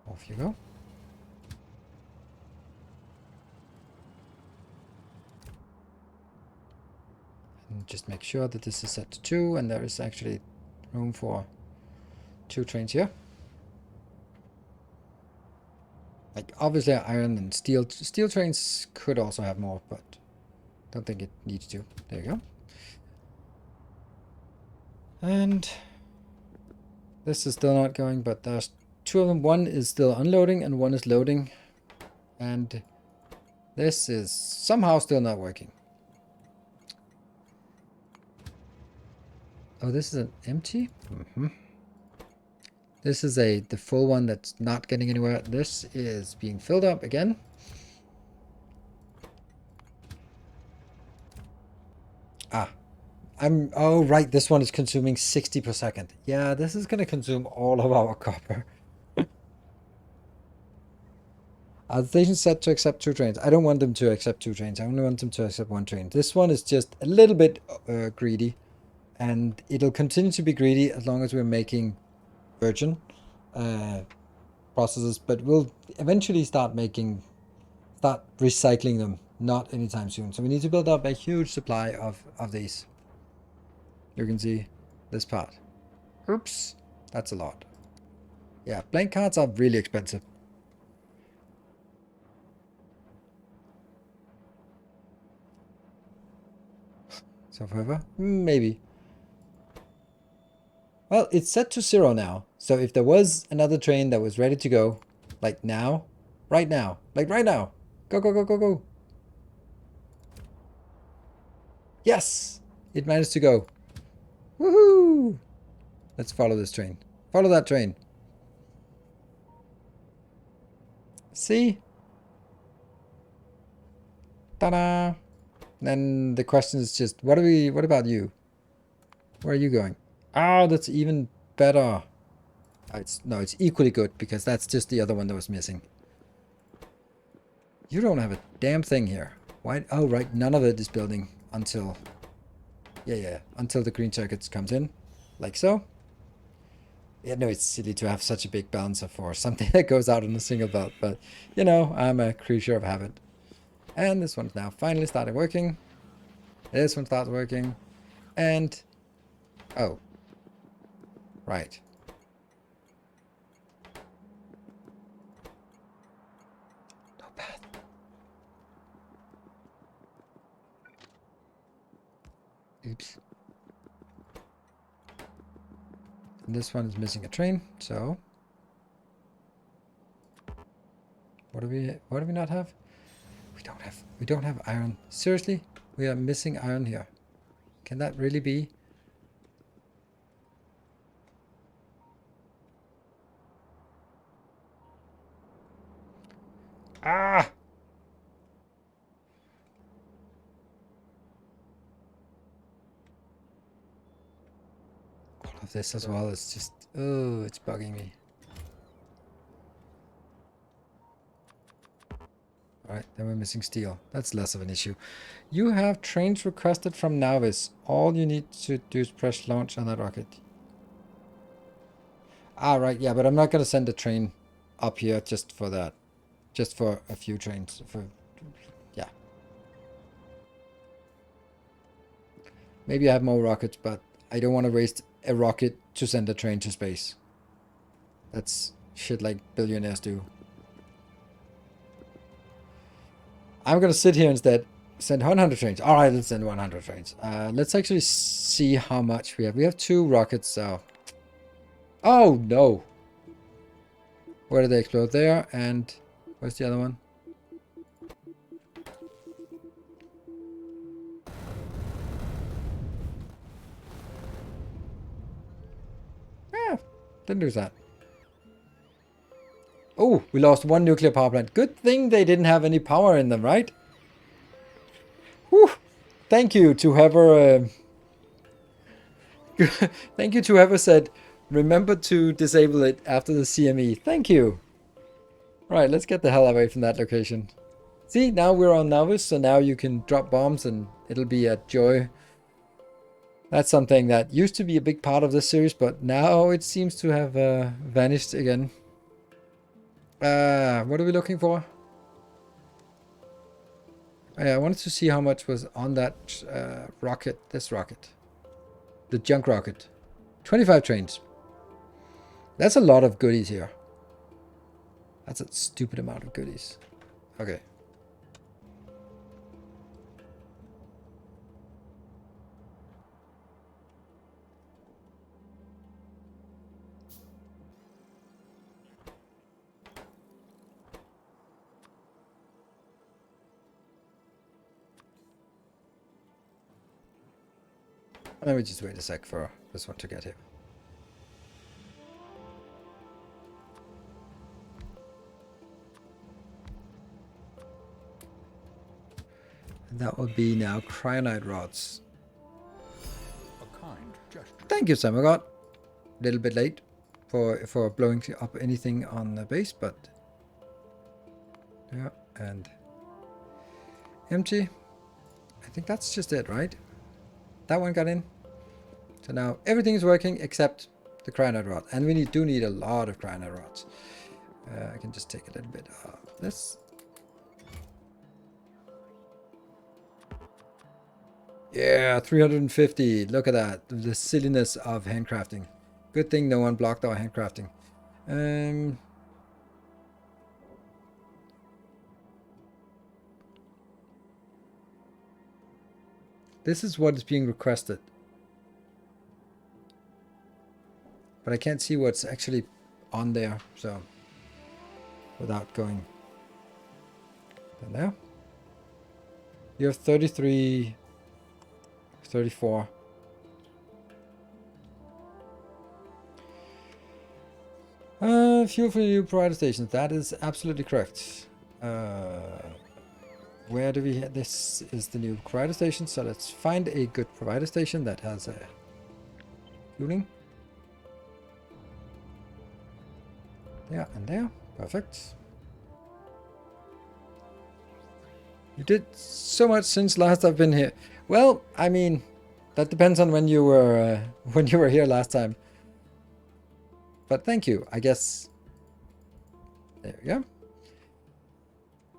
Off you go. And just make sure that this is set to 2, and there is actually room for 2 trains here. Like, obviously iron and steel trains could also have more, but don't think it needs to. There you go. And this is still not going, but there's 2 of them. One is still unloading and one is loading. And this is somehow still not working. Oh, this is an empty? This is the full one that's not getting anywhere. This is being filled up again. Ah. Oh, right. This one is consuming 60 per second. Yeah, this is going to consume all of our copper. The station's set to accept 2 trains. I don't want them to accept 2 trains. I only want them to accept 1 train. This one is just a little bit greedy. And it'll continue to be greedy as long as we're making virgin processes. But we'll eventually start recycling them. Not anytime soon. So we need to build up a huge supply of these. You can see this part. Oops. That's a lot. Yeah, blank cards are really expensive. So forever? Maybe. Well, it's set to 0 now. So if there was another train that was ready to go, like now, right now, like right now, go, go, go, go, go. Yes! It managed to go. Woohoo! Let's follow this train. Follow that train. See? Ta-da! Then the question is just, what about you? Where are you going? Oh, that's even better. No, it's equally good because that's just the other one that was missing. You don't have a damn thing here. Why? Oh, right. None of it is building until... Yeah. Until the green circuits comes in. Like so. Yeah, no, it's silly to have such a big balancer for something that goes out in a single belt. But, you know, I'm a creature of habit. And this one's now finally started working. This one starts working. And... oh. Right. No path. Oops. And this one is missing a train, so... what do we not have? We don't have iron. Seriously? We are missing iron here. Can that really be? Ah! All of this as well is just, oh, it's bugging me. Alright, then we're missing steel. That's less of an issue. You have trains requested from Navis. All you need to do is press launch on that rocket. Ah, right, yeah, but I'm not going to send a train up here just for that. Just for a few trains. Yeah. Maybe I have more rockets, but I don't want to waste a rocket to send a train to space. That's shit like billionaires do. I'm going to sit here instead. Send 100 trains. Alright, let's send 100 trains. Let's actually see how much we have. We have 2 rockets, so... oh, no! Where did they explode? There, and... where's the other one? Yeah, didn't lose that. Oh, we lost 1 nuclear power plant. Good thing they didn't have any power in them, right? Whew. Thank you to whoever... thank you to whoever said, remember to disable it after the CME. Thank you. Right, let's get the hell away from that location. See, now we're on Navis, so now you can drop bombs and it'll be a joy. That's something that used to be a big part of this series, but now it seems to have vanished again. What are we looking for? I wanted to see how much was on that rocket, this rocket. The junk rocket. 25 trains. That's a lot of goodies here. That's a stupid amount of goodies. Okay. Let me just wait a sec for this one to get here. And that would be now cyanide rods. A kind gesture. Thank you, Samagot. A little bit late for blowing up anything on the base, but yeah, and empty. I think that's just it, right? That one got in. So now everything is working except the cyanide rod. And we do need a lot of cyanide rods. I can just take a little bit of this. Yeah, 350. Look at that. The silliness of handcrafting. Good thing no one blocked our handcrafting. This is what is being requested. But I can't see what's actually on there, so without going down there. You have 33, 34. Fuel for new provider stations. That is absolutely correct. Where do we... this is the new provider station, so let's find a good provider station that has a fueling. Yeah, and there. Perfect. You did so much since last I've been here. Well, I mean, that depends on when you were here last time. But thank you, I guess. There we go.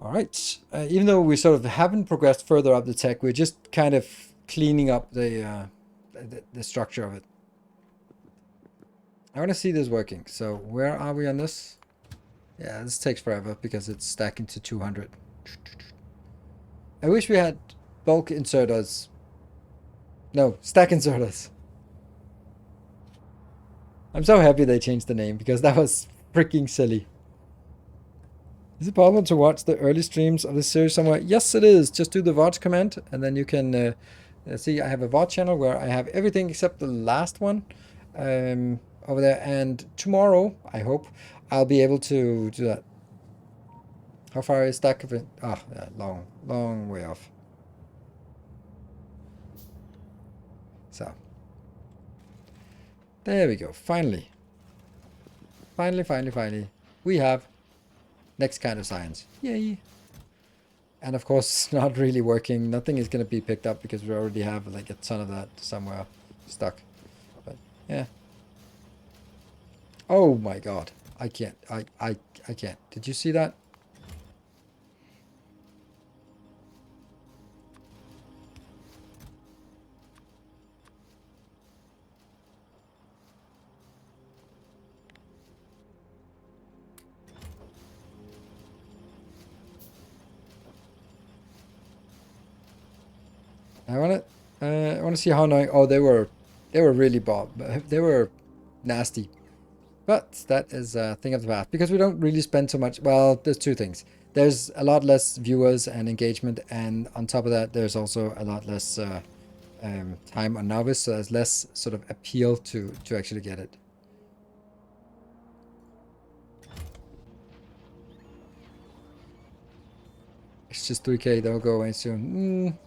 All right. Even though we sort of haven't progressed further up the tech, we're just kind of cleaning up the structure of it. I want to see this working. So where are we on this? Yeah, this takes forever because it's stacking to 200. I wish we had bulk inserters. No, stack inserters. I'm so happy they changed the name because that was freaking silly. Is it possible to watch the early streams of this series somewhere? Yes, it is. Just do the VOD command and then you can see I have a VOD channel where I have everything except the last one over there. And tomorrow, I hope, I'll be able to do that. How far is stack of it? Ah, yeah, long way off. So, there we go. Finally. Finally. We have next kind of science. Yay. And of course, it's not really working. Nothing is going to be picked up because we already have like a ton of that somewhere stuck. But yeah. Oh my god. I can't. I can't. Did you see that? I want to see how annoying. Oh, they were really they were nasty. But that is a thing of the past because we don't really spend so much. Well, there's two things. There's a lot less viewers and engagement, and on top of that, there's also a lot less time on novice, so there's less sort of appeal to actually get it. It's just 3K. They'll go away soon.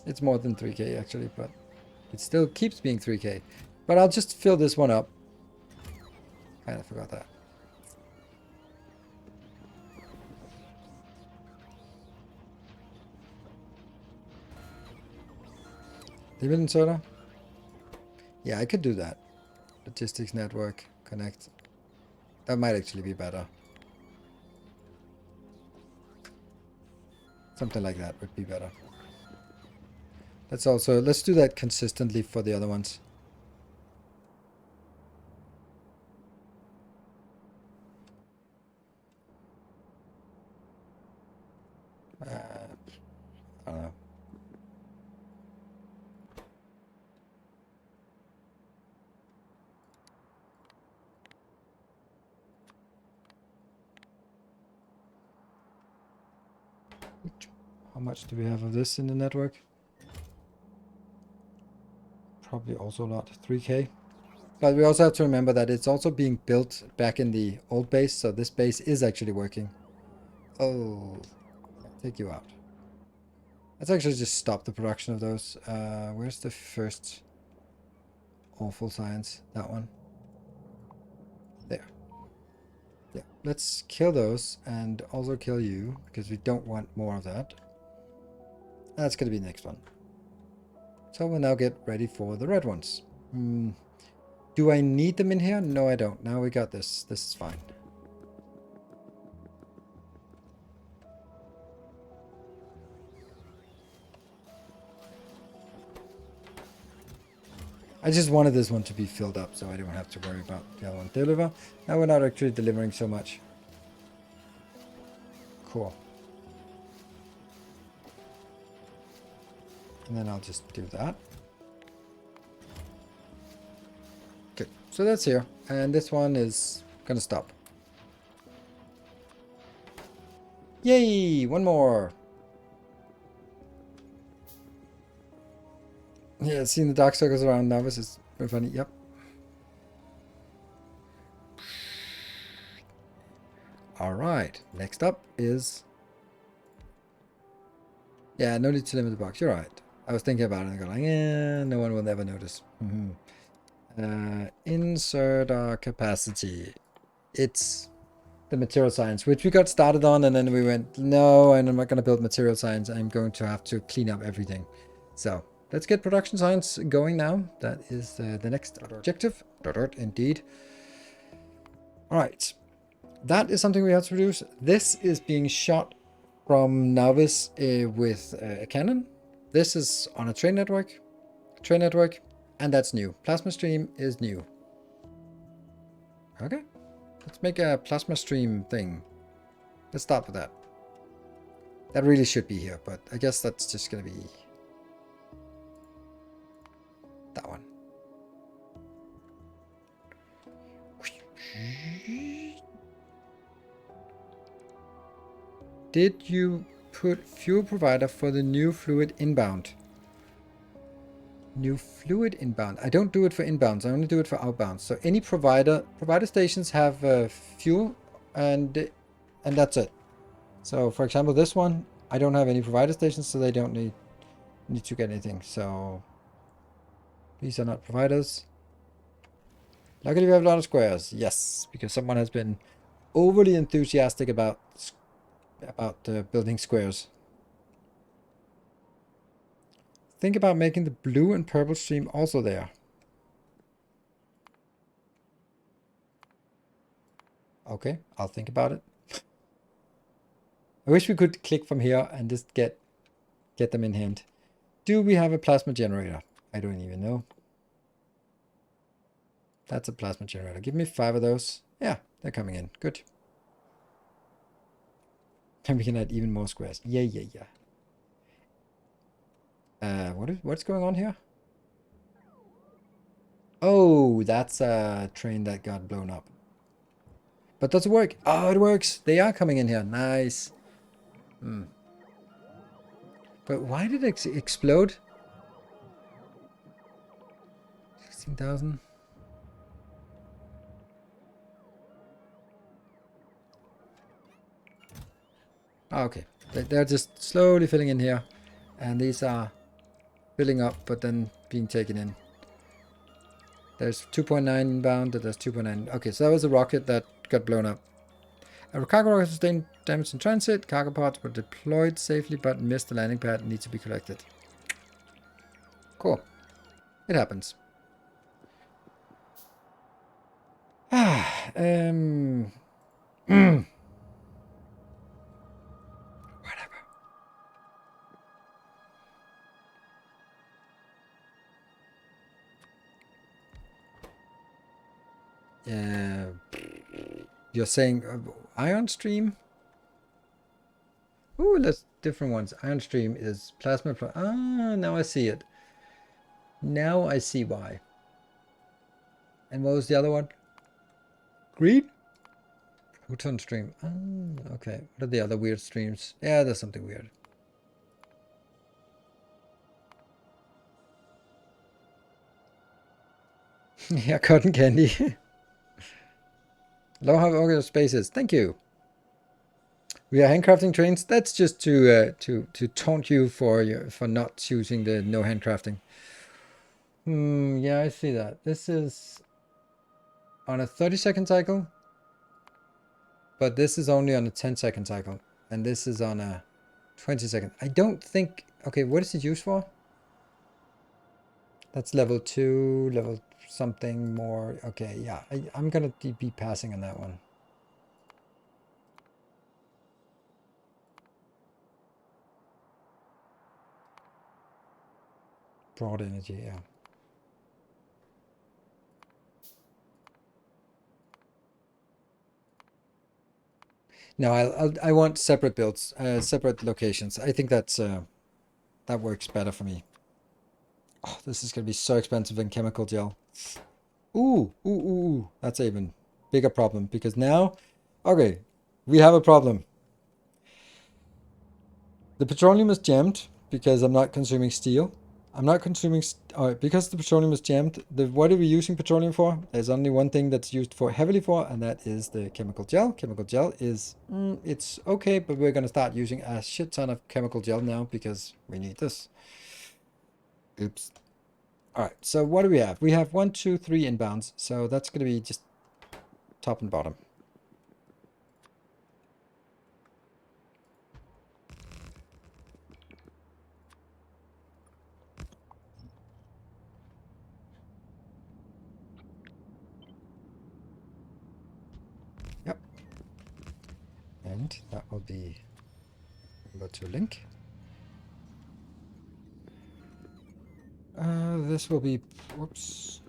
It's more than 3K actually, but it still keeps being 3K. But I'll just fill this one up. Kind of forgot that. Leave it in soda? Yeah, I could do that. Logistics network, connect. That might actually be better. Something like that would be better. Let's do that consistently for the other ones. I don't know. How much do we have of this in the network? Probably also a lot, 3K. But we also have to remember that it's also being built back in the old base, so this base is actually working. Oh, I'll take you out. Let's actually just stop the production of those. Where's the first awful science? That one. There. Yeah, let's kill those and also kill you because we don't want more of that. That's going to be the next one. So we'll now get ready for the red ones. Do I need them in here? No, I don't. Now we got this. This is fine. I just wanted this one to be filled up so I don't have to worry about the other one. Deliver. Now we're not actually delivering so much. Cool. And then I'll just do that. Good. So that's here. And this one is going to stop. Yay! One more. Yeah, seeing the dark circles around novice is very funny. Yep. All right. Next up is... Yeah, no need to limit the box. You're right. I was thinking about it and go like, yeah, no one will ever notice. Insert our capacity. It's the material science, which we got started on, and then we went, no, and I'm not going to build material science. I'm going to have to clean up everything. So let's get production science going now. That is the next objective. Indeed. All right. That is something we have to produce. This is being shot from novice with a cannon. This is on a train network, and that's new. Plasma stream is new. Okay, let's make a plasma stream thing. Let's start with that. That really should be here, but I guess that's just gonna be that one. Did you put fuel provider for the new fluid inbound? New fluid inbound. I don't do it for inbounds. I only do it for outbounds. So any provider stations have fuel, and that's it. So for example, this one, I don't have any provider stations, so they don't need to get anything. So these are not providers. Luckily, we have a lot of squares. Yes, because someone has been overly enthusiastic about building squares. Think about making the blue and purple stream also there. Okay, I'll think about it. I wish we could click from here and just get them in hand. Do we have a plasma generator? I don't even know. That's a plasma generator. Give me 5 of those. Yeah, they're coming in. Good. And we can add even more squares. Yeah. What's going on here? Oh, that's a train that got blown up. But does it work? Oh, it works. They are coming in here. Nice. But why did it explode? 16,000. Oh, okay. They're just slowly filling in here. And these are filling up, but then being taken in. There's 2.9 inbound, there's 2.9. Okay, so that was a rocket that got blown up. A cargo rocket sustained damage in transit. Cargo pods were deployed safely, but missed the landing pad and need to be collected. Cool. It happens. Whatever. You're saying ion stream? Ooh, that's different ones. Ion stream is plasma. Now I see it. Now I see why. And what was the other one? Green? Proton stream. Oh, okay. What are the other weird streams? Yeah, there's something weird. Yeah, cotton candy. Low have organ spaces. Thank you. We are handcrafting trains. That's just to taunt you for not choosing the no handcrafting. Yeah, I see that. This is on a 30-second cycle, but this is only on a 10-second cycle, and this is on a 20-second. I don't think. Okay, what is it used for? That's level 2, level something more. Okay, yeah, I'm gonna be passing on that one. Broad energy, yeah. No, I want separate builds, separate locations. I think that's that works better for me. Oh, this is gonna be so expensive in chemical gel. Ooh. That's an even bigger problem because now, okay, we have a problem. The petroleum is jammed because I'm not consuming steel. I'm not consuming, because the petroleum is jammed. What are we using petroleum for? There's only one thing that's used for heavily for, and that is the chemical gel. Chemical gel is, it's okay, but we're gonna start using a shit ton of chemical gel now because we need this. Oops. All right, so what do we have? We have 1, 2, 3 inbounds, so that's gonna be just top and bottom. Yep. And that will be Go to link. This will be, whoops.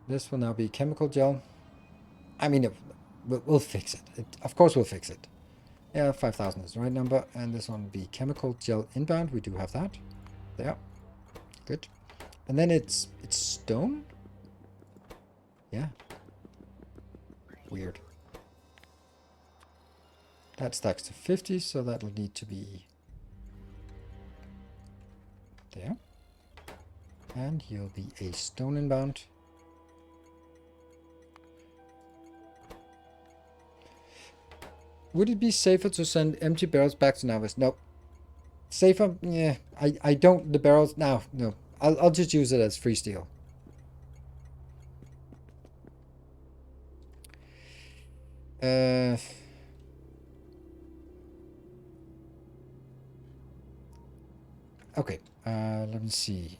This will now be chemical gel. I mean, we'll fix it. Of course we'll fix it. Yeah, 5,000 is the right number. And this one will be chemical gel inbound. We do have that. There. Good. And then it's stone? Yeah. Weird. That stacks to 50, so that'll need to be there. And he'll be a stone inbound. Would it be safer to send empty barrels back to Navis? Nope. Safer? Yeah. I don't. The barrels. No. I'll just use it as free steel. Okay. Let me see.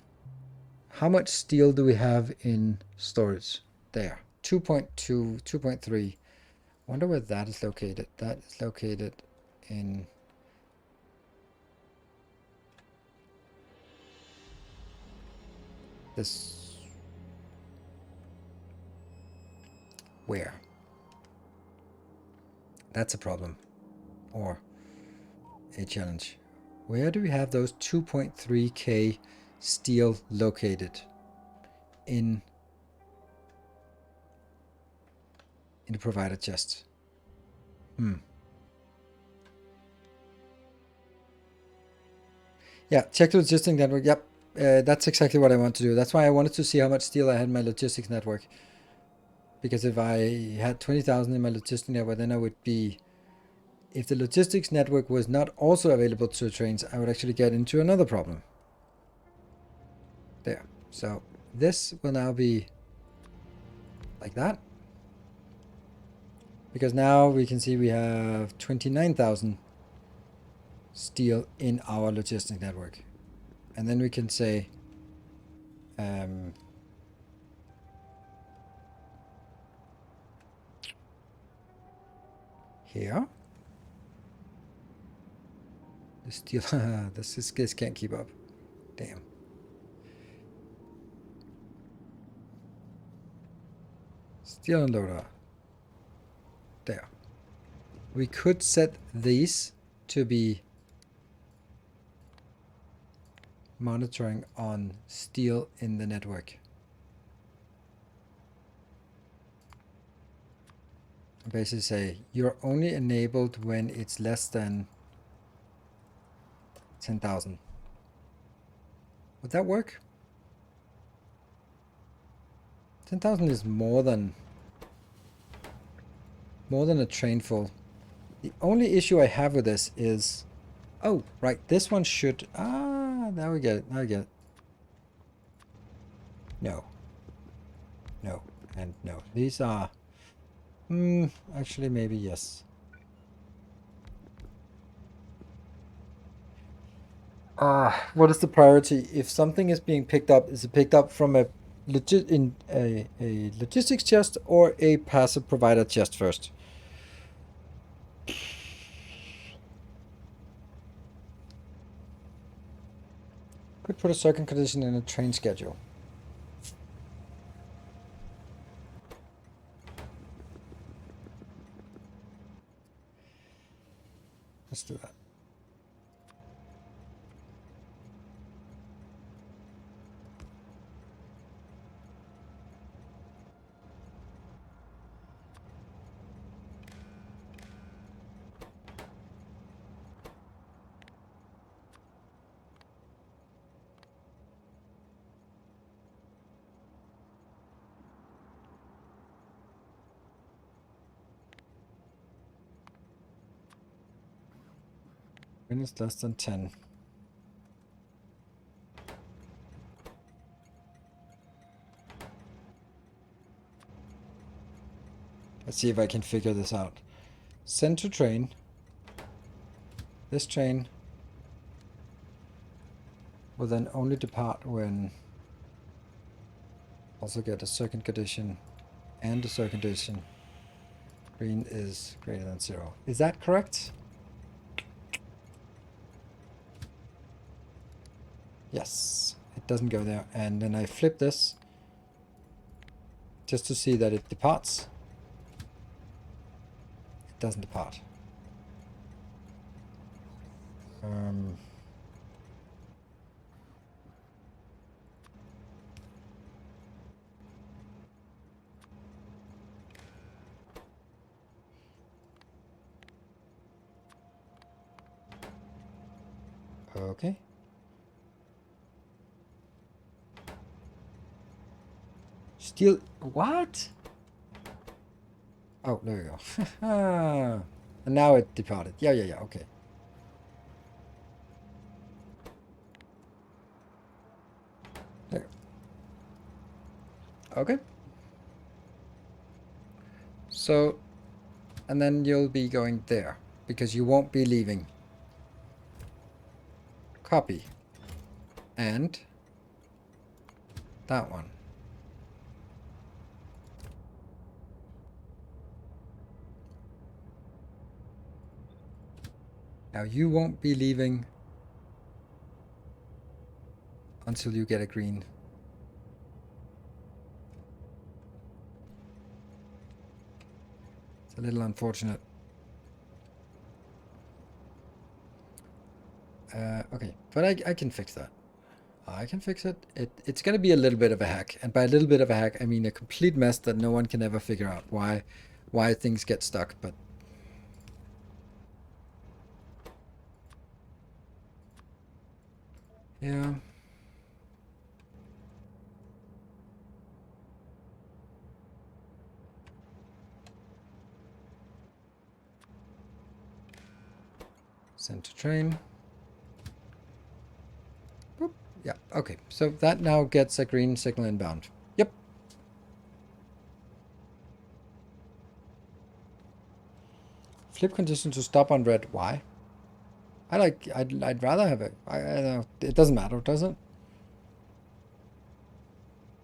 How much steel do we have in storage? There. 2.2, 2.3. Wonder where that is located. That is located in this. Where? That's a problem. Or a challenge. Where do we have those 2.3k steel located? In the provider chest. Yeah, check the logistics network. Yep, that's exactly what I want to do. That's why I wanted to see how much steel I had in my logistics network. Because if I had 20,000 in my logistics network, then I would be... If the logistics network was not also available to trains, I would actually get into another problem. There. So this will now be like that. Because now we can see we have 29,000 steel in our logistics network. And then we can say here. The steel, this can't keep up. Damn. Steel unloader. There. We could set these to be monitoring on steel in the network. Basically say you're only enabled when it's less than 10,000. Would that work? 10,000 is more than a train full. The only issue I have with this is, oh, right, this one should, now we get it, now I get it. No, and no. These are, actually maybe yes. What is the priority? If something is being picked up, is it picked up from a logistics chest or a passive provider chest first? Could put a second condition in a train schedule. Let's do that. When it's less than 10. Let's see if I can figure this out. Send to train. This train will then only depart when also get a second condition and a second condition Green is greater than 0. Is that correct? Yes, it doesn't go there. And then I flip this just to see that it departs. It doesn't depart. Okay. Still, what? Oh, there we go. And now it departed. Yeah, okay. There. Okay. So, and then you'll be going there, because you won't be leaving. Copy. And that one. Now you won't be leaving until you get a green. It's a little unfortunate. Okay, but I can fix that. I can fix it. It's going to be a little bit of a hack. And by a little bit of a hack, I mean a complete mess that no one can ever figure out why things get stuck. But yeah. Send to train. Boop. Yeah, okay. So that now gets a green signal inbound. Yep. Flip condition to stop on red. Why? I'd rather have it. I don't know. It doesn't matter, does it?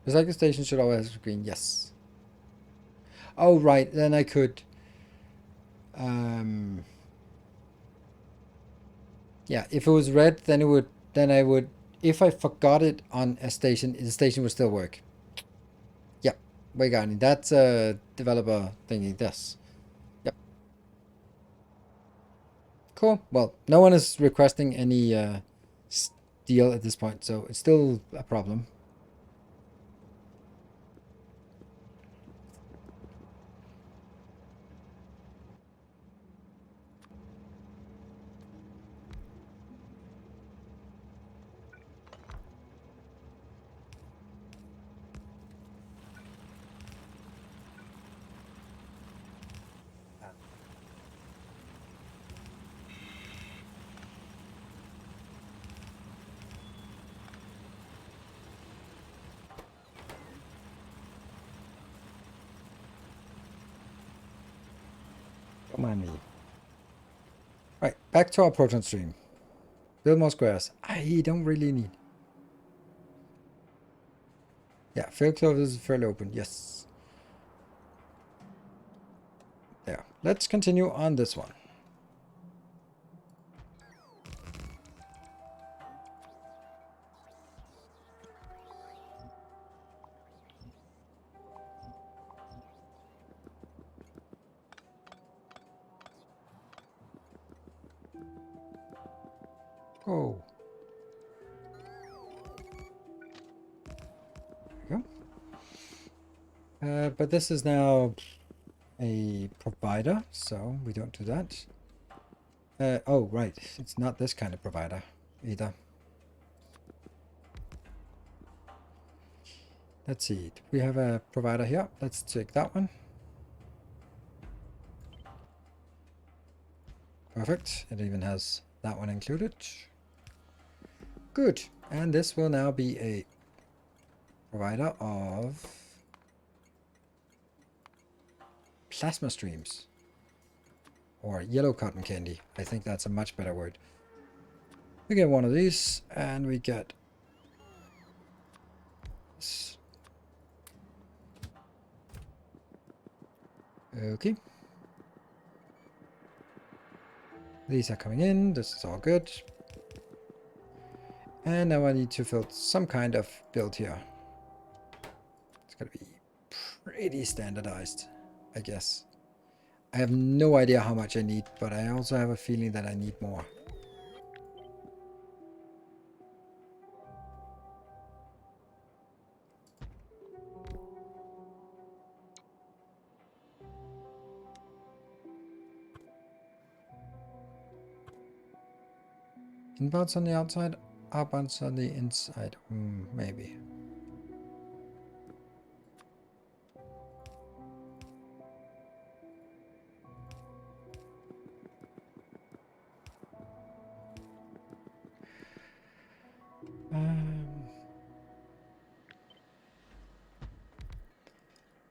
Recycle station should always have green. Yes. Oh, right. Then I could. Yeah, if it was red, then it would. Then I would. If I forgot it on a station, the station would still work. Yep. We got it. That's a developer thingy. This. Yep. Cool. Well, no one is requesting any steel at this point, so it's still a problem. Don't mind me. Right, back to our proton stream. Build more squares. I don't really need. Yeah, fill closes, fill open. Yes. There. Let's continue on this one. Oh. There we go. But this is now a provider, so we don't do that. Oh, right. It's not this kind of provider either. Let's see. We have a provider here. Let's check that one. Perfect. It even has that one included. Good. And this will now be a provider of plasma streams. Or yellow cotton candy. I think that's a much better word. We get one of these, and we get this. Okay. These are coming in. This is all good. And now I need to fill some kind of build here. It's gonna be pretty standardized, I guess. I have no idea how much I need, but I also have a feeling that I need more. Inbounds on the outside, outbounds on the inside. Maybe.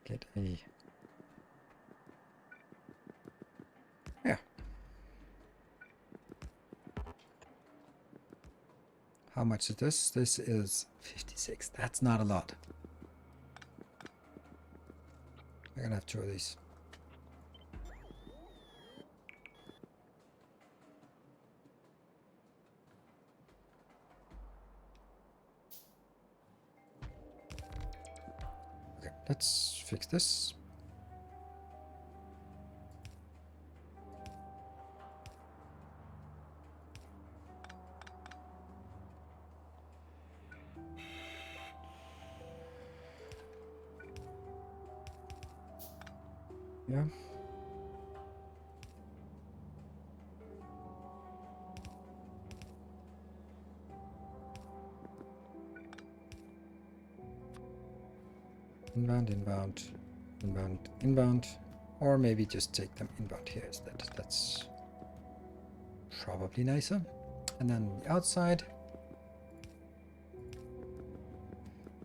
Get a... Yeah. How much is this? This is 56. That's not a lot. We're gonna have two of these. Okay, let's fix this. Yeah. Inbound, inbound, inbound, inbound. Or maybe just take them inbound here instead. That's probably nicer. And then the outside.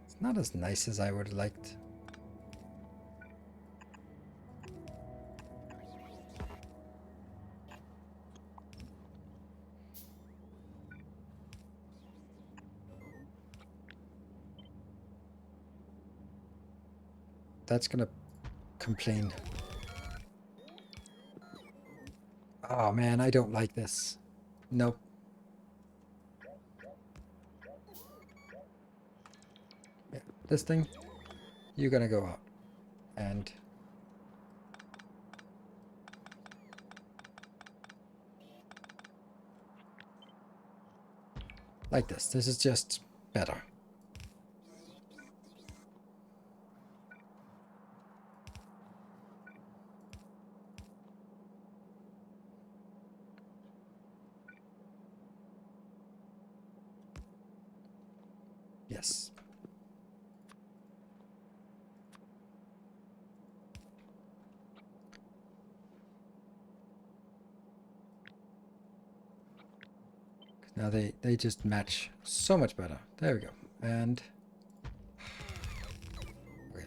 It's not as nice as I would have liked. That's gonna complain. Oh man, I don't like this. Nope. Yeah, this thing, you're gonna go out. And like this. This is just better. Yes. Now they just match so much better. There we go. And okay.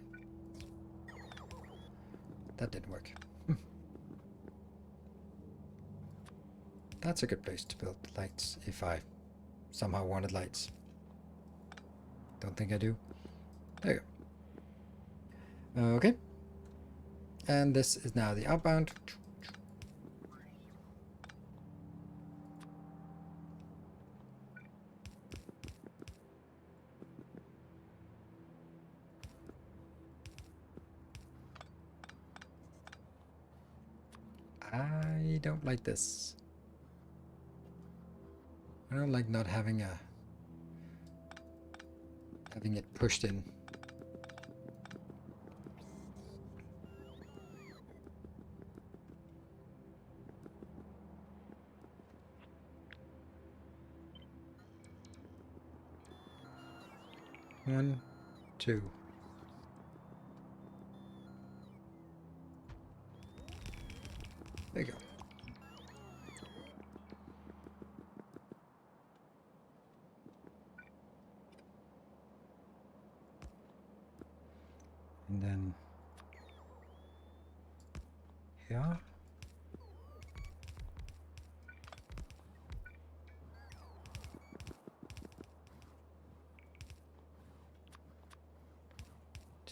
That didn't work. That's a good place to build lights if I somehow wanted lights. Don't think I do. There you go. Okay. And this is now the outbound. I don't like this. I don't like not having it pushed in. One, two. There you go. And then here.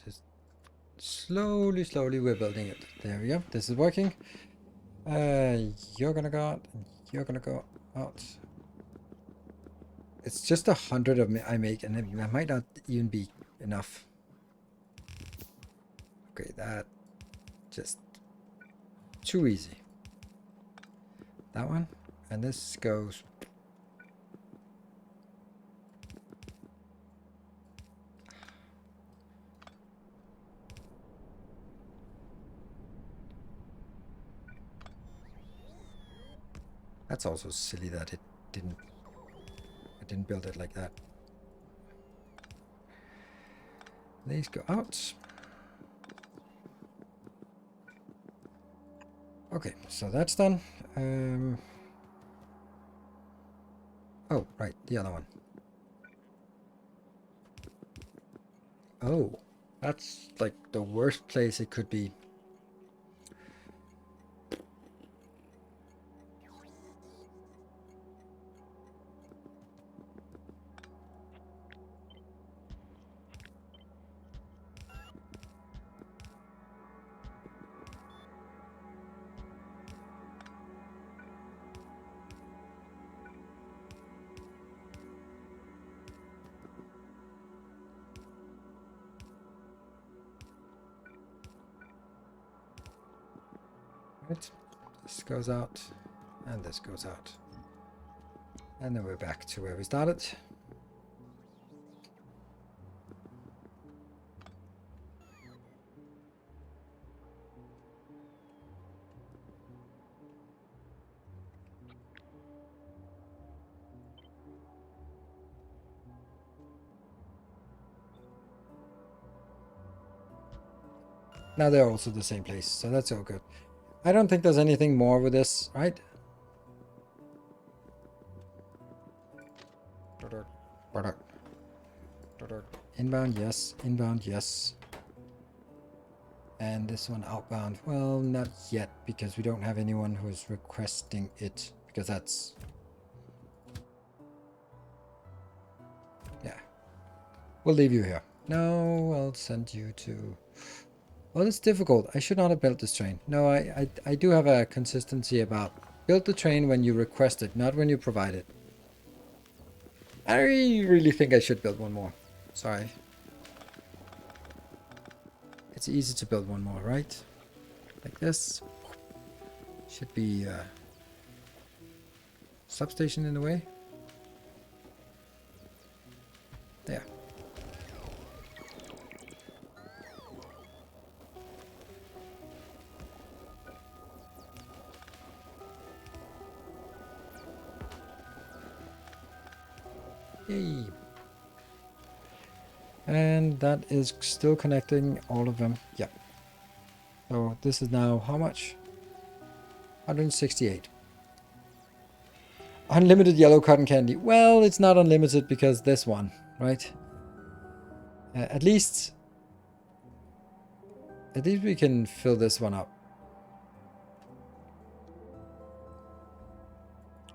Just slowly we're building it. There we go. This is working. You're gonna go out. You're gonna go out. It's just 100 of me I make, and it might not even be enough. Okay, that just too easy. That one, and this goes. That's also silly that it didn't. I didn't build it like that. These go out. Okay, so that's done. Oh, right, the other one. Oh, that's like the worst place it could be. Right, this goes out, and this goes out. And then we're back to where we started. Now they're also the same place, so that's all good. I don't think there's anything more with this, right? Inbound, yes. Inbound, yes. And this one outbound, well, not yet, because we don't have anyone who is requesting it, because that's... Yeah. We'll leave you here. No, I'll send you to... Well, it's difficult. I should not have built this train. No, I do have a consistency about build the train when you request it, not when you provide it. I really think I should build one more. Sorry. It's easy to build one more, right? Like this. Should be substation in the way. There. Yay. And that is still connecting all of them. Yeah. So this is now how much? 168. Unlimited yellow cotton candy. Well, it's not unlimited because this one, right? At least we can fill this one up.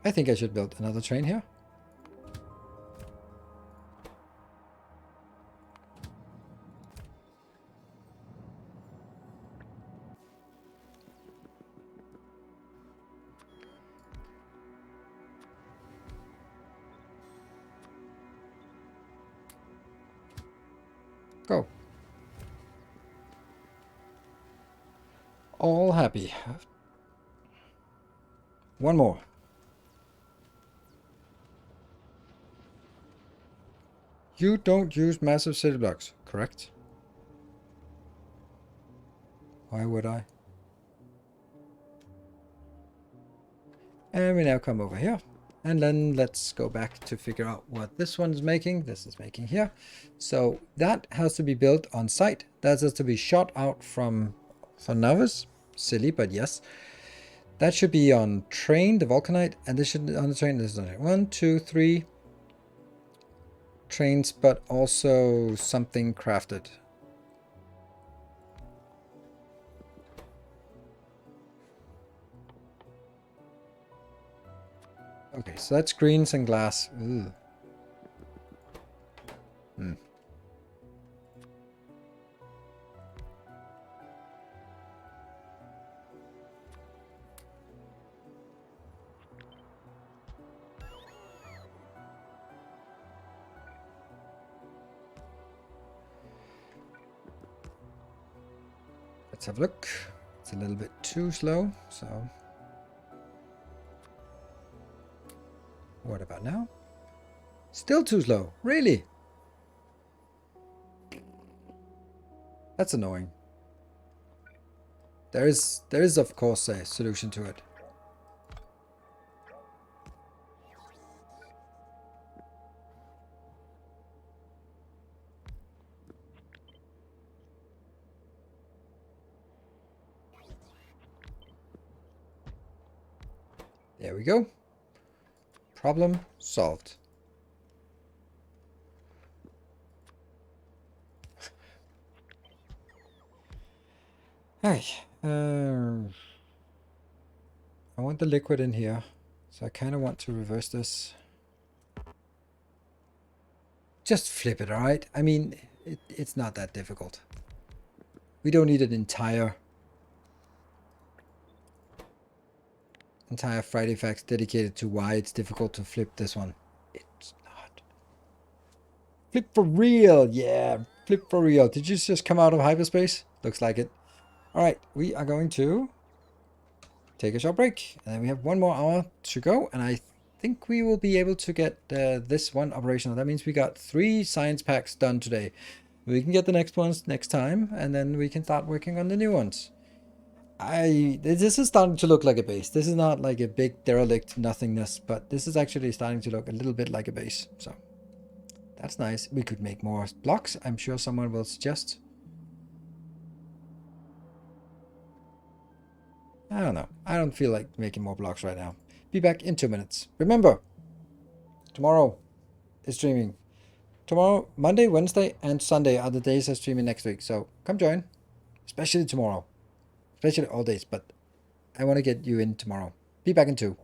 I think I should build another train here. Go. All happy. One more. You don't use massive city blocks, correct? Why would I? And we now come over here. And then let's go back to figure out what this one's making. This is making here. So that has to be built on site. That has to be shot out from novice. Silly, but yes. That should be on train, the vulcanite, and this should be on the train. This is on it. 1, 2, 3 trains, but also something crafted. Okay, so that's greens and glass. Ooh. Let's have a look. It's a little bit too slow, so... What about now? Still too slow. Really? That's annoying. There is of course a solution to it. There we go. Problem solved. Hey, I want the liquid in here, so I kind of want to reverse this. Just flip it, alright? I mean, it's not that difficult. We don't need an entire Friday Facts dedicated to why it's difficult to flip this one. It's not. Flip for real! Yeah, flip for real. Did you just come out of hyperspace? Looks like it. Alright, we are going to take a short break. And then we have 1 more hour to go. And I think we will be able to get this one operational. That means we got 3 science packs done today. We can get the next ones next time. And then we can start working on the new ones. This is starting to look like a base. This is not like a big derelict nothingness. But this is actually starting to look a little bit like a base. So that's nice. We could make more blocks. I'm sure someone will suggest. I don't know. I don't feel like making more blocks right now. Be back in 2 minutes. Remember, tomorrow is streaming. Tomorrow, Monday, Wednesday, and Sunday are the days I'm streaming next week. So come join. Especially tomorrow. Especially all days, but I want to get you in tomorrow. Be back in 2.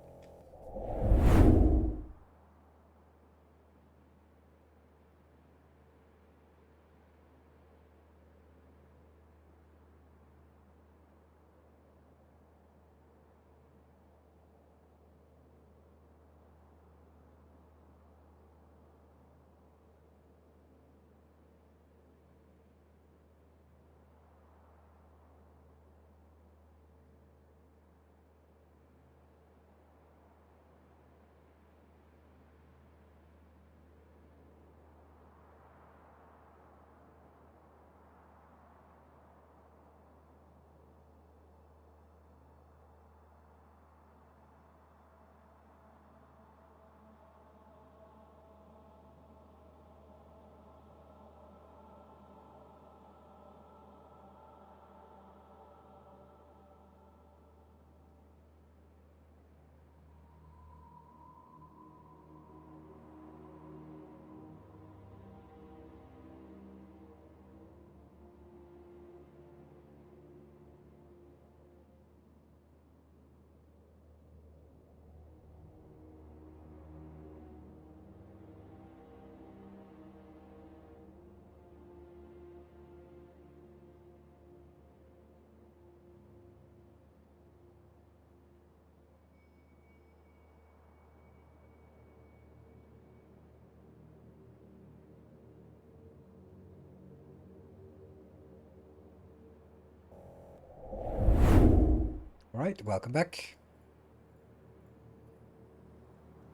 Alright, welcome back.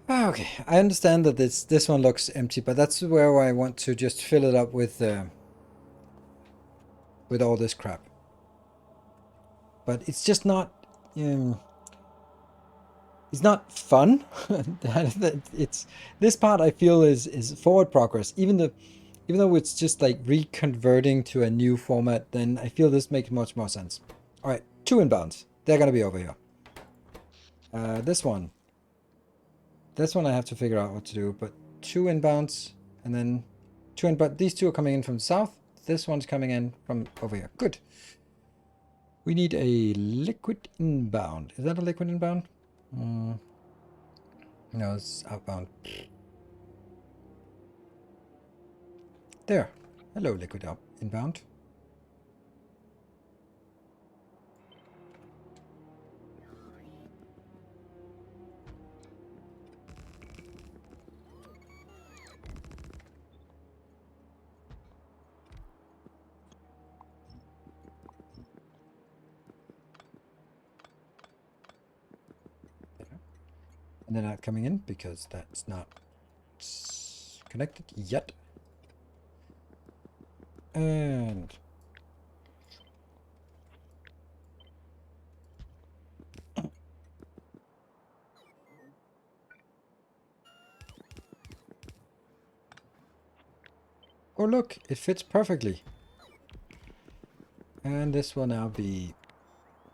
Okay, I understand that this one looks empty, but that's where I want to just fill it up with all this crap. But it's just not it's not fun. It's this part I feel is forward progress. Even though it's just like reconverting to a new format, then I feel this makes much more sense. All right, 2 inbounds. They're gonna be over here. This one I have to figure out what to do. But 2 inbounds, and then 2 inbound. These 2 are coming in from the south. This one's coming in from over here. Good. We need a liquid inbound. Is that a liquid inbound? No, it's outbound. There. Hello, liquid inbound. And they're not coming in because that's not connected yet. And oh look, it fits perfectly. And this will now be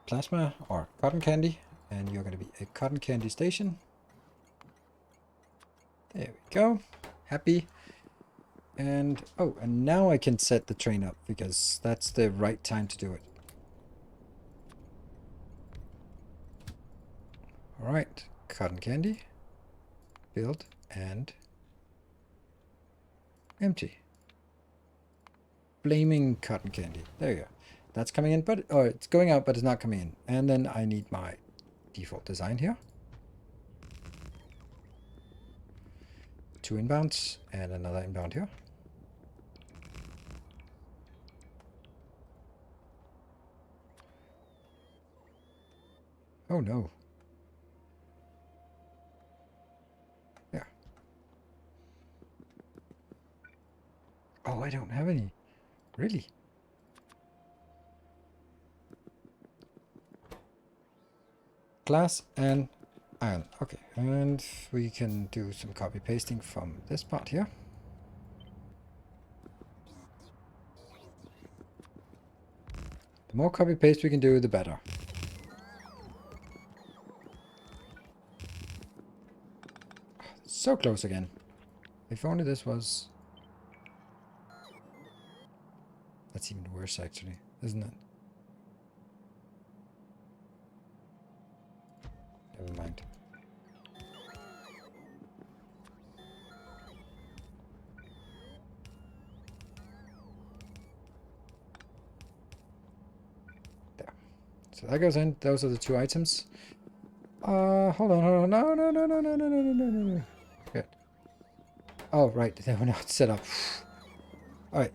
plasma or cotton candy, and you're going to be a cotton candy station. There we go. Happy. And oh, and now I can set the train up because that's the right time to do it. All right, cotton candy, build, and empty. Flaming cotton candy. There you go. That's coming in, but oh, it's going out, but it's not coming in. And then I need my default design here. 2 inbounds and another inbound here. Oh no. Yeah. Oh, I don't have any. Really? Glass and iron. Okay, and we can do some copy pasting from this part here. The more copy paste we can do, the better. So close again. If only this was... That's even worse actually, isn't it? Never mind. There. So that goes in. Those are the 2 items. Hold on. No. No. Good. Oh, right. They were not set up. Alright,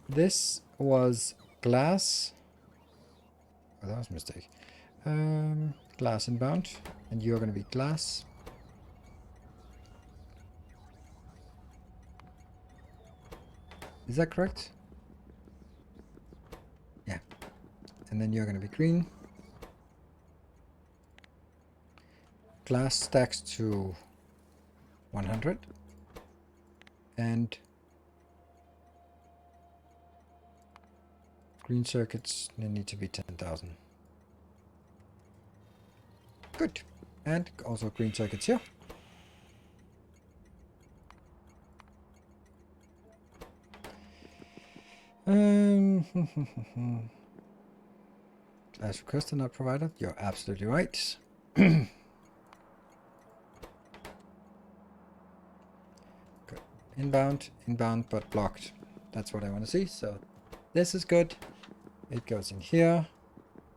this was glass. Oh, that was a mistake. Glass inbound, and you're going to be glass. Is that correct? Yeah. And then you're going to be green. Glass stacks to 100. And green circuits, they need to be 10,000. Good. And also green circuits here. As requested, not provided. You're absolutely right. Good. Inbound, but blocked. That's what I want to see. So this is good. It goes in here.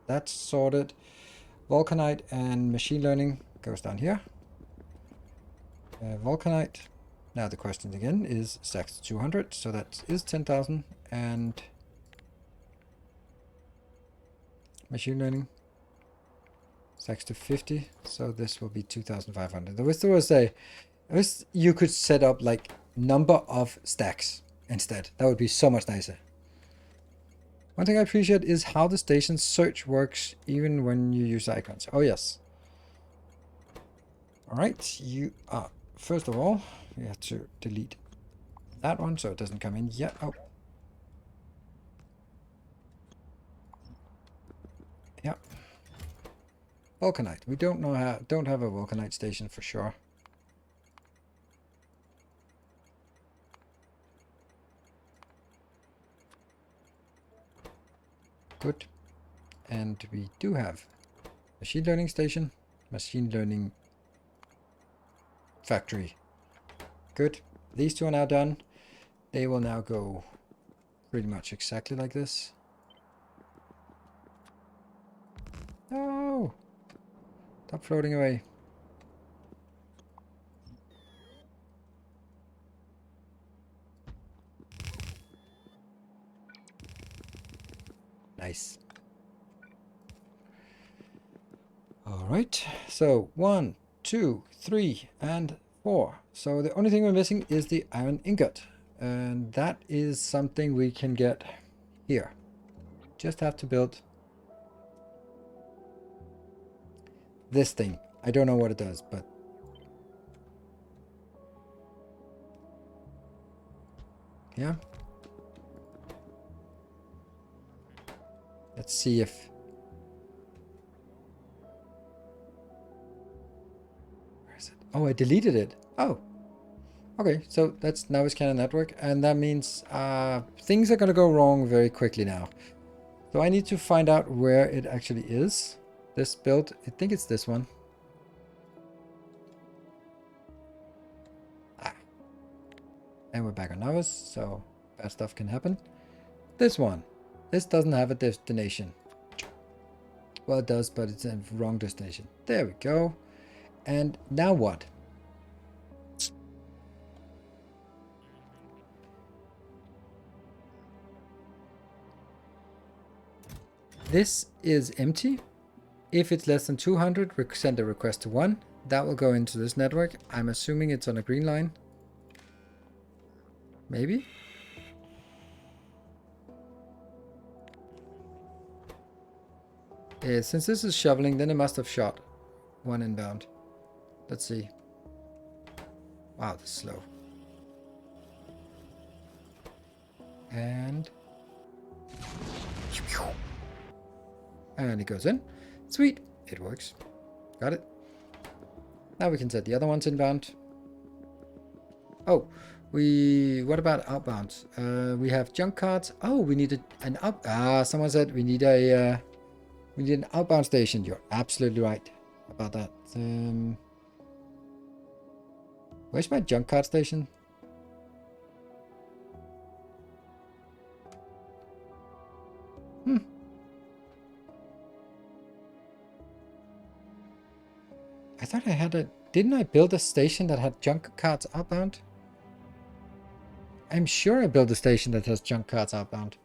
That's sorted. Vulcanite and machine learning goes down here. Vulcanite. Now the question again is stacks to 200. So that is 10,000. And machine learning stacks to 50. So this will be 2,500. There was you could set up like number of stacks instead. That would be so much nicer. One thing I appreciate is how the station search works even when you use icons. Oh yes. Alright, you are, first of all, we have to delete that one so it doesn't come in yet. Oh. Yeah. Vulcanite. We don't have a Vulcanite station for sure. Good. And we do have machine learning station, machine learning factory. Good. These 2 are now done. They will now go pretty much exactly like this. No! Stop floating away. Nice. Oh, All right, so 1, 2, 3, and 4. So the only thing we're missing is the iron ingot, and that is something we can get here. Just have to build this thing. I don't know what it does, but yeah. Let's see if... Where is it? Oh, I deleted it. Oh, okay. So that's now it's kind of network, and that means things are gonna go wrong very quickly now. So I need to find out where it actually is. This build, I think it's this one. And we're back on novice, so bad stuff can happen. This one. This doesn't have a destination. Well, it does, but it's a wrong destination. There we go. And now what? This is empty. If it's less than 200, send a request to 1. That will go into this network. I'm assuming it's on a green line. Maybe? Since this is shoveling, then it must have shot 1 inbound. Let's see. Wow, this is slow. And it goes in. Sweet. It works. Got it. Now we can set the other ones inbound. Oh, what about outbound? We have junk carts. Oh, we need an out. Someone said we need an outbound station. You're absolutely right about that. Where's my junk cart station? I thought I had a... Didn't I build a station that had junk carts outbound? I'm sure I built a station that has junk carts outbound.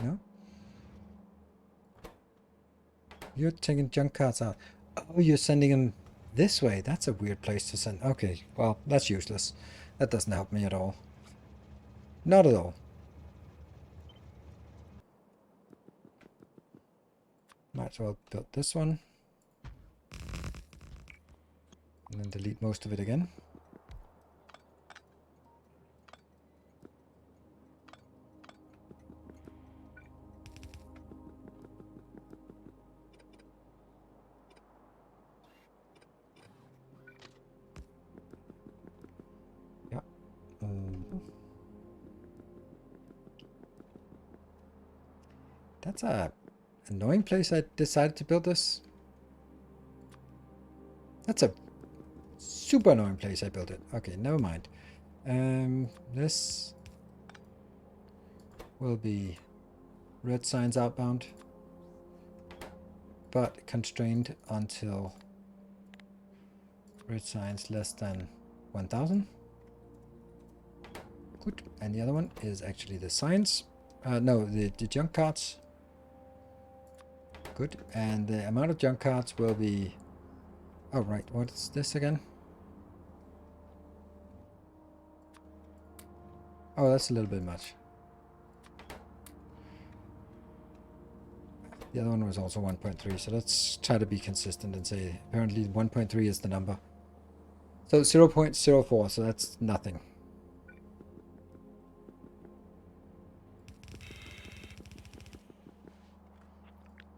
No? You're taking junk carts out. Oh, you're sending them this way. That's a weird place to send. Okay, well, that's useless. That doesn't help me at all. Not at all. Might as well build this one. And then delete most of it again. Yeah. That's a annoying place I decided to build this. That's a super annoying place I built it. Okay, never mind. This will be red signs outbound, but constrained until red signs less than 1000. Good. And the other one is actually the signs. No, the junk carts. Good. And the amount of junk carts will be... Oh, right. What is this again? Oh, that's a little bit much. The other one was also 1.3, so let's try to be consistent and say apparently 1.3 is the number. So 0.04, so that's nothing.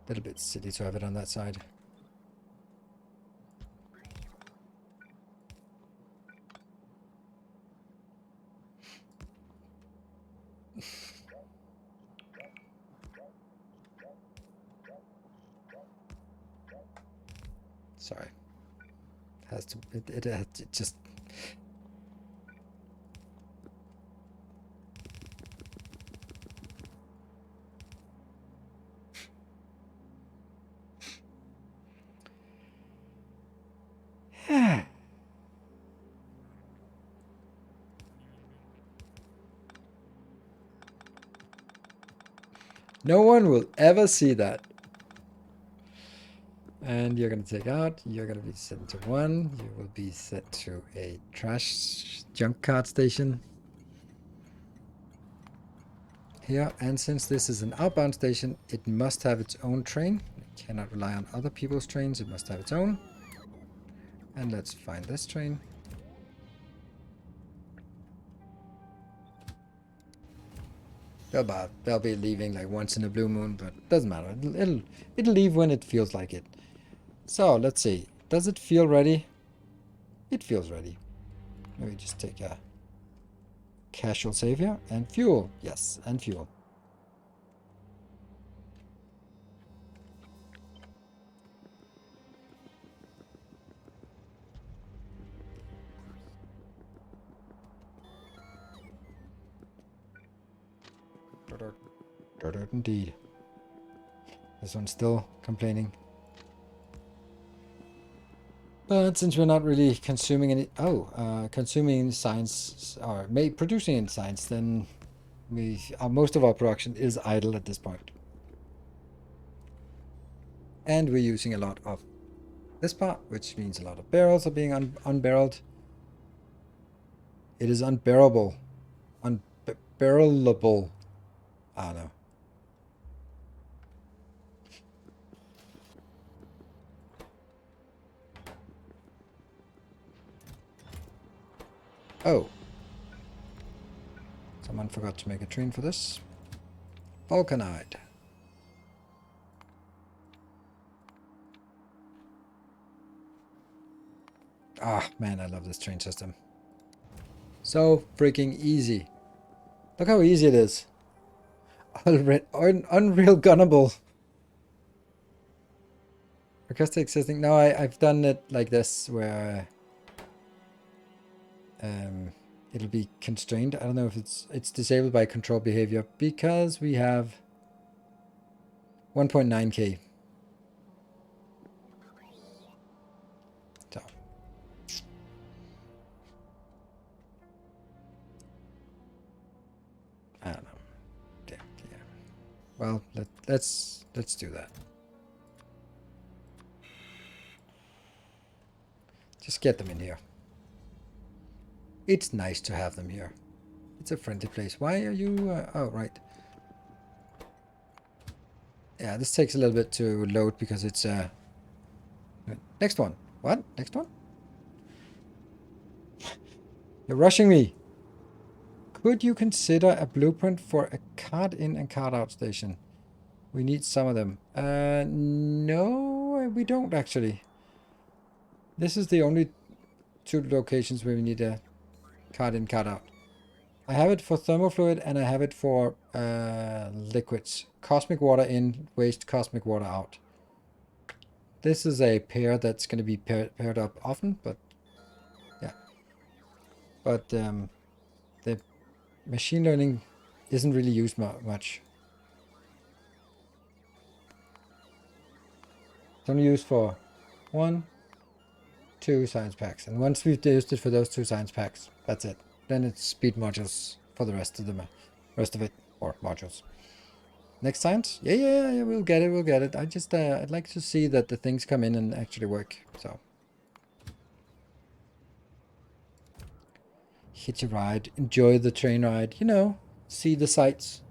A little bit silly to have it on that side. Sorry. It has to. It just. No one will ever see that. And you're going to take out. You're going to be set to 1. You will be set to a trash junk cart station. Here, and since this is an outbound station, it must have its own train. It cannot rely on other people's trains. It must have its own. And let's find this train. They'll be leaving like once in a blue moon, but doesn't matter. It'll leave when it feels like it. So let's see. Does it feel ready? It feels ready. Let me just take a casual save here and fuel. Yes, and fuel. Indeed. This one's still complaining. But since we're not really consuming any, consuming science or producing any science, then most of our production is idle at this point. And we're using a lot of this part, which means a lot of barrels are being unbarreled. It is unbearable. Unbarrelable. I don't know. Oh. Someone forgot to make a train for this. Vulcanite. Ah, man, I love this train system. So freaking easy. Look how easy it is. Unreal gunnable. Request existing. No, I've done it like this where it'll be constrained. I don't know if it's disabled by control behavior because we have 1.9k. So I don't know. Yeah. Well, let's do that. Just get them in here. It's nice to have them here. It's a friendly place. Why are you... oh, right. Yeah, this takes a little bit to load because it's... next one. What? Next one? You're rushing me. Could you consider a blueprint for a card in and card out station? We need some of them. No, we don't actually. This is the only 2 locations where we need a card in, card out. I have it for thermofluid and I have it for liquids. Cosmic water in, waste cosmic water out. This is a pair that's going to be paired up often, but yeah. But the machine learning isn't really used much. It's only used for 1, 2 science packs. And once we've used it for those 2 science packs, that's it. Then it's speed modules for the rest of it, or modules. Next science? Yeah, we'll get it. I just, I'd like to see that the things come in and actually work, so. Hitch a ride, enjoy the train ride, you know, see the sights.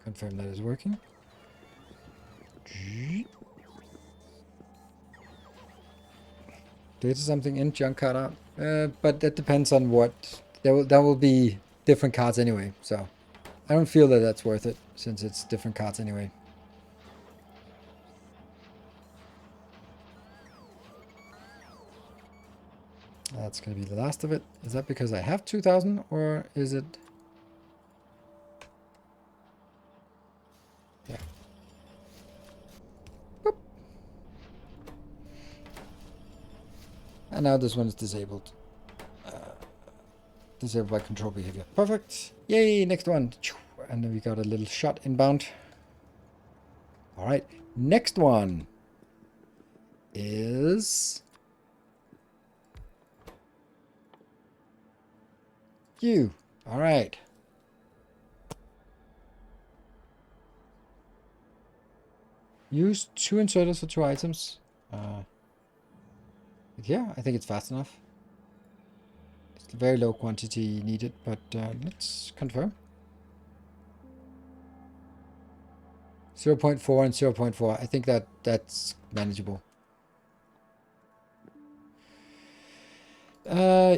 Confirm that is working. Data something in, junk card out. But that depends on what. There will be different cards anyway, so I don't feel that that's worth it since it's different cards anyway. That's going to be the last of it. Is that because I have 2,000 or is it... Yeah. Boop. And now this one is disabled. Disabled by control behavior. Perfect. Yay, next one. And then we got a little shot inbound. All right. Next one is... you. All right. Use 2 inserters for 2 items. Yeah, I think it's fast enough. It's a very low quantity needed, but let's confirm. 0.4 and 0.4. I think that's manageable.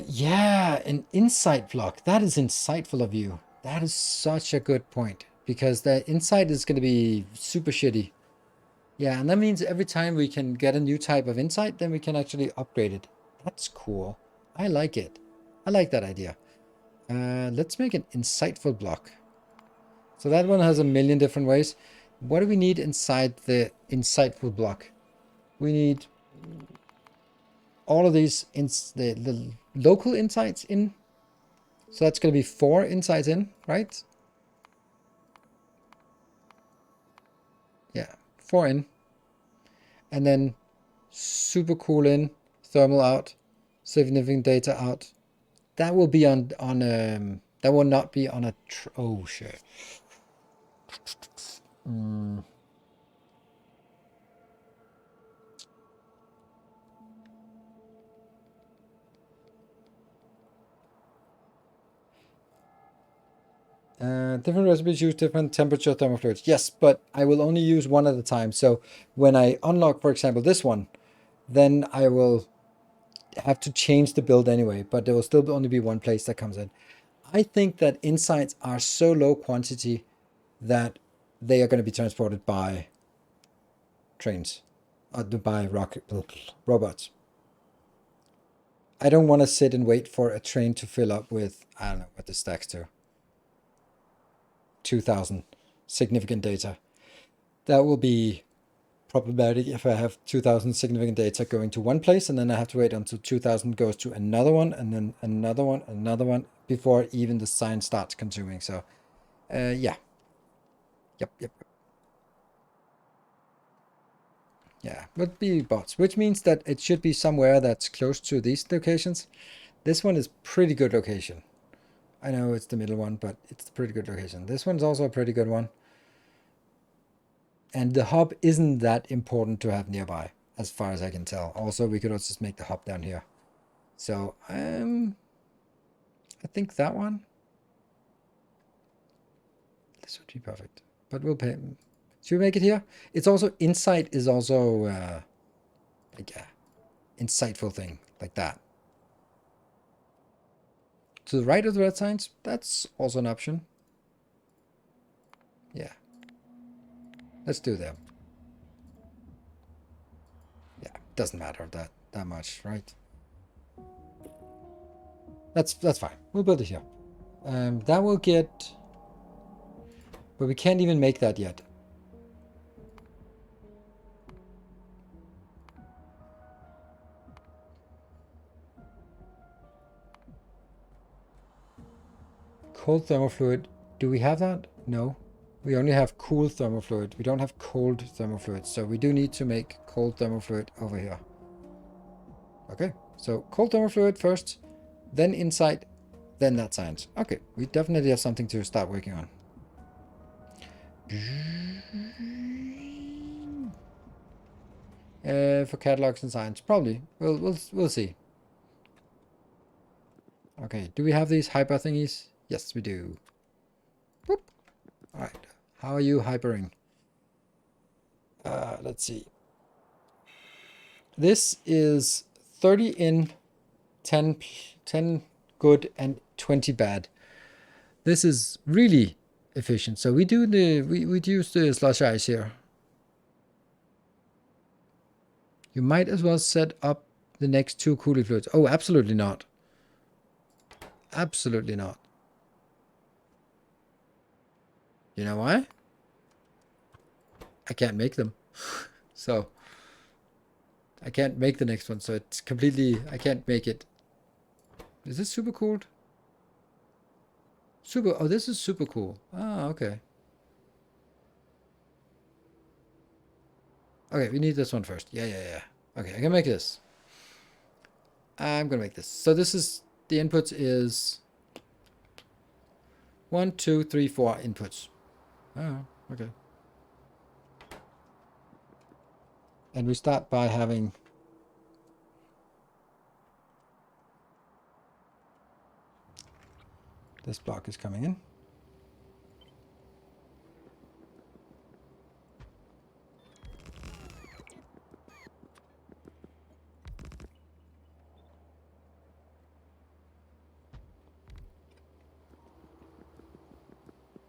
Yeah, an insight block. That is insightful of you. That is such a good point. Because the insight is going to be super shitty. Yeah, and that means every time we can get a new type of insight, then we can actually upgrade it. That's cool. I like it. I like that idea. Let's make an insightful block. So that one has a million different ways. What do we need inside the insightful block? We need all of these, the local insights in. So that's going to be 4 insights in, right? Yeah, 4 in. And then super cool in, thermal out, significant data out. That will be on that will not be on a oh shit. Different recipes use different temperature thermal fluids. Yes, but I will only use one at a time. So when I unlock, for example, this one, then I will have to change the build anyway, but there will still only be one place that comes in. I think that insights are so low quantity that they are going to be transported by trains, by robots. I don't want to sit and wait for a train to fill up with, I don't know what the stacks to. 2,000 significant data. That will be problematic if I have 2,000 significant data going to one place and then I have to wait until 2,000 goes to another one and then another one before even the sign starts consuming. So, yeah. Yep. Yeah, would be bots, which means that it should be somewhere that's close to these locations. This one is pretty good location. I know it's the middle one, but it's a pretty good location. This one's also a pretty good one. And the hub isn't that important to have nearby, as far as I can tell. Also, we could also just make the hub down here. So, I think that one. This would be perfect. But we'll pay. Should we make it here? It's also, insight is also, like a insightful thing, like that. To the right of the red signs, that's also an option. Yeah. Let's do them. Yeah, doesn't matter that much, right? That's fine. We'll build it here. That will get... But we can't even make that yet. Cold thermal fluid. Do we have that? No. We only have cool thermal fluid. We don't have cold thermal fluid. So we do need to make cold thermal fluid over here. Okay. So cold thermal fluid first, then insight, then that science. Okay. We definitely have something to start working on. For catalogs and science, probably. We'll see. Okay. Do we have these hyper thingies? Yes, we do. Boop. All right. How are you hypering? Let's see. This is 30 in, 10 good, and 20 bad. This is really efficient. So we do we'd use the slush ice here. You might as well set up the next 2 cooling fluids? Oh, absolutely not. Absolutely not. You know why? I can't make them. So I can't make the next one, so it's completely, I can't make it. Is this super cooled? Super, oh, this is super cool. Ah, okay. Okay, we need this one first. Yeah. Okay, I can make this. I'm gonna make this. So this is, the inputs is 1, 2, 3, 4 inputs. Oh, okay. And we start by having this block is coming in.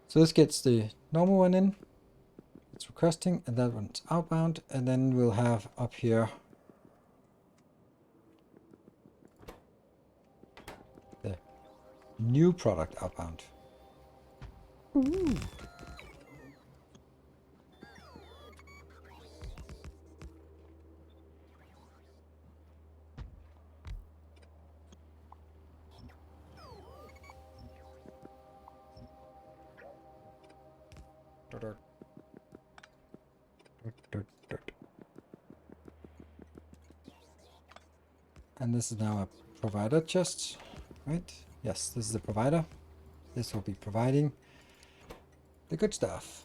So this gets the normal one in. It's requesting, and that one's outbound, and then we'll have up here the new product outbound. Ooh. And this is now a provider chest, right? Yes, this is the provider. This will be providing the good stuff.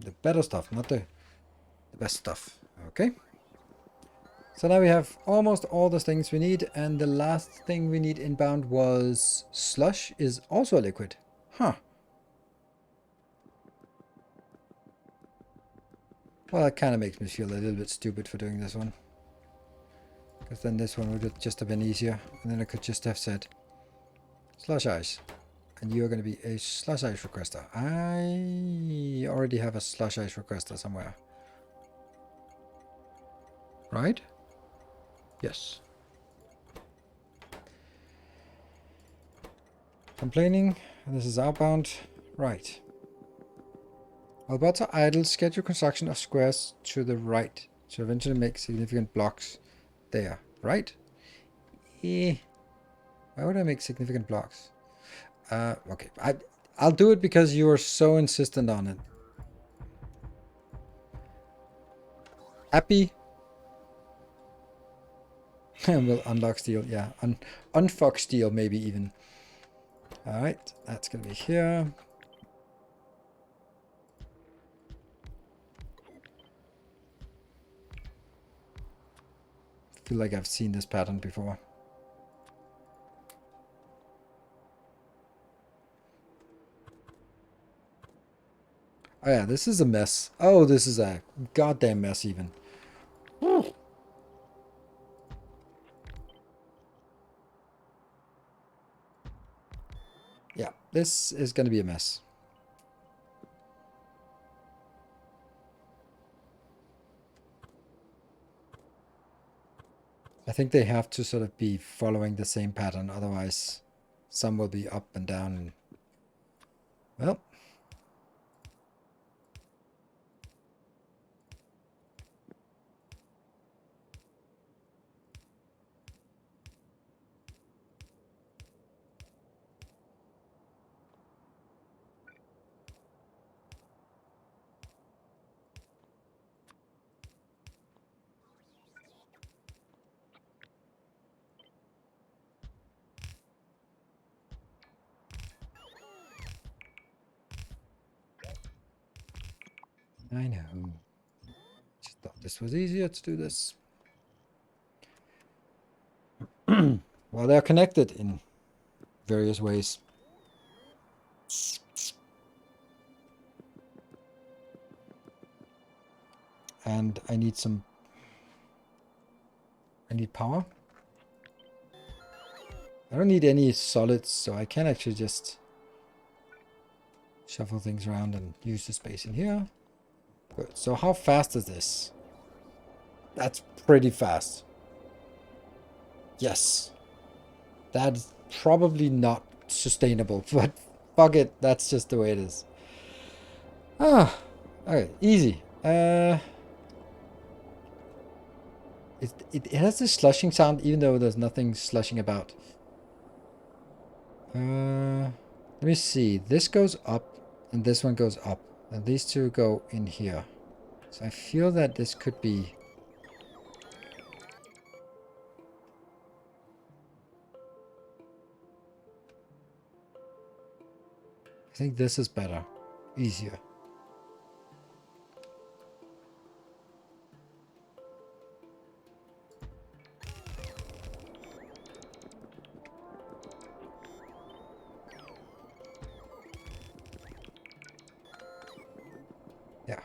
The better stuff, not the best stuff. Okay. So now we have almost all the things we need, and the last thing we need inbound was slush is also a liquid. Huh. Well, that kind of makes me feel a little bit stupid for doing this one. Because then this one would just have been easier. And then I could just have said slush ice. And you're going to be a slush ice requester. I already have a slush ice requester somewhere. Right? Yes. Complaining. This is outbound. Right. Robots are idle. Schedule construction of squares to the right to eventually make significant blocks there. Right? Why would I make significant blocks? Okay. I'll do it because you are so insistent on it. Happy? We'll unlock steel. Yeah. Unfuck steel maybe even. Alright. That's going to be here. I feel like I've seen this pattern before. Oh yeah, this is a mess. Oh, this is a goddamn mess even. Yeah, this is going to be a mess. I think they have to sort of be following the same pattern, otherwise some will be up and down. Well. I know. Just thought this was easier to do this. Well, they're connected in various ways. And I need power. I don't need any solids, so I can actually just shuffle things around and use the space in here. Good. So how fast is this? That's pretty fast. Yes. That's probably not sustainable, but fuck it. That's just the way it is. Ah, okay, easy. It has this slushing sound, even though there's nothing slushing about. Let me see. This goes up, and this one goes up, and these two go in here. So I feel that this could be. I think this is better, easier. Yeah.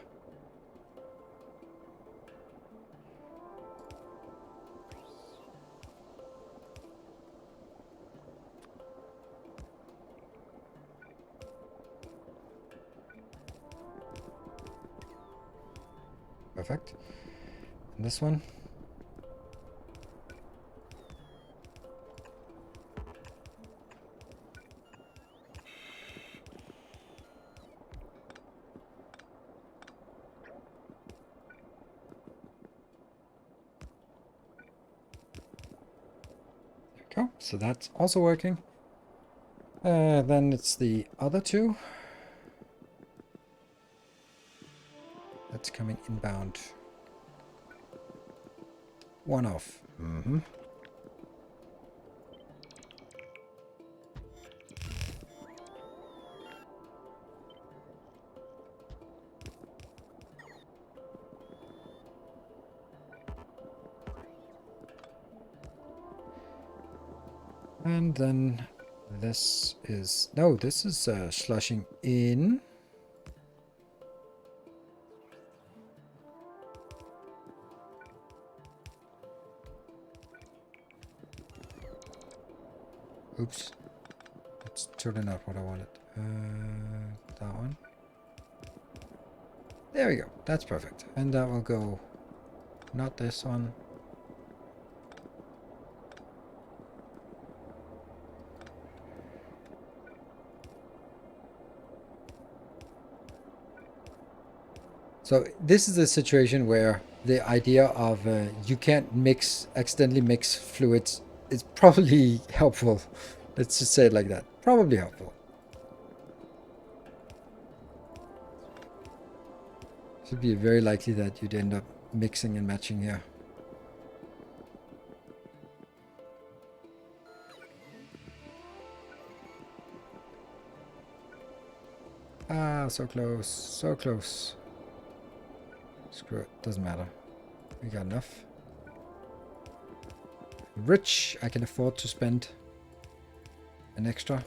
Perfect. And this one. There we go. So that's also working. Then it's the other two. That's coming inbound. One off. Mm-hmm. And then this is... No, this is slushing in. Oops. That's totally not what I wanted. That one. There we go. That's perfect. And that will go... Not this one. So this is a situation where the idea of you can't accidentally mix fluids is probably helpful. Let's just say it like that. Probably helpful. Should be very likely that you'd end up mixing and matching here. Ah, so close, so close. Screw it, doesn't matter. We got enough. Rich, I can afford to spend an extra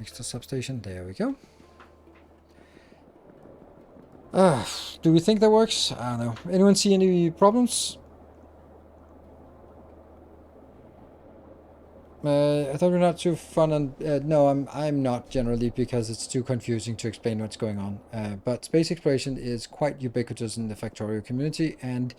substation. There we go. Do we think that works? I don't know. Anyone see any problems? I thought we're not too fun and no, I'm not generally, because it's too confusing to explain what's going on. But space exploration is quite ubiquitous in the Factorio community, and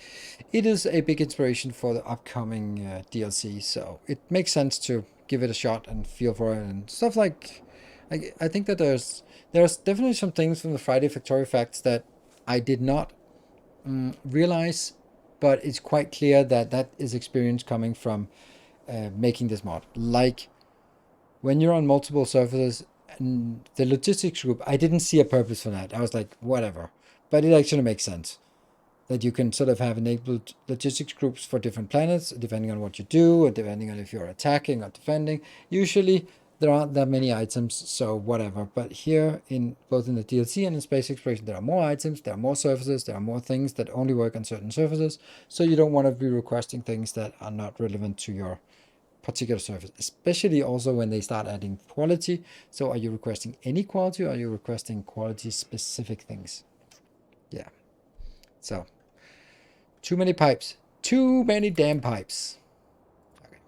it is a big inspiration for the upcoming DLC. So it makes sense to give it a shot and feel for it and stuff like. I think that there's definitely some things from the Friday Factorio facts that I did not realize, but it's quite clear that that is experience coming from making this mod. Like when you're on multiple surfaces, and the logistics group, I didn't see a purpose for that. I was like, whatever. But it actually makes sense that you can sort of have enabled logistics groups for different planets, depending on what you do, or depending on if you're attacking or defending. Usually there aren't that many items, so whatever. But here, in both in the DLC and in space exploration, there are more items, there are more surfaces, there are more things that only work on certain surfaces. So you don't want to be requesting things that are not relevant to your particular surface, especially also when they start adding quality. So are you requesting any quality, or are you requesting quality specific things? Yeah. So too many pipes. Too many damn pipes. Okay.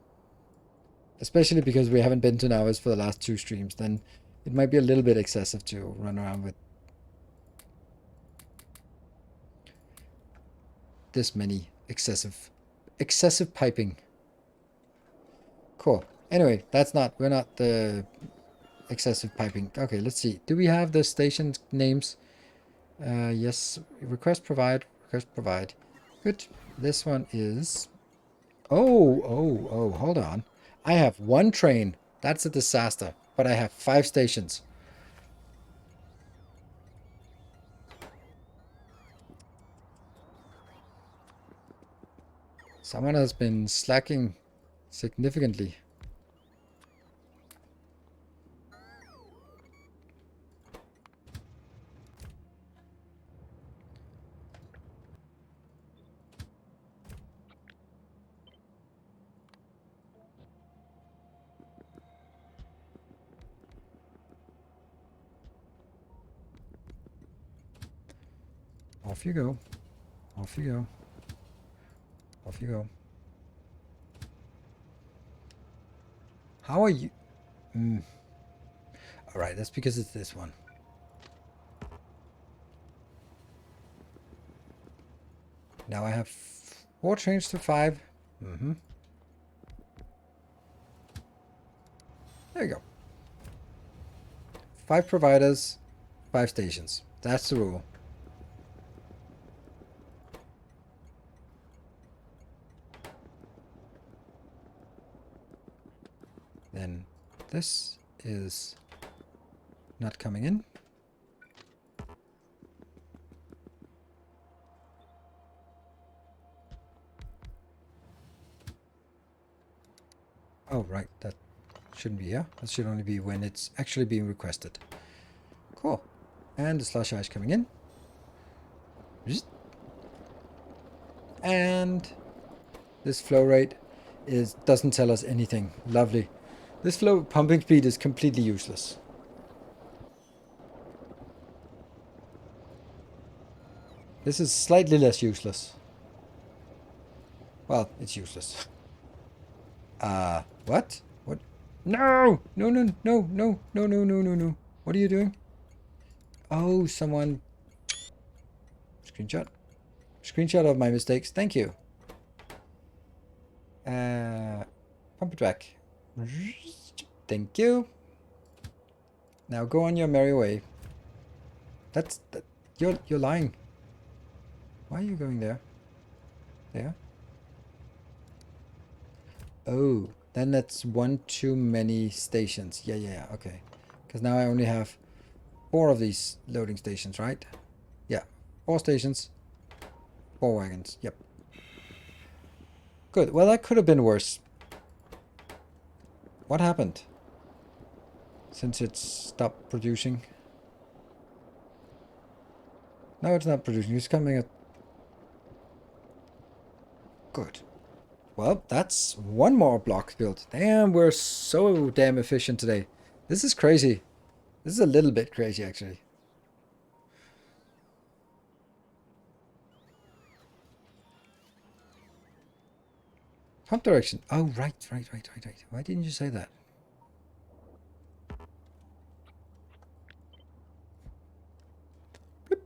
Especially because we haven't been to Navis for the last 2 streams. Then It might be a little bit excessive to run around with this many excessive piping. Cool. Anyway, we're not the excessive piping. Okay, let's see. Do we have the station names? Yes. Request provide. Good. This one is... Oh, hold on. I have one train. That's a disaster. But I have 5 stations. Someone has been slacking significantly. Off you go. Off you go. Off you go. How are you? Alright, that's because it's this one. Now I have 4 trains to 5. There you go. 5 providers, 5 stations. That's the rule. Then this is not coming in. Oh, right. That shouldn't be here. That should only be when it's actually being requested. Cool. And the slush ice coming in. And this flow rate doesn't tell us anything. Lovely. This flow pumping speed is completely useless. This is slightly less useless. Well, it's useless. What? What? No! No, no, no, no, no, no, no, no, no. What are you doing? Oh, someone... Screenshot. Screenshot of my mistakes. Thank you. Pump it back. Thank you. Now go on your merry way. You're lying. Why are you going there? There? Oh, then that's one too many stations. Yeah, okay. Because now I only have 4 of these loading stations, right? Yeah, 4 stations, 4 wagons. Yep. Good. Well, that could have been worse. What happened? Since it stopped producing. No, it's not producing. It's coming at... Good. Well, that's 1 more block built. Damn, we're so damn efficient today. This is crazy. This is a little bit crazy, actually. Pump direction. Oh, right. Why didn't you say that? Bloop.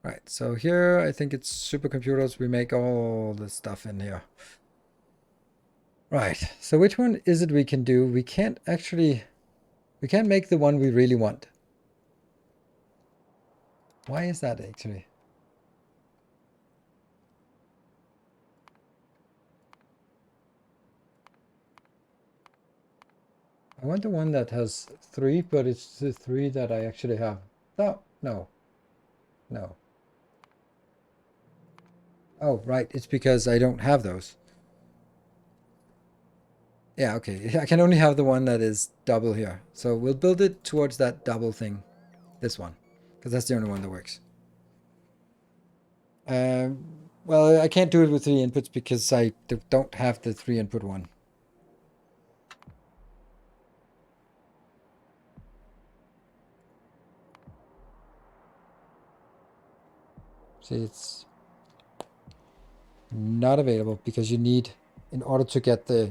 Right, so here I think it's supercomputers. We make all the stuff in here. Right, so which one is it we can do? We can't make the one we really want. Why is that actually? I want the one that has 3, but it's the 3 that I actually have. No. Oh, right, it's because I don't have those. Yeah, okay, I can only have the one that is double here. So we'll build it towards that double thing. This one. Because that's the only one that works. Well, I can't do it with 3 inputs because I don't have the 3 input one. See, it's not available because you need in order to get the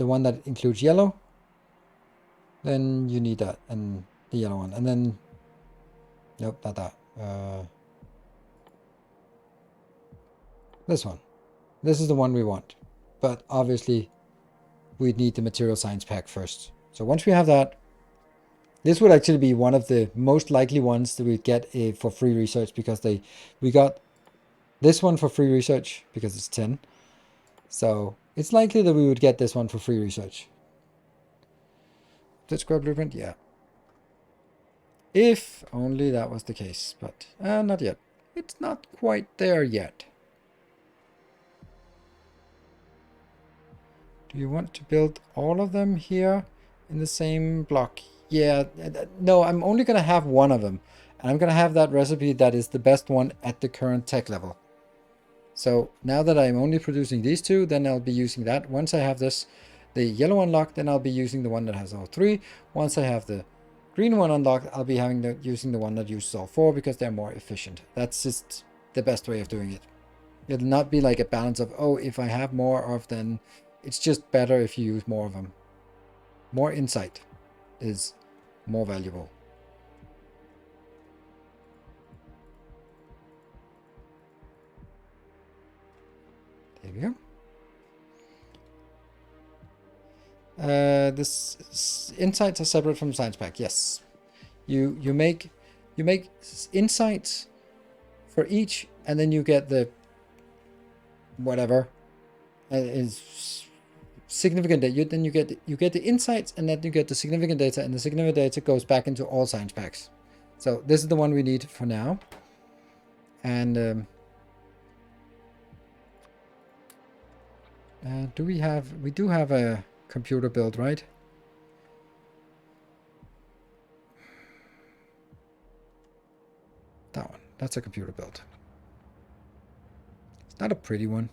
one that includes yellow, then you need that, and the yellow one, and then, nope, not that. This one. This is the one we want, but obviously we need the material science pack first. So once we have that, this would actually be one of the most likely ones that we get for free research, because we got this one for free research because it's 10. So it's likely that we would get this one for free research. That square blueprint, yeah. If only that was the case, but not yet. It's not quite there yet. Do you want to build all of them here in the same block? Yeah, no, I'm only going to have one of them. And I'm going to have that recipe that is the best one at the current tech level. So now that I'm only producing these two, then I'll be using that. Once I have this, the yellow unlocked, then I'll be using the one that has all three. Once I have the green one unlocked, I'll be using the one that uses all four, because they're more efficient. That's just the best way of doing it. It'll not be like a balance of, oh, if I have more of, then it's just better if you use more of them. More insight is more valuable. There we go. This insights are separate from science pack. Yes, you make insights for each, and then you get the whatever is significant data. Then you get the insights, and then you get the significant data, and the significant data goes back into all science packs. So this is the one we need for now. And we do have a computer build, right? That one. That's a computer build. It's not a pretty one.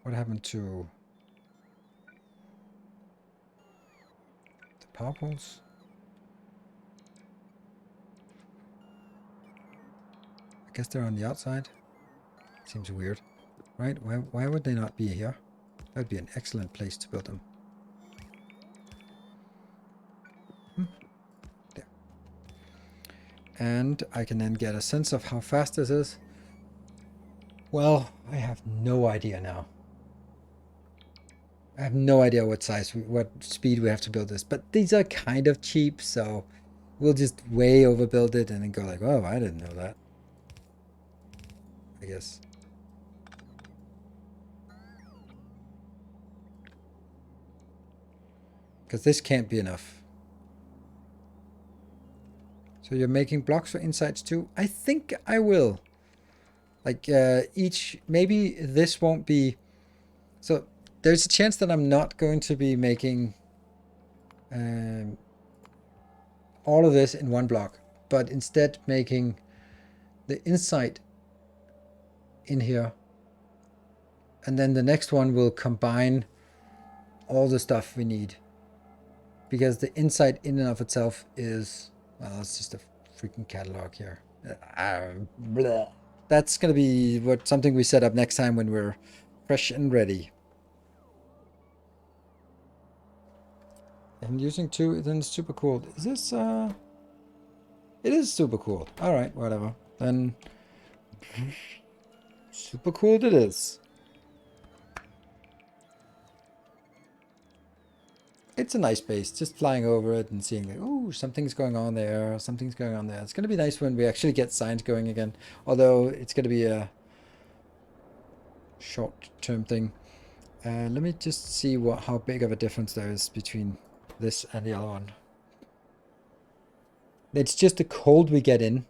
What happened to the power poles? I guess they're on the outside. Seems weird, right? Why would they not be here? That would be an excellent place to build them. There. And I can then get a sense of how fast this is. Well, I have no idea now. I have no idea what speed we have to build this, but these are kind of cheap, so we'll just way overbuild it and then go like, oh, I didn't know that. I guess. Because this can't be enough. So you're making blocks for insights too? I think I will. Like maybe this won't be. So there's a chance that I'm not going to be making all of this in one block, but instead making the insight in here. And then the next one will combine all the stuff we need. Because the insight in and of itself is, well, it's just a freaking catalog here. That's going to be something we set up next time when we're fresh and ready. And using two, then it's super cool. Is this, it is super cool. All right, whatever. Then super cool it is. It's a nice base, just flying over it and seeing like, oh, something's going on there, something's going on there. It's going to be nice when we actually get science going again, although it's going to be a short-term thing. Let me just see how big of a difference there is between this and the other one. It's just the cold we get in.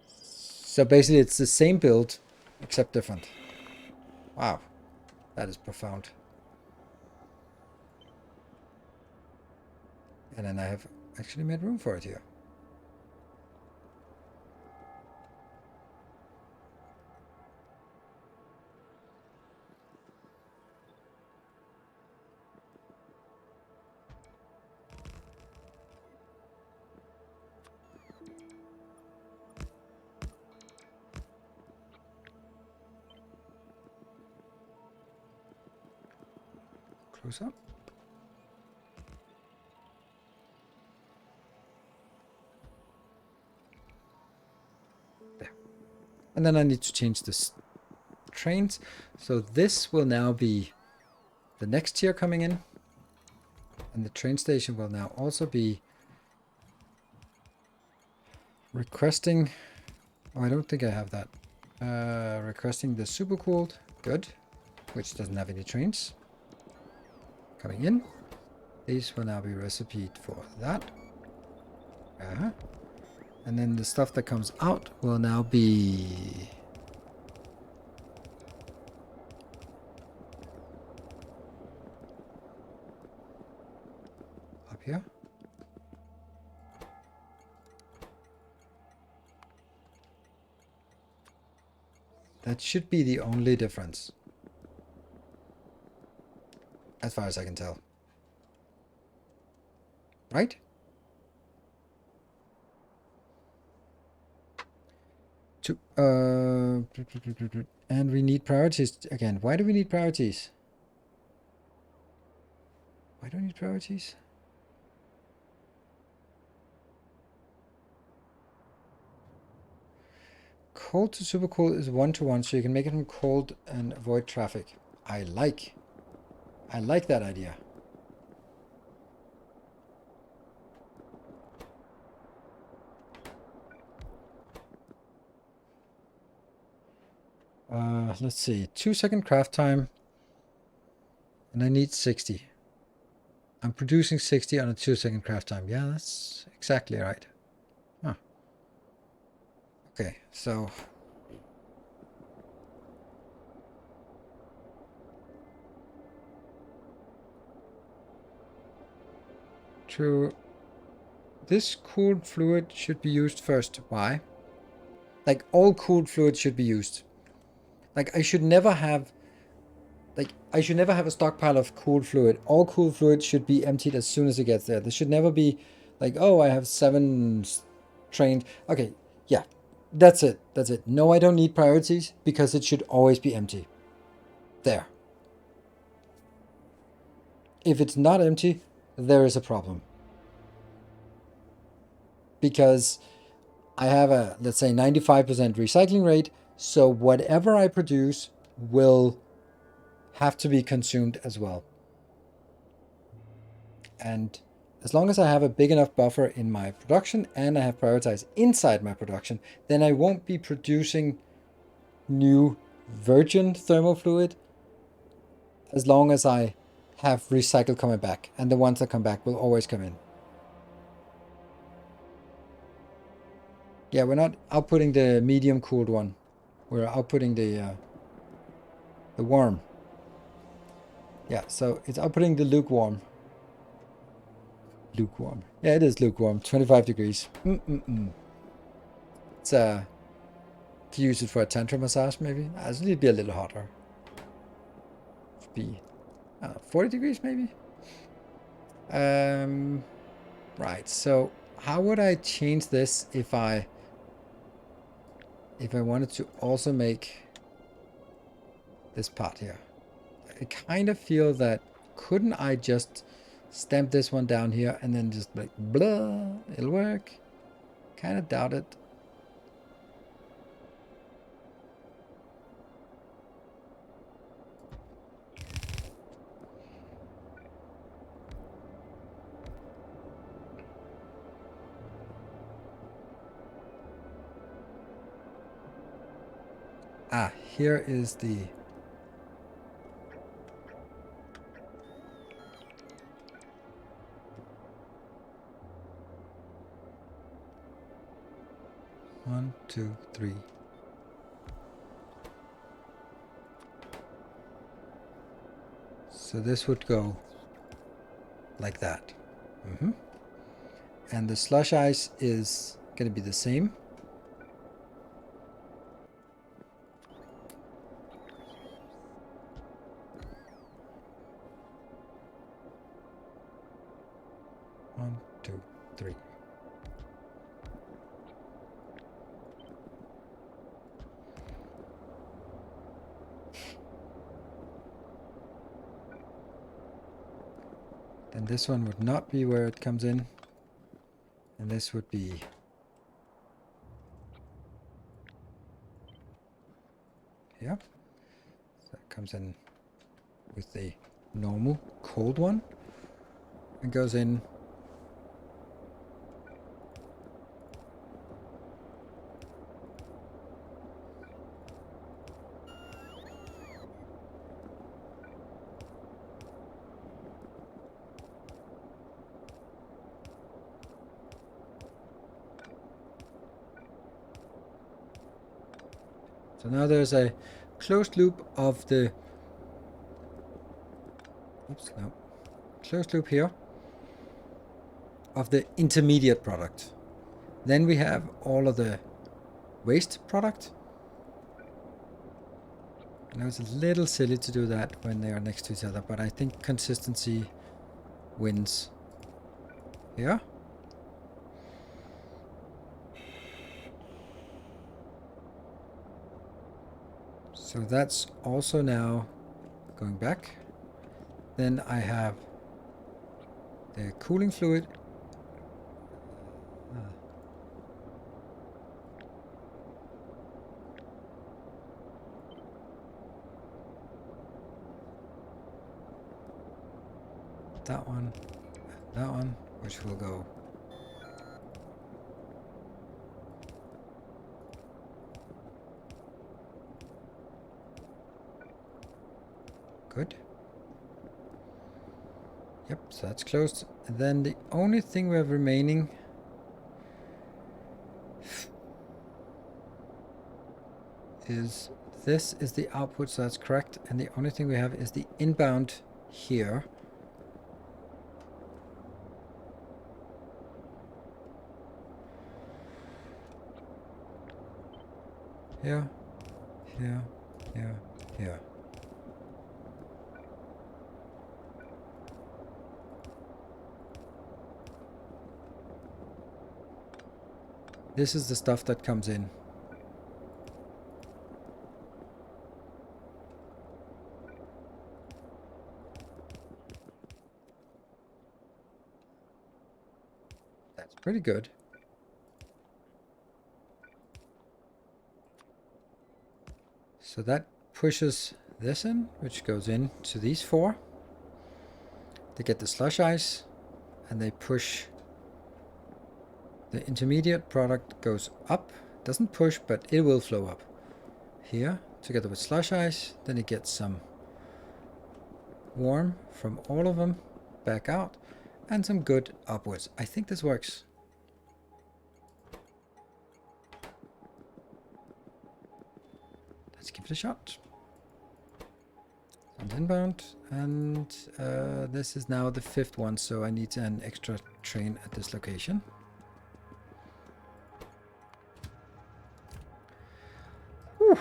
So basically it's the same build, except different. Wow, that is profound. And then I have actually made room for it here. close up. There. And then I need to change this trains. So this will now be the next tier coming in. And the train station will now also be requesting. Oh, I don't think I have that. Requesting the supercooled. Good. Which doesn't have any trains coming in. These will now be recipeed for that. And then the stuff that comes out will now be up here. That should be the only difference, as far as I can tell. Right? And we need priorities again. Why do we need priorities? Why do we need priorities? Cold to super cold is 1-to-1, so you can make it from cold and avoid traffic. I like that idea. Let's see, 2-second craft time, and I need 60. I'm producing 60 on a 2-second craft time. Yeah, that's exactly right. Huh. Okay, so true. This cooled fluid should be used first. Why? Like, all cooled fluid should be used. Like, I should never have a stockpile of cooled fluid. All cooled fluid should be emptied as soon as it gets there. There should never be like, oh, I have 7 trained. Okay, yeah, that's it. That's it. No, I don't need priorities because it should always be empty. There. If it's not empty, there is a problem. Because I have a, let's say, 95% recycling rate, so whatever I produce will have to be consumed as well. And as long as I have a big enough buffer in my production and I have prioritized inside my production, then I won't be producing new virgin thermal fluid as long as I have recycled coming back. And the ones that come back will always come in. Yeah, we're not outputting the medium cooled one. We're outputting the warm. Yeah, so it's outputting the lukewarm. Lukewarm. Yeah, it is lukewarm. 25 degrees. It's to use it for a tantra massage, maybe. It need to be a little hotter. Be 40 degrees, maybe. Right. So how would I change this if I wanted to also make this part here? I kind of feel that couldn't I just stamp this one down here and then just like blah, it'll work. Kind of doubt it. Here is the one, two, three. So this would go like that. And the slush ice is going to be the same. One, two, three. And this one would not be where it comes in. And this would be here. So it comes in with the normal cold one and goes in so now there's a closed loop of the closed loop here of the intermediate product. Then we have all of the waste product. I know it's a little silly to do that when they are next to each other, but I think consistency wins here. So that's also now going back. Then I have the cooling fluid. That one, which will go good. Yep, so that's closed. And then the only thing we have remaining is this is the output, so that's correct. And the only thing we have is the inbound here. Here, here, here, here. This is the stuff that comes in. That's pretty good. So that pushes this in, which goes in to these four. They get the slush ice, and they push. The intermediate product goes up. Doesn't push, but it will flow up. Here, together with slush ice, then it gets some warm from all of them back out, and some good upwards. I think this works. Let's give it a shot. And inbound, and this is now the 5th one, so I need an extra train at this location. Whew.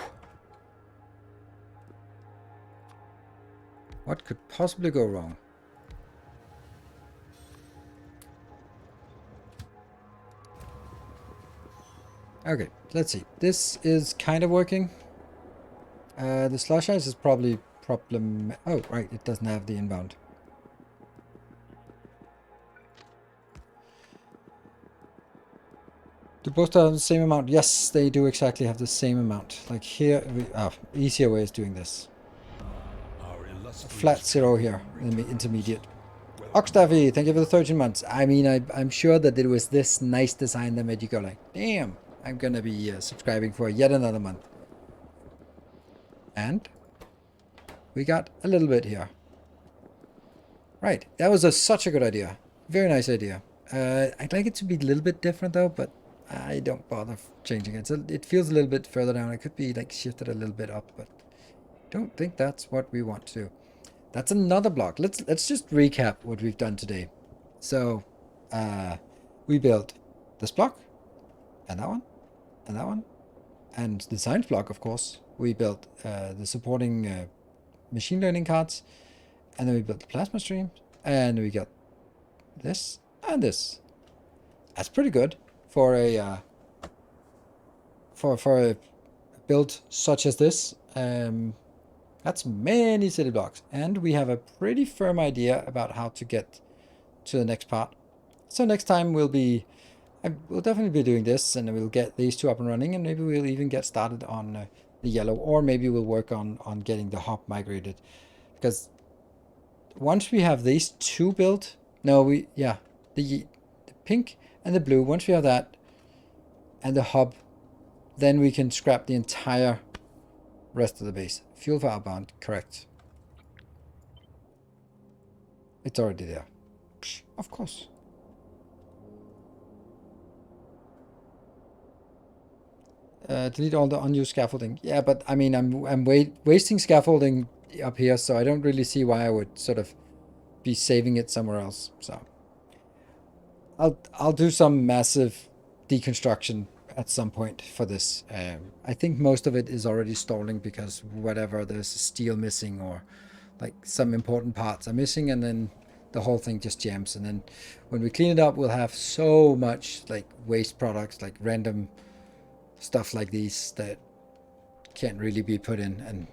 What could possibly go wrong? Okay, let's see. This is kind of working. The slush ice is probably problem. Oh, right, it doesn't have the inbound. Do both have the same amount? Yes, they do exactly have the same amount. Like here, easier way is doing this. Flat 0 here in the intermediate. Oxtaffy, thank you for the 13 months. I mean, I'm sure that it was this nice design that made you go like, damn, I'm gonna be subscribing for yet another month. And we got a little bit here. Right, that was such a good idea. Very nice idea. I'd like it to be a little bit different though, but I don't bother changing it. So it feels a little bit further down. It could be like shifted a little bit up, but don't think that's what we want to do. That's another block. Let's just recap what we've done today. So we built this block, and that one, and that one, and the science block, of course. We built the supporting machine learning cards, and then we built the plasma stream, and we got this and this. That's pretty good for a for a build such as this. That's many city blocks, and we have a pretty firm idea about how to get to the next part. So next time we'll definitely be doing this, and we'll get these two up and running, and maybe we'll even get started on the yellow, or maybe we'll work on getting the hub migrated, because once we have these two built, the pink and the blue, once we have that and the hub, then we can scrap the entire rest of the base. Fuel for outbound, correct. It's already there. Psh, of course. Delete all the unused scaffolding. Yeah, but I mean, I'm wasting scaffolding up here, so I don't really see why I would sort of be saving it somewhere else. So I'll do some massive deconstruction at some point for this. I think most of it is already stalling because whatever, there's steel missing, or like some important parts are missing, and then the whole thing just jams. And then when we clean it up, we'll have so much like waste products, like random stuff like these that can't really be put in, and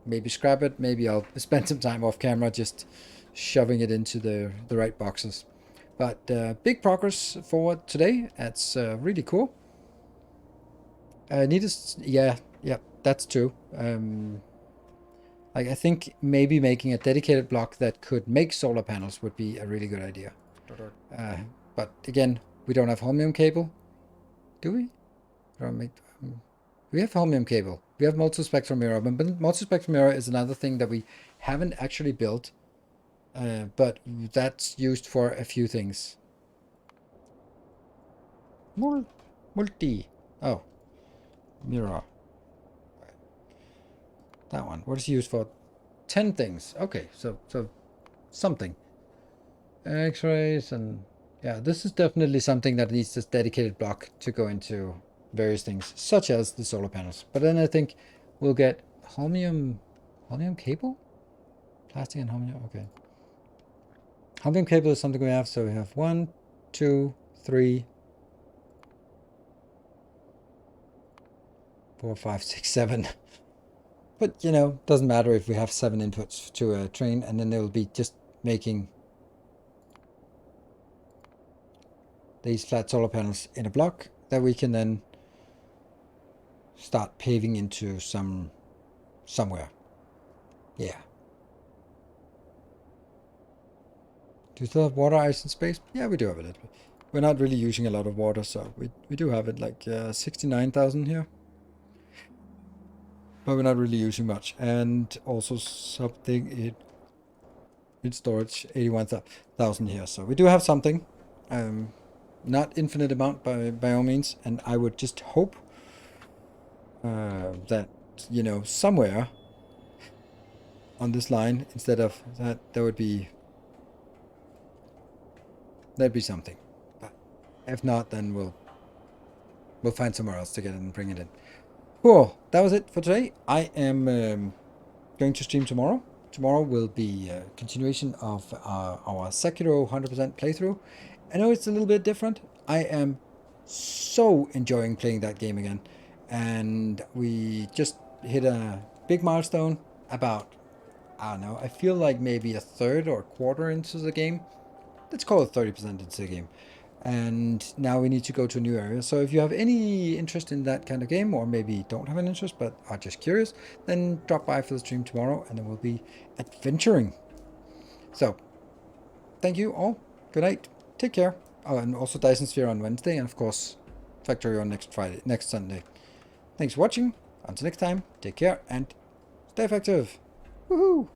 maybe scrap it. Maybe I'll spend some time off camera just shoving it into the right boxes. But big progress forward today. That's really cool. Yeah, that's true. Like I think maybe making a dedicated block that could make solar panels would be a really good idea. But again, we don't have holmium cable, do we? We have holmium cable. We have multispectral mirror, but multispectral mirror is another thing that we haven't actually built. But that's used for a few things. Multi. Oh. Mirror. That one. What is used for? 10 things. Okay, so something. X-rays, and yeah, this is definitely something that needs this dedicated block to go into various things, such as the solar panels. But then I think we'll get holmium cable? Plastic and holmium, okay. Holmium cable is something we have, so we have 1, 2, 3, 4, 5, 6, 7. But, you know, doesn't matter if we have 7 inputs to a train, and then they will be just making these flat solar panels in a block that we can then start paving into somewhere. Yeah. Do we still have water, ice, and space? Yeah, we do have a little bit. We're not really using a lot of water, so we do have it, like 69,000 here. But we're not really using much. And also something in storage, 81,000 here. So we do have something. Not infinite amount by all means. And I would just hope that, you know, somewhere on this line, instead of that, that'd be something. But if not, then we'll find somewhere else to get it and bring it in. Cool. That was it for today. I am going to stream tomorrow. Tomorrow will be a continuation of our Sekiro 100% playthrough. I know it's a little bit different. I am so enjoying playing that game again. And we just hit a big milestone about, I don't know, I feel like maybe a third or a quarter into the game. Let's call it 30% into the game. And now we need to go to a new area. So if you have any interest in that kind of game, or maybe don't have an interest but are just curious, then drop by for the stream tomorrow, and then we'll be adventuring. So thank you all. Good night. Take care. Oh, and also Dyson Sphere on Wednesday, and of course Factorio on next Sunday. Thanks for watching. Until next time, take care and stay effective. Woohoo!